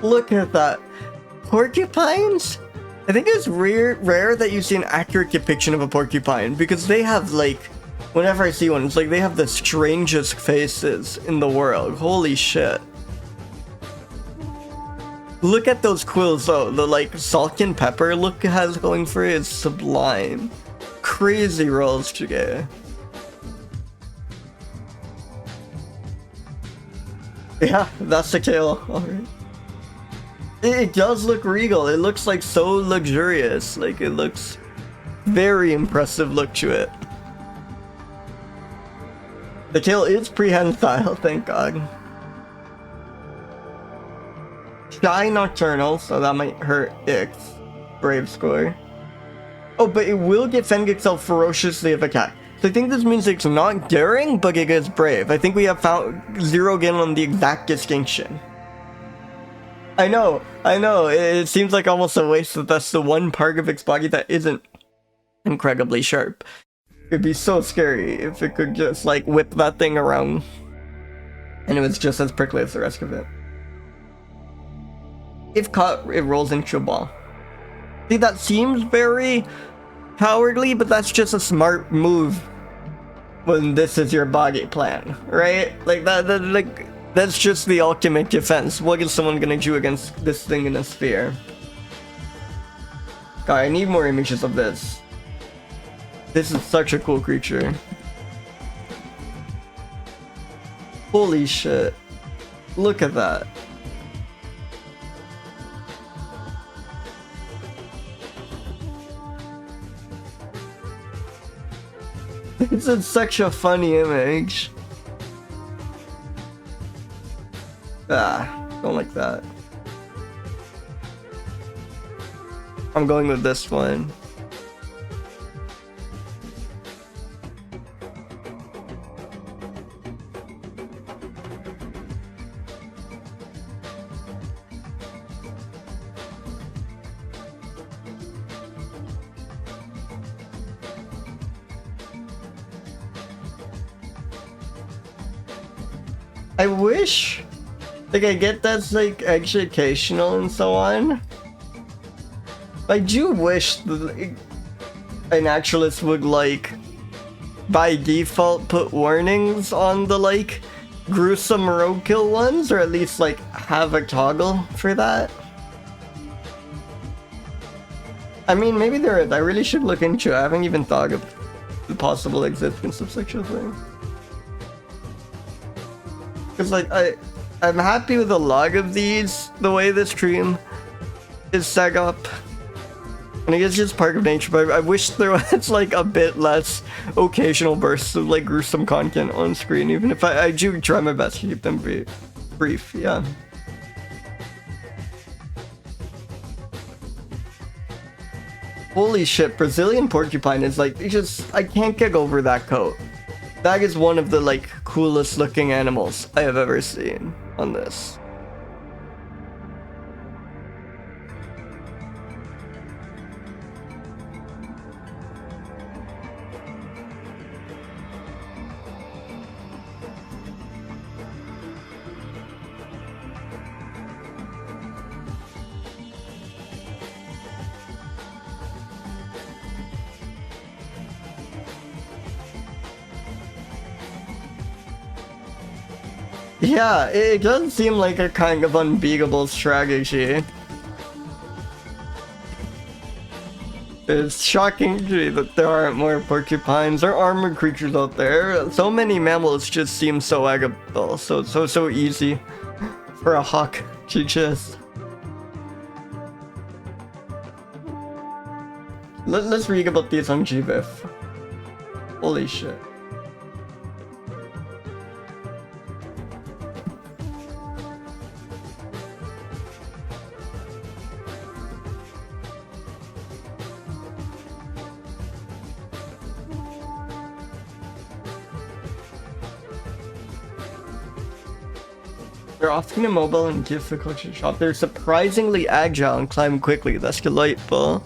Look at that. Porcupines? I think it's rare that you see an accurate depiction of a porcupine because they have like, whenever I see one, it's like they have the strangest faces in the world. Holy shit. Look at those quills though, the like salt and pepper look it has going for it is sublime. Crazy rolls to get. Yeah, that's the tail, alright. It does look regal, it looks like so luxurious, like it looks very impressive look to it. The tail is prehensile, thank god. Shy nocturnal, so that might hurt Ix. Brave score. Oh, but it will defend itself ferociously if attacked. So I think this means it's not daring, but it is brave. I think we have found zeroed in on the exact distinction. I know. It seems like almost a waste that that's the one part of its body that isn't incredibly sharp. It'd be so scary if it could just like whip that thing around and it was just as prickly as the rest of it. If caught, it rolls into a ball. See, that seems very cowardly, but that's just a smart move when this is your body plan, right? Like that's just the ultimate defense. What is someone gonna do against this thing in a sphere? God, I need more images of this. This is such a cool creature. Holy shit. Look at that. This is such a funny image. Don't like that. I'm going with this one. I wish, like, I get that's like educational and so on. I do wish that a naturalist would, like, by default put warnings on the, like, gruesome roadkill ones, or at least, like, have a toggle for that. I mean, maybe there is. I really should look into it. I haven't even thought of the possible existence of such a thing. Because, like, I'm happy with a lot of these, the way this stream is set up. And I guess it's just part of nature, but I wish there was, like, a bit less occasional bursts of, like, gruesome content on screen, even if I do try my best to keep them brief, yeah. Holy shit, Brazilian porcupine is, like, I can't get over that coat. That is one of the, like, coolest looking animals I have ever seen on this. Yeah, it does seem like a kind of unbeatable strategy. It's shocking to me that there aren't more porcupines or armored creatures out there. So many mammals just seem so eggable, so easy for a hawk to just... Let's read about these on GBIF. Holy shit. They're often immobile and difficult to shot. They're surprisingly agile and climb quickly. That's delightful.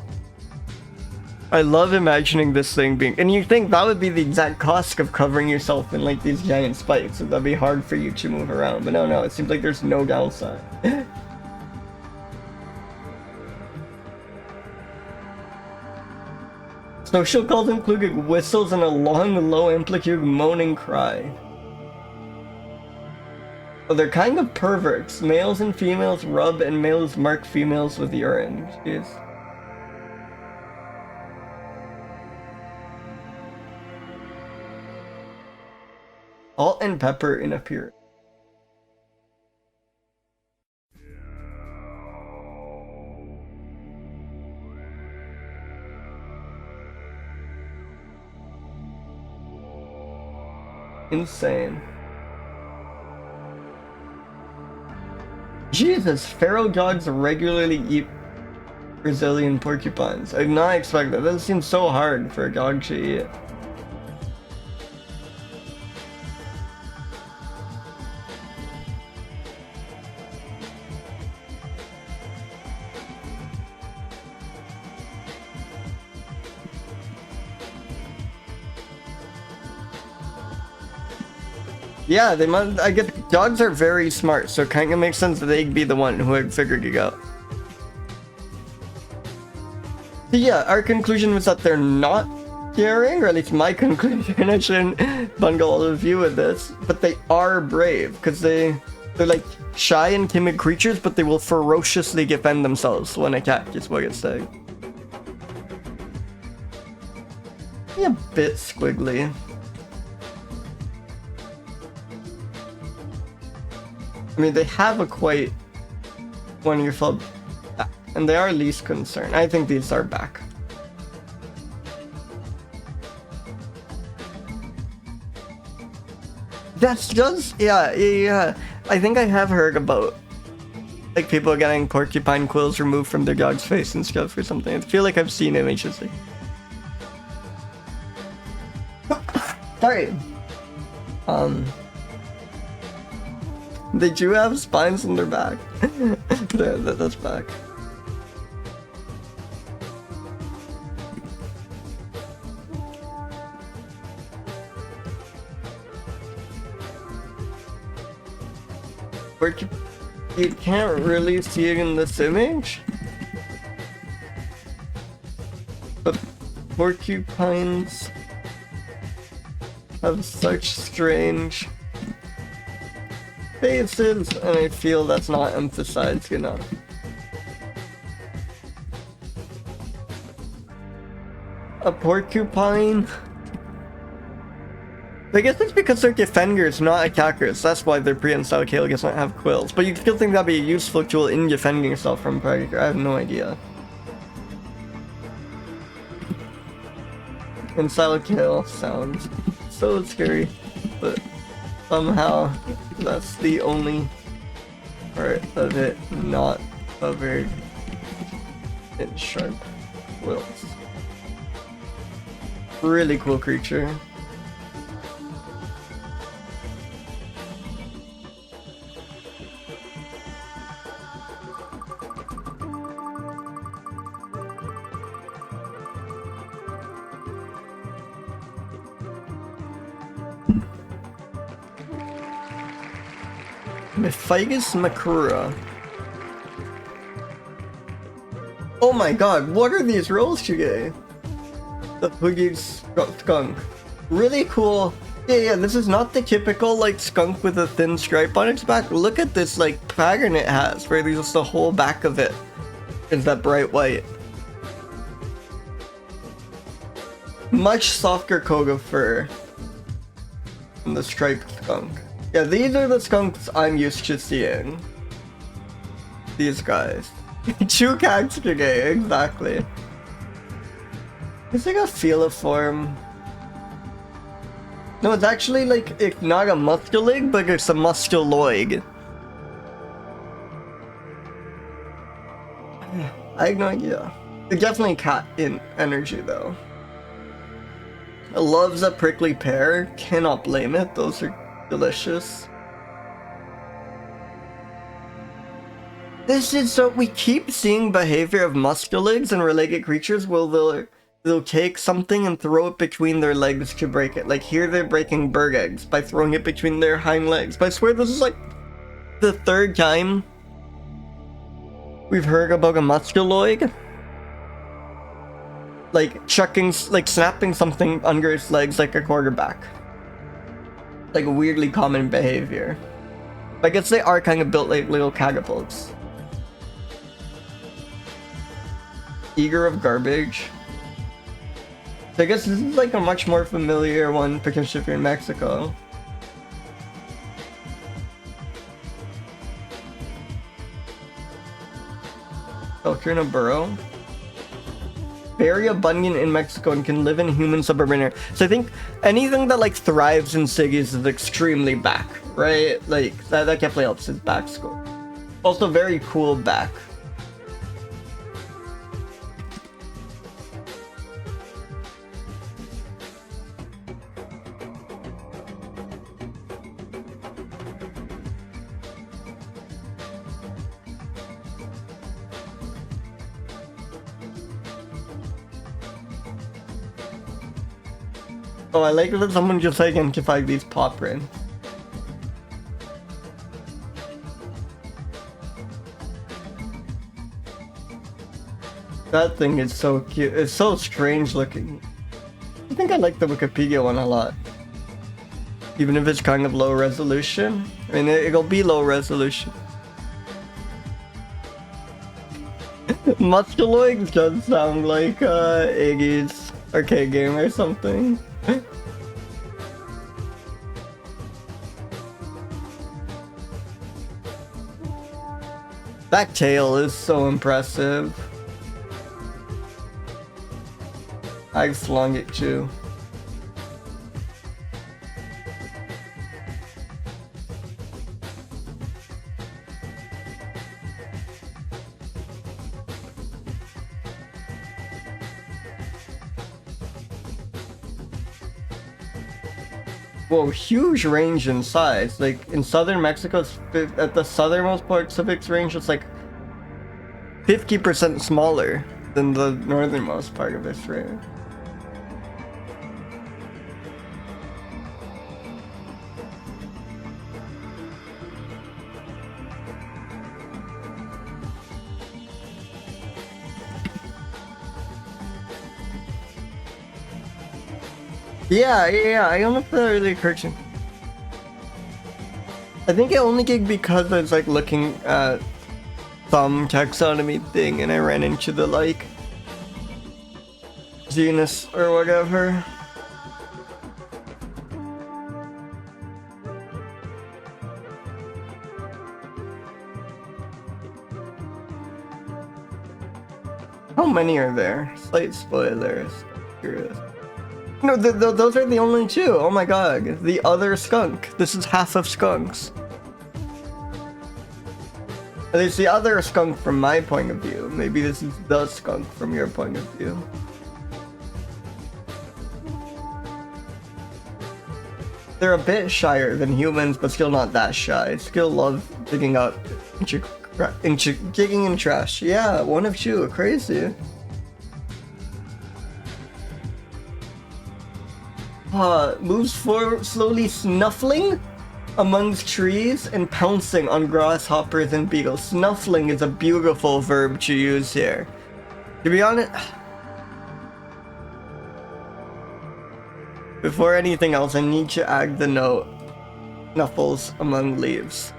I love imagining this thing being... And you think that would be the exact cost of covering yourself in, like, these giant spikes. So that'd be hard for you to move around. But no, it seems like there's no downside. Social calls include whistles and a long, low amplitude moaning cry. Oh, they're kind of perverts. Males and females rub and males mark females with urine. Jeez. Salt and pepper in appearance. Insane. Jesus, feral dogs regularly eat Brazilian porcupines. I did not expect that. That seems so hard for a dog to eat. Yeah, they must. I guess dogs are very smart, so it kind of makes sense that they'd be the one who had figured it out. So yeah, our conclusion was that they're not daring, or at least my conclusion. I shouldn't bundle all of you with this, but they are brave because they're like shy and timid creatures, but they will ferociously defend themselves when attacked. Is what it's saying. A bit squiggly. I mean, they have a quite wonderful back, and they are least concerned. I think these are back. That's just, yeah. I think I have heard about, like, people getting porcupine quills removed from their dog's face and stuff or something. I feel like I've seen images. Sorry. They do have spines on their back. That's back. You can't really see it in this image, but porcupines have such strange faces, and I feel that's not emphasized enough. A porcupine? I guess it's because they're defenders, not attackers. That's why their prehensile tail doesn't have quills. But you still think that'd be a useful tool in defending yourself from predator? I have no idea. Prehensile tail sounds so scary, but somehow that's the only part of it not covered in sharp quills. Really cool creature. Mephitis macroura. Oh my god, what are these rolls you gave? The hooded skunk. Really cool. Yeah, this is not the typical like skunk with a thin stripe on its back. Look at this like pattern it has, where there's just the whole back of it is that bright white. Much softer coat of fur than the striped skunk. Yeah, these are the skunks I'm used to seeing. These guys. Two cats today, exactly. It's like a feliform. No, it's actually like, it's not a musculig, but it's a musculoid. I have no idea. It's definitely cat in energy though. It loves a prickly pear. Cannot blame it. Those are delicious. This is so, we keep seeing behavior of musculids and related creatures where they'll take something and throw it between their legs to break it. Like here they're breaking bird eggs by throwing it between their hind legs. But I swear this is like the third time we've heard about a musculoid like chucking, like snapping something under its legs like a quarterback. Like a weirdly common behavior. I guess they are kind of built like little catapults. Eager of garbage. So I guess this is like a much more familiar one, potentially if you're in Mexico. Shelter in a burrow. Very abundant in Mexico and can live in human suburban areas. So I think anything that like thrives in cities is extremely back, right? Like that definitely helps its back score. Also very cool back. Oh, I like that someone just identified these paw prints. That thing is so cute. It's so strange looking. I think I like the Wikipedia one a lot. Even if it's kind of low resolution. I mean, it'll be low resolution. Musculoids does sound like Iggy's arcade game or something. That tail is so impressive. I've flung it too. Whoa, huge range in size. Like in southern Mexico, at the southernmost parts of its range, it's like 50% smaller than the northernmost part of its range. Yeah, I don't know if that really occurred to me. I think it only came because I was like looking at some taxonomy thing and I ran into the like genus or whatever. How many are there? Slight spoilers. Curious. No, those are the only two. Oh my god. The other skunk. This is half of skunks. There's the other skunk from my point of view. Maybe this is the skunk from your point of view. They're a bit shyer than humans, but still not that shy. Still love digging up digging in trash. Yeah, one of two. Crazy. Moves forward slowly, snuffling amongst trees and pouncing on grasshoppers and beetles. Snuffling is a beautiful verb to use here. To be honest, before anything else, I need to add the note, snuffles among leaves.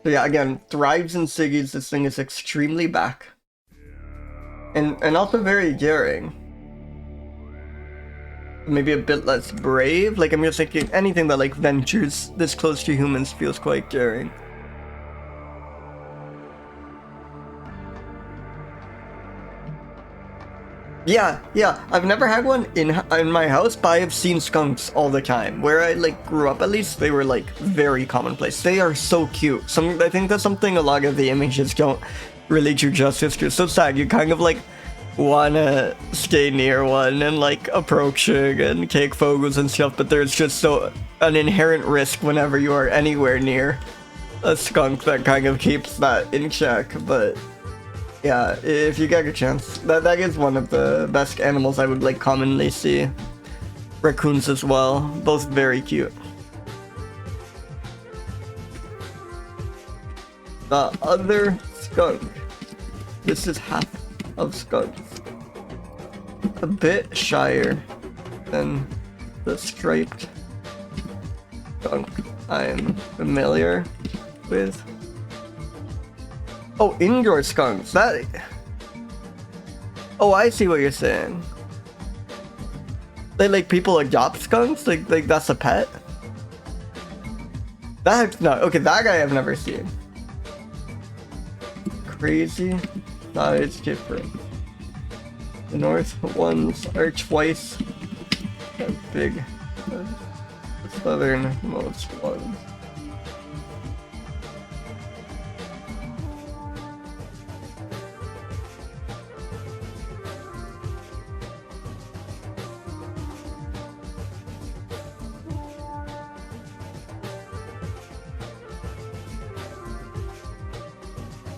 So yeah, again, thrives in cities. This thing is extremely back. And also very daring. Maybe a bit less brave. Like, I'm just thinking anything that like ventures this close to humans feels quite daring. Yeah, I've never had one in my house, but I have seen skunks all the time. Where I like grew up, at least, they were like very commonplace. They are so cute. I think that's something a lot of the images don't really do justice to. It's so sad. You kind of like wanna stay near one and like approaching and take photos and stuff, but there's just so an inherent risk whenever you are anywhere near a skunk that kind of keeps that in check. But yeah, if you get a chance, that is one of the best animals I would like commonly see. Raccoons as well, both very cute. The other skunk. This is half of skunks. A bit shyer than the striped skunk I'm familiar with. Oh, indoor skunks. Oh, I see what you're saying. They like people adopt skunks? Like that's a pet? That's not okay. That guy I've never seen. Crazy. No, it's different. The north ones are twice as big as the southernmost ones.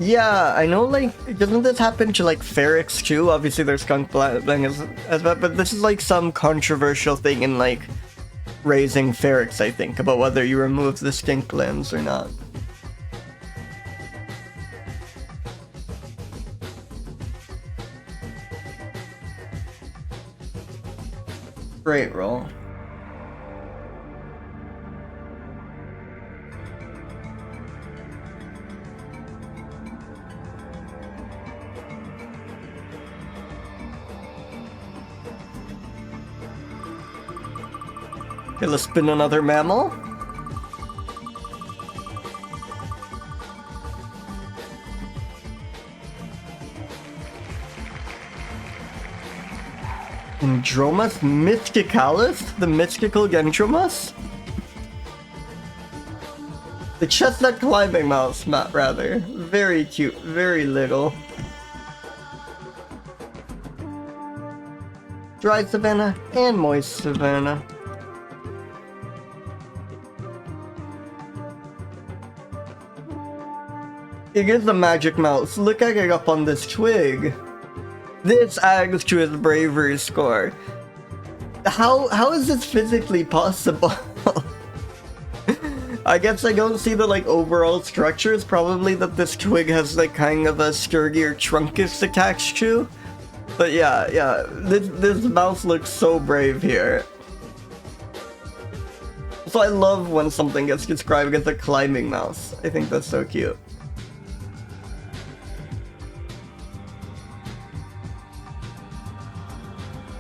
Yeah, I know, like, doesn't this happen to, like, ferrets, too? Obviously, there's skunk blang as well, but this is, like, some controversial thing in, like, raising ferrets, I think, about whether you remove the stink glands or not. Great roll. Okay, let's spin another mammal. Dendromus mystacalis? The mystical Dendromus? The chestnut climbing mouse, rather. Very cute, very little. Dry savanna and moist savanna. It is a magic mouse. Look at it up on this twig. This adds to his bravery score. How is this physically possible? I guess I don't see the like overall structure. It's probably that this twig has like kind of a sturdier truncus attached to. But yeah, this mouse looks so brave here. So I love when something gets described as a climbing mouse. I think that's so cute.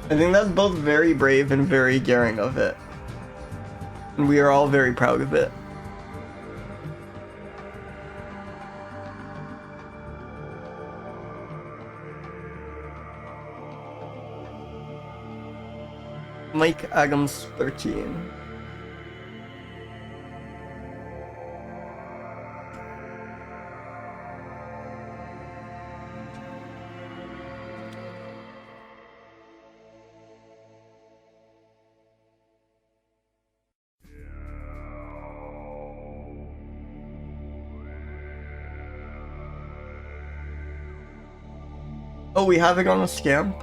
I think that's both very brave and very daring of it. And we are all very proud of it. Mike Adams 13. Oh, we have it on a scamp?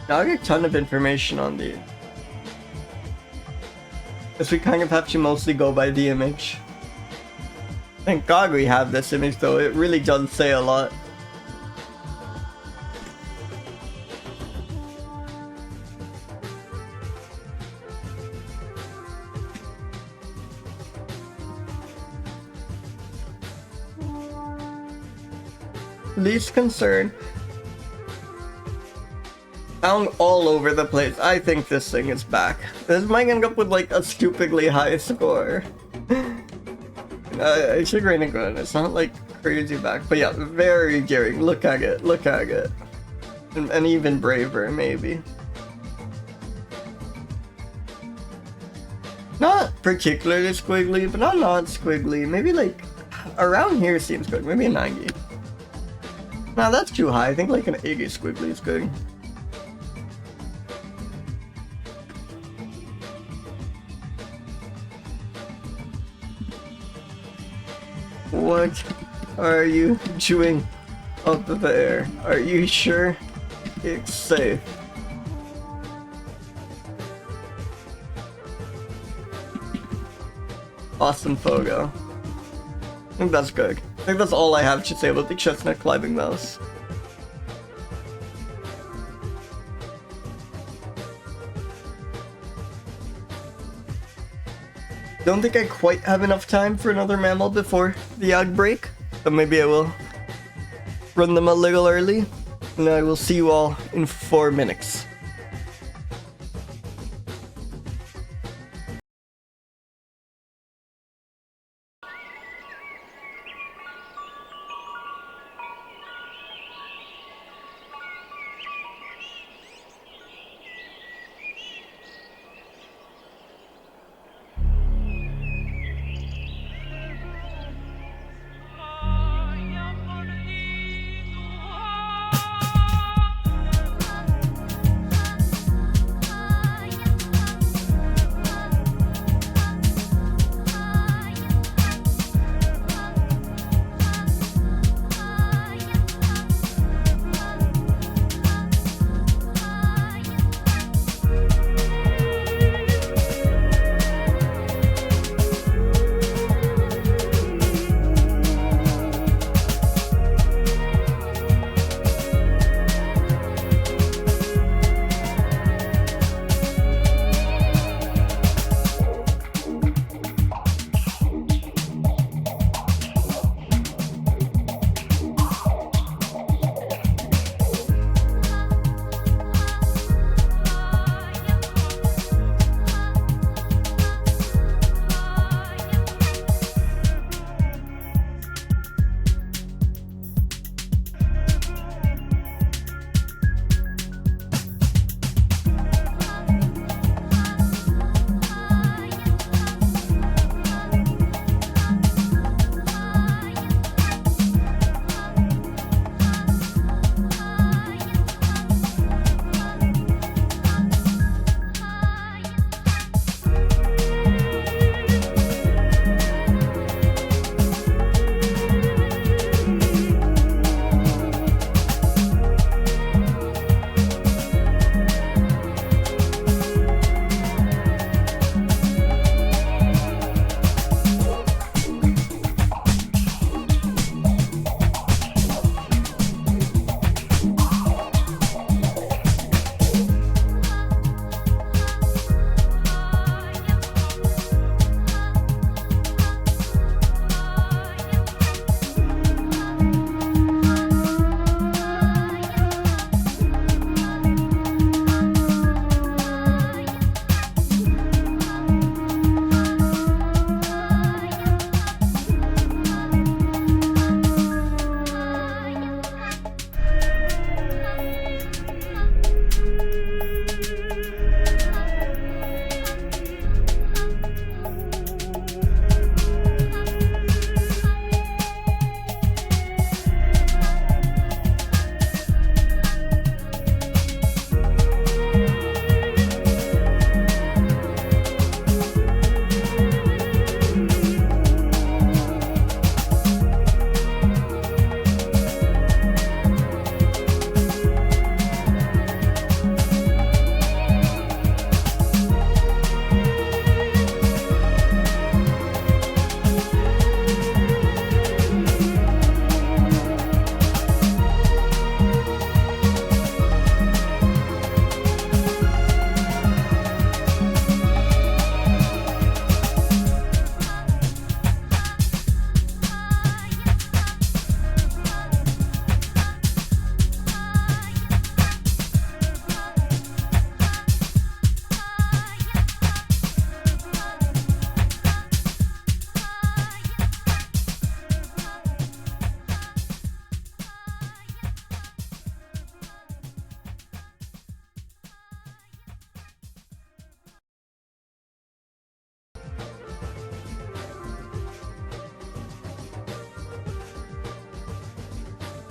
Now I get a ton of information on these. Guess we kind of have to mostly go by the image. Thank God we have this image though, it really does say a lot. Least concern. Found all over the place. I think this thing is back. This might end up with like a stupidly high score. I should rate it good. It's not like crazy back, but yeah, very daring. Look at it. Look at it. And even braver, maybe. Not particularly squiggly, but not squiggly. Maybe like around here seems good. Maybe a 90. Nah, that's too high. I think like an 80 squiggly is good. What are you chewing up there? Are you sure it's safe? Awesome photo. I think that's good. I think that's all I have to say about the chestnut climbing mouse. Don't think I quite have enough time for another mammal before the ad break, but maybe I will run them a little early, and I will see you all in 4 minutes.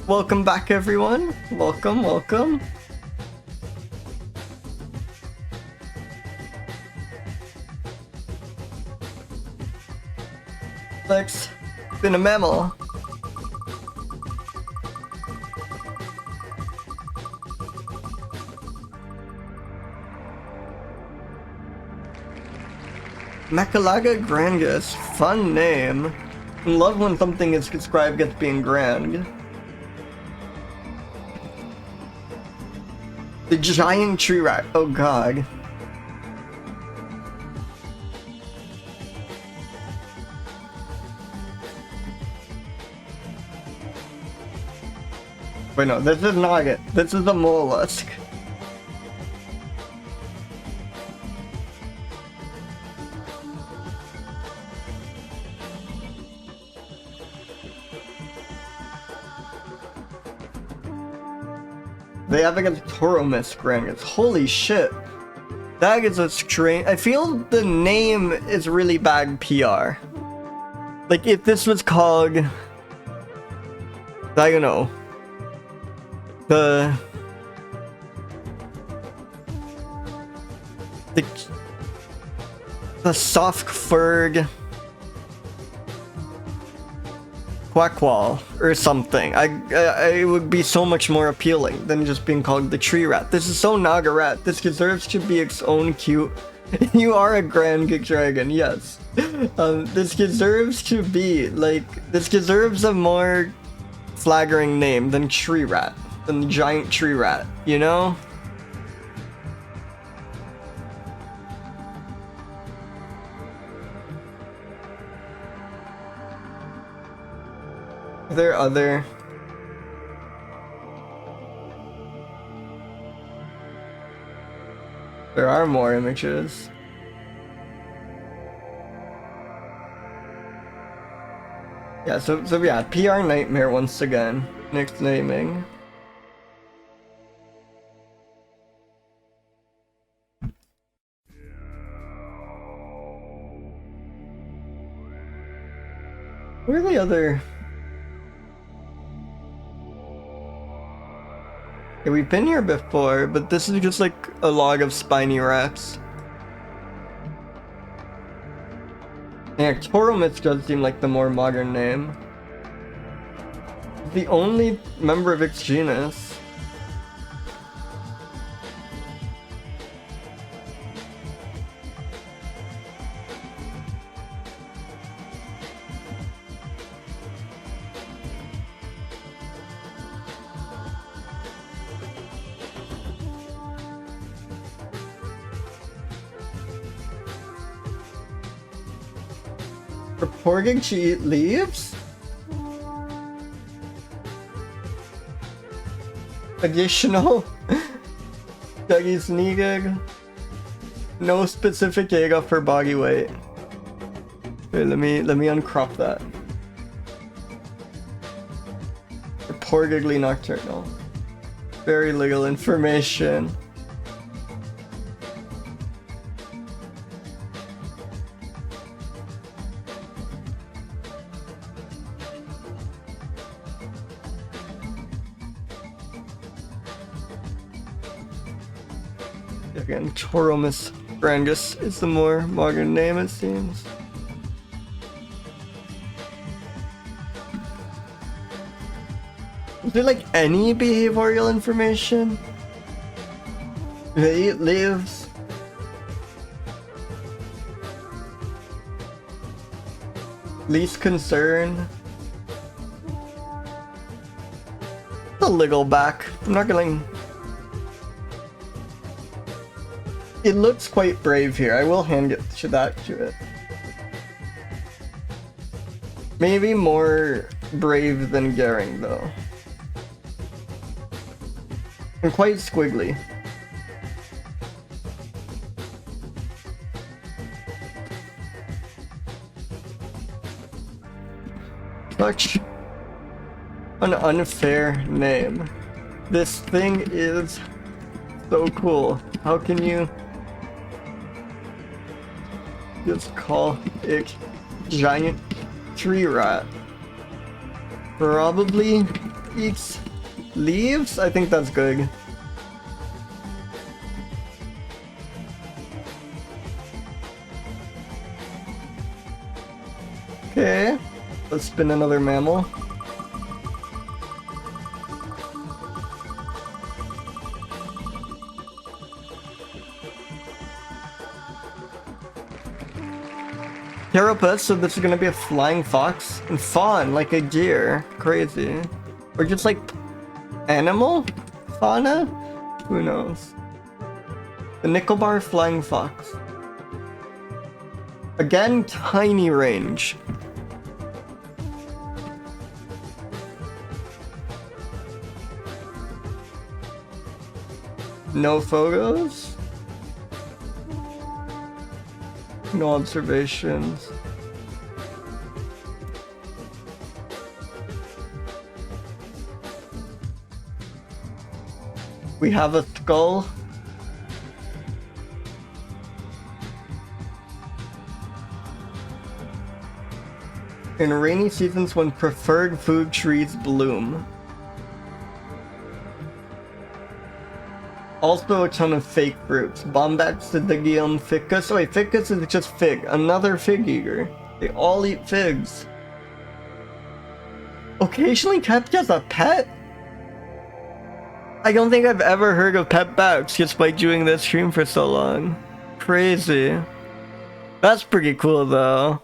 Welcome back, everyone. Welcome, welcome. Lex, been a mammal. Macalaga grangus, fun name. Love when something is described as being grand. The giant tree rat, oh god. Wait, no, this is not it. This is a mollusk. They have like a Pseudomys grangus. Holy shit. That is a strange. I feel the name is really bad PR. Like if this was called, I don't know, the soft furred quackwall or something. I would be so much more appealing than just being called the tree rat. This is so naga rat. This deserves to be its own cute. You are a grand dragon, yes. This deserves to be like, this deserves a more flattering name than tree rat, than giant tree rat, you know? Are there other... There are more images. Yeah, so yeah, PR nightmare once again. Next naming. Where are the other... Yeah, we've been here before, but this is just like a log of spiny rats. Yeah, Pseudomys does seem like the more modern name. The only member of its genus. Reporting to eat leaves? Additional Duggies needed. No specific area for body weight. Wait, let me uncrop that. Reportedly nocturnal. Very little information. Again, Pseudomys grangus is the more modern name, it seems. Is there like any behavioral information? Do they eat leaves? Least concern? A little back. I'm not gonna... It looks quite brave here. I will hand it to it. Maybe more brave than Gehring, though. And quite squiggly. Such an unfair name. This thing is so cool. How can you just call it giant tree rat? Probably eats leaves? I think that's good. Okay, let's spin another mammal. Herpestes, so this is gonna be a flying fox and fawn like a deer. Crazy. Or just like animal fauna? Who knows? The Nicobar flying fox. Again, tiny range. No photos. No observations. We have a skull. In rainy seasons when preferred food trees bloom. Also a ton of fake fruits. Bombax, Didigium, Ficus. Oh wait, Ficus is just fig. Another fig eater. They all eat figs. Occasionally kept as a pet? I don't think I've ever heard of pet bats just by doing this stream for so long. Crazy. That's pretty cool though.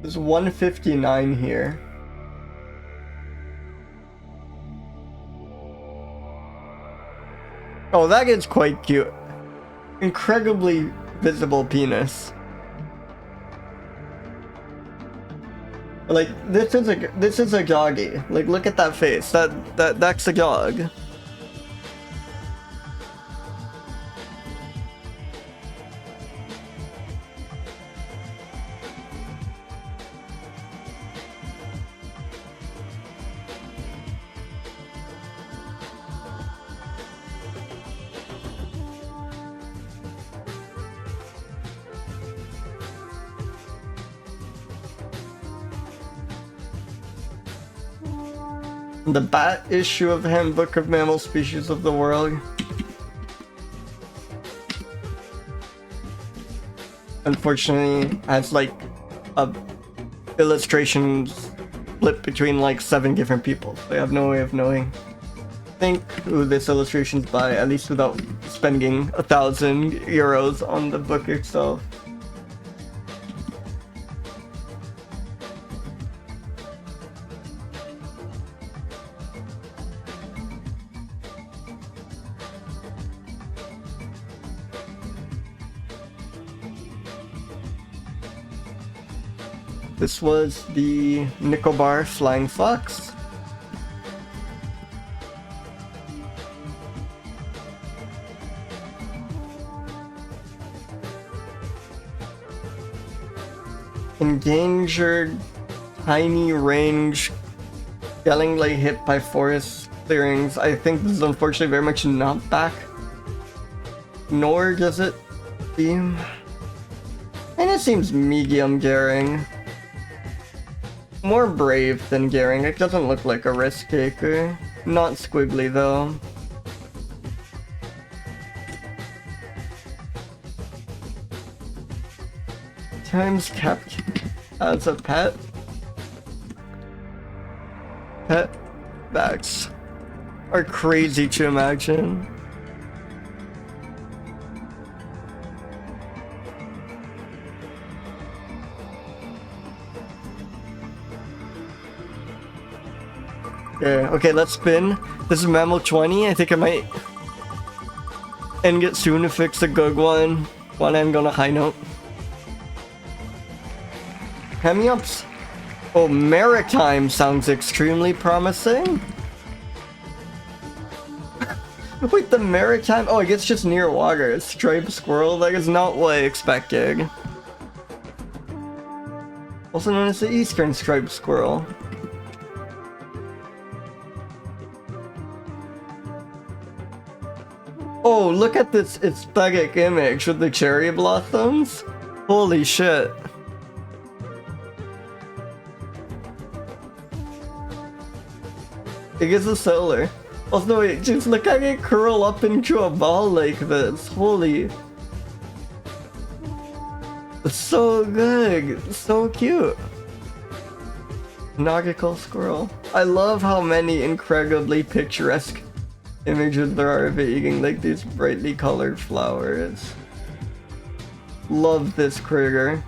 There's 159 here. Oh, that is quite cute. Incredibly visible penis. Like this is a doggy. Like look at that face. That's a dog. The bat issue of Handbook of Mammal Species of the World. Unfortunately, has like a illustrations split between like 7 different people. So I have no way of knowing. I think who this illustration's by, at least without spending 1,000 euros on the book itself. This was the Nicobar flying fox. Endangered, tiny range, gettingly hit by forest clearings. I think this is unfortunately very much not back. Nor does it seem... And it seems medium daring. More brave than daring. It doesn't look like a risk taker. Not squiggly though. Times kept as a pet. Pet bats are crazy to imagine. Okay, let's spin. This is Mammal 20. I think I might end it soon to fix a good one. One end on a high note. Hemiops. Oh, maritime sounds extremely promising. Wait, the maritime? Oh, I guess just near water. Striped squirrel. That is not what I expected. Also known as the eastern striped squirrel. Oh, look at this aesthetic image with the cherry blossoms. Holy shit. It gets a cellular. Also, wait, just look at it curl up into a ball like this. Holy. So good. So cute. Nautical squirrel. I love how many incredibly picturesque images there are of it eating like these brightly colored flowers. Love this critter.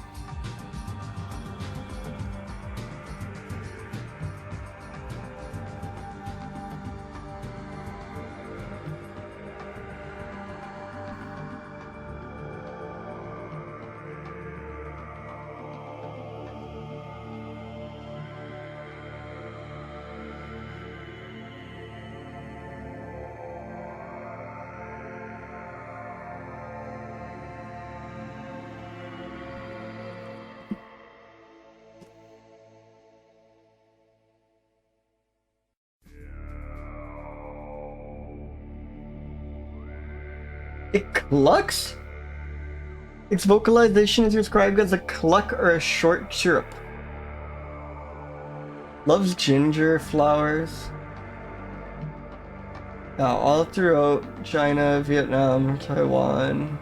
It clucks? Its vocalization is described as a cluck or a short chirp. Loves ginger flowers. Now, all throughout China, Vietnam, Taiwan.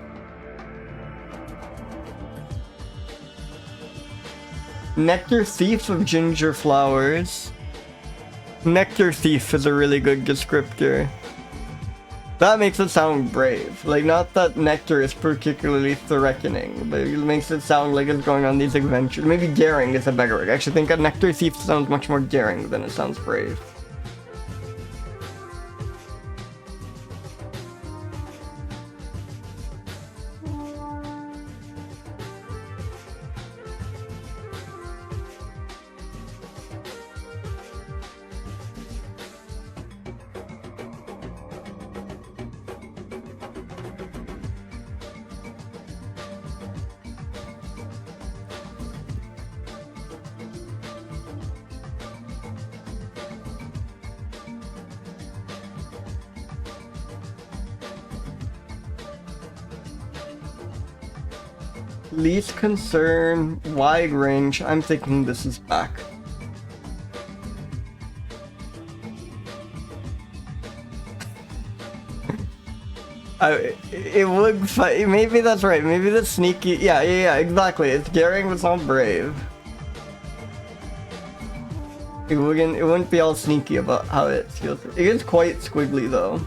Nectar thief of ginger flowers. Nectar thief is a really good descriptor. That makes it sound brave. Like, not that nectar is particularly threatening, but it makes it sound like it's going on these adventures. Maybe daring is a better word. I actually think a nectar thief sounds much more daring than it sounds brave. Least concern, wide range. I'm thinking this is back. It would. Maybe that's right. Maybe that's sneaky. Yeah. Exactly. It's daring, but it's not brave. It wouldn't be all sneaky about how it feels. It is quite squiggly though.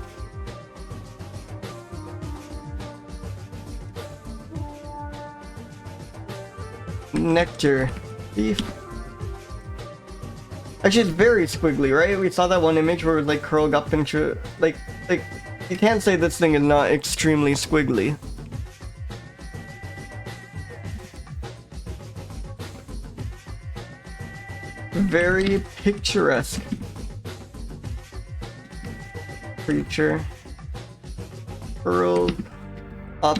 Nectar thief. Actually, it's very squiggly, right? We saw that one image where it was like curled up into like you can't say this thing is not extremely squiggly. Very picturesque creature. Curled up,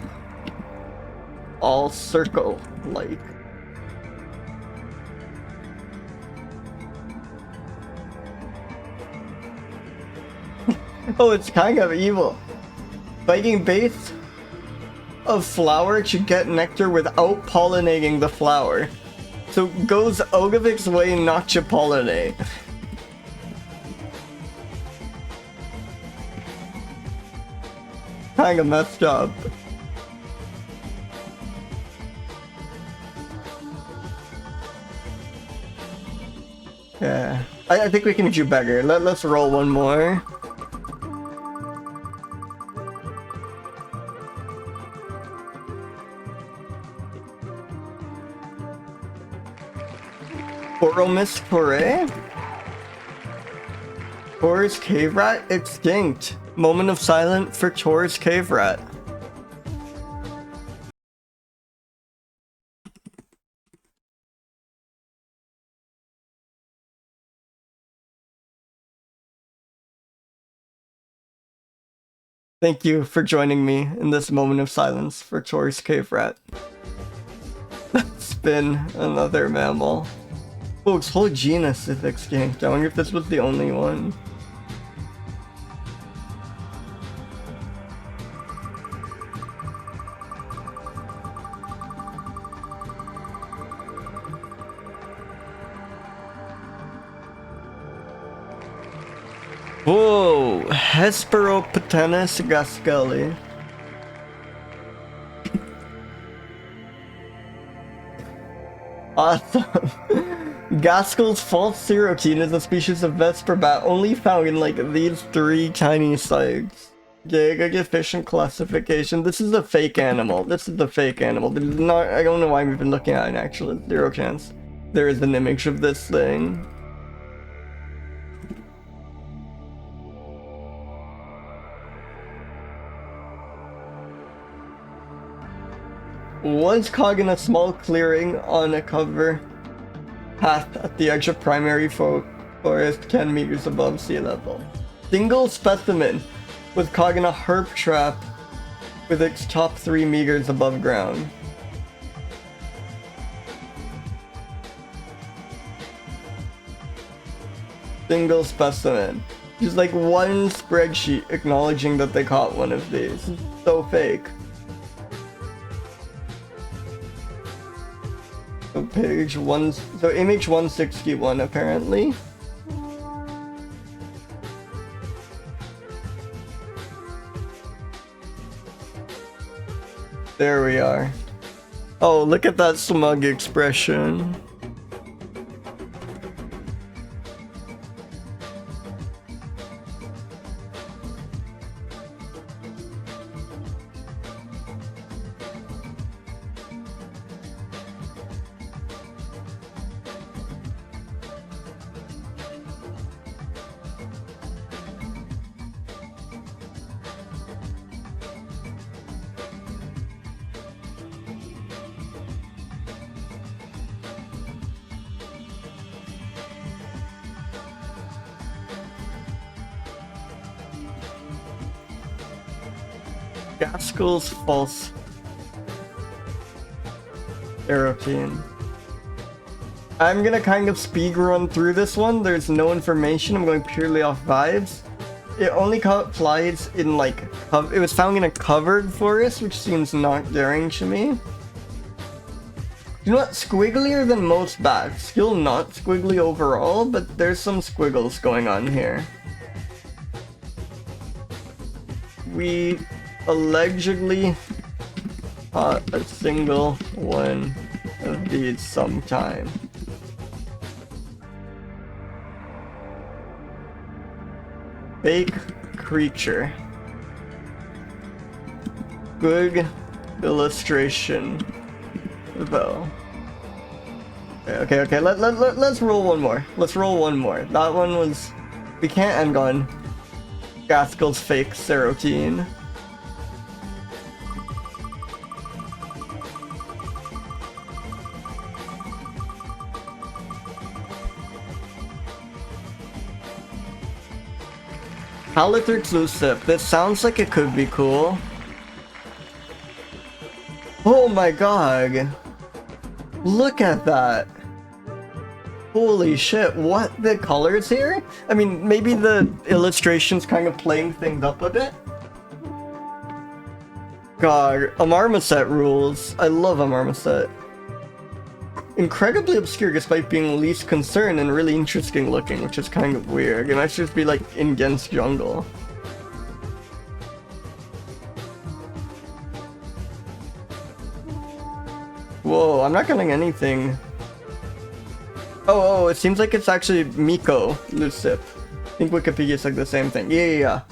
all circle-like. Oh, it's kind of evil. Biting base of flower to get nectar without pollinating the flower. So goes out of its way not to pollinate. Kinda messed up. Yeah. I think we can do better. Let's roll one more. Pseudomys foray? Tor's cave rat extinct. Moment of silence for Tor's cave rat. Thank you for joining me in this moment of silence for Tor's cave rat. That's been another mammal. Oh, its whole genus is extinct. I wonder if this was the only one. Whoa! Hesperoptenus gaskelli. Awesome. Gaskell's false cerokine is a species of vesper bat only found in like these 3 tiny sites. Gig efficient classification. This is a fake animal. This is a fake animal. This is not. I don't know why we've been looking at it actually. 0 chance. There is an image of this thing. Was caught in a small clearing on a cover path at the edge of primary forest 10 meters above sea level. Single specimen was caught in a herp trap with its top 3 meters above ground. Single specimen. Just like one spreadsheet acknowledging that they caught one of these. It's so fake. So page 1, so image 161 apparently. There we are. Oh, look at that smug expression. Gaskell's false cerokine. I'm gonna kind of speed run through this one. There's no information. I'm going purely off vibes. It only caught flies in like it was found in a covered forest, which seems not daring to me. You know what? Squigglier than most bats. Still not squiggly overall, but there's some squiggles going on here. We allegedly caught a single one of these sometime. Fake creature. Good illustration, though. Okay. Let's roll one more. Let's roll one more. That one was. We can't end on Gaskell's fake cerokine. Halither's leucippe. This sounds like it could be cool. Oh my god. Look at that. Holy shit, what the colors here? I mean, maybe the illustration's kind of playing things up a bit. God, a marmoset rules. I love a marmoset. Incredibly obscure despite being least concerned and really interesting looking, which is kind of weird. It might just be like in dense jungle. Whoa, I'm not getting anything. Oh, it seems like it's actually Mico leucippe. I think Wikipedia's like the same thing. Yeah.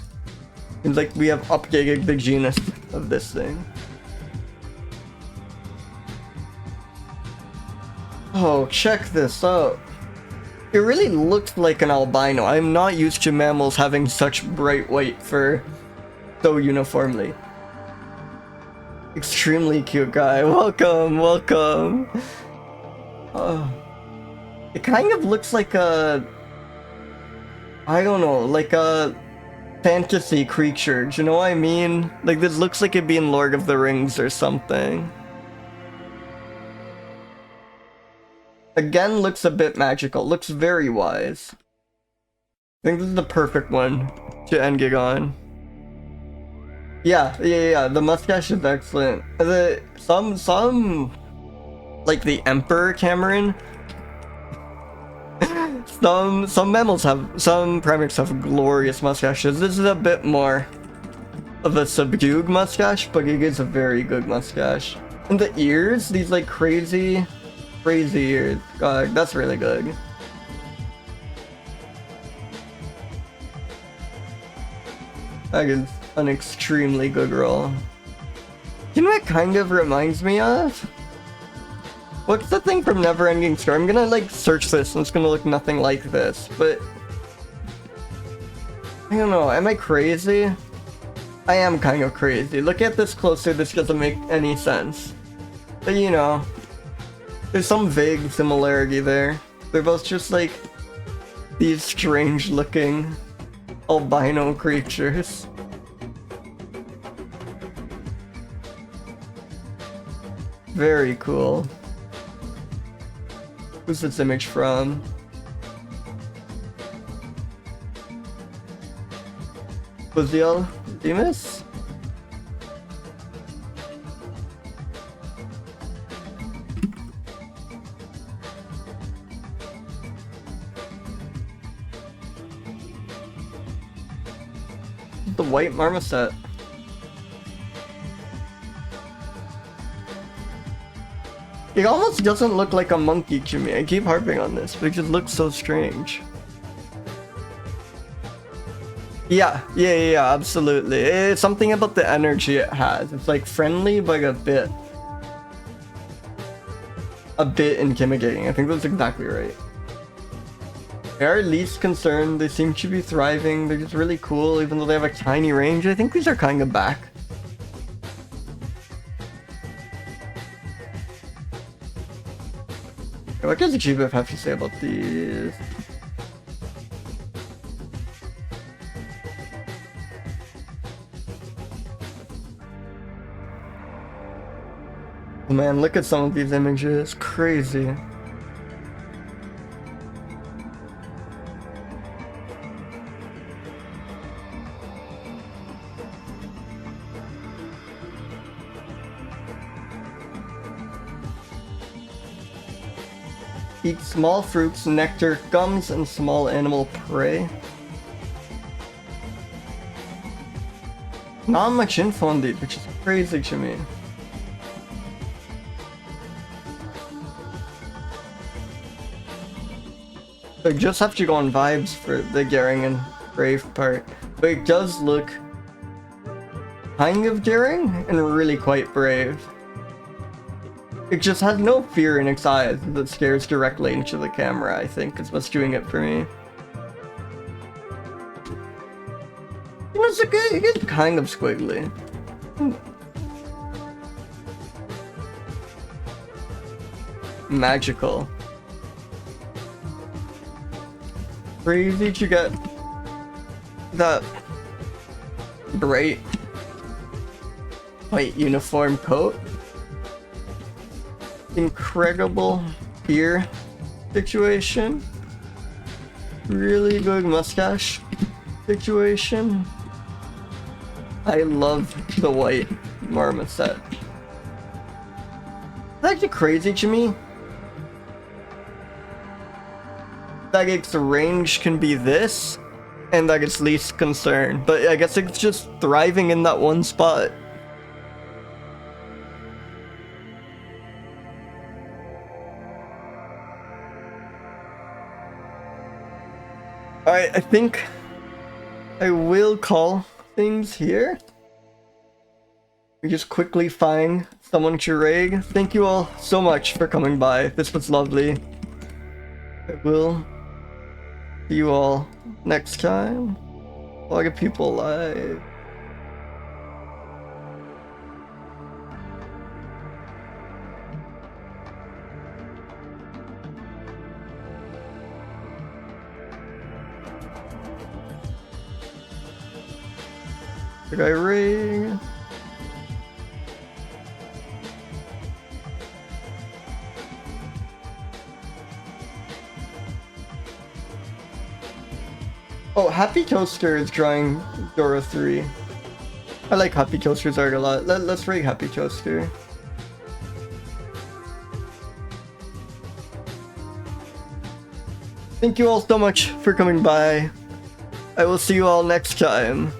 Seems like we have updated the genus of this thing. Oh, check this out. It really looks like an albino. I'm not used to mammals having such bright white fur so uniformly. Extremely cute guy. Welcome. Oh. It kind of looks like a... I don't know, like a fantasy creature. Do you know what I mean? Like this looks like it'd be in Lord of the Rings or something. Again, looks a bit magical. Looks very wise. I think this is the perfect one to end gig on. Yeah. The mustache is excellent. Some like the Emperor Cameron. Some mammals have, some primates have glorious mustaches. This is a bit more of a subdued mustache, but it is a very good mustache. And the ears, these like crazy ears. God, that's really good. That is an extremely good roll. You know what it kind of reminds me of? What's the thing from Neverending Story? I'm gonna like search this and it's gonna look nothing like this, but I don't know, am I crazy? I am kind of crazy. Look at this closer, this doesn't make any sense. But you know, there's some vague similarity there. They're both just like these strange looking albino creatures. Very cool. Who's this image from? Was the Artibeus? The white marmoset. It almost doesn't look like a monkey to me. I keep harping on this, but it just looks so strange. Yeah, absolutely. It's something about the energy it has. It's like friendly, but a bit intimidating. I think that's exactly right. They are least concerned. They seem to be thriving. They're just really cool, even though they have a tiny range. I think these are kind of back. What does the GBF have to say about these? Oh man, look at some of these images. Crazy. Eat small fruits, nectar, gums, and small animal prey. Not much info on these, which is crazy to me. I just have to go on vibes for the daring and brave part. But it does look kind of daring and really quite brave. It just has no fear in its eyes that stares directly into the camera, I think, is what's doing it for me. You know, it's kind of squiggly. Magical. Crazy to get that bright white uniform coat. Incredible ear situation. Really good mustache situation. I love the white marmoset. It's actually crazy to me that its range can be this and that it's least concerned, but I guess it's just thriving in that one spot. Alright, I think I will call things here. We just quickly find someone to raid. Thank you all so much for coming by. This was lovely. I will see you all next time. A lot of people live. Did I ring? Oh, Happy Toaster is drawing Dora 3. I like Happy Toaster's art a lot. Let's rate Happy Toaster. Thank you all so much for coming by. I will see you all next time.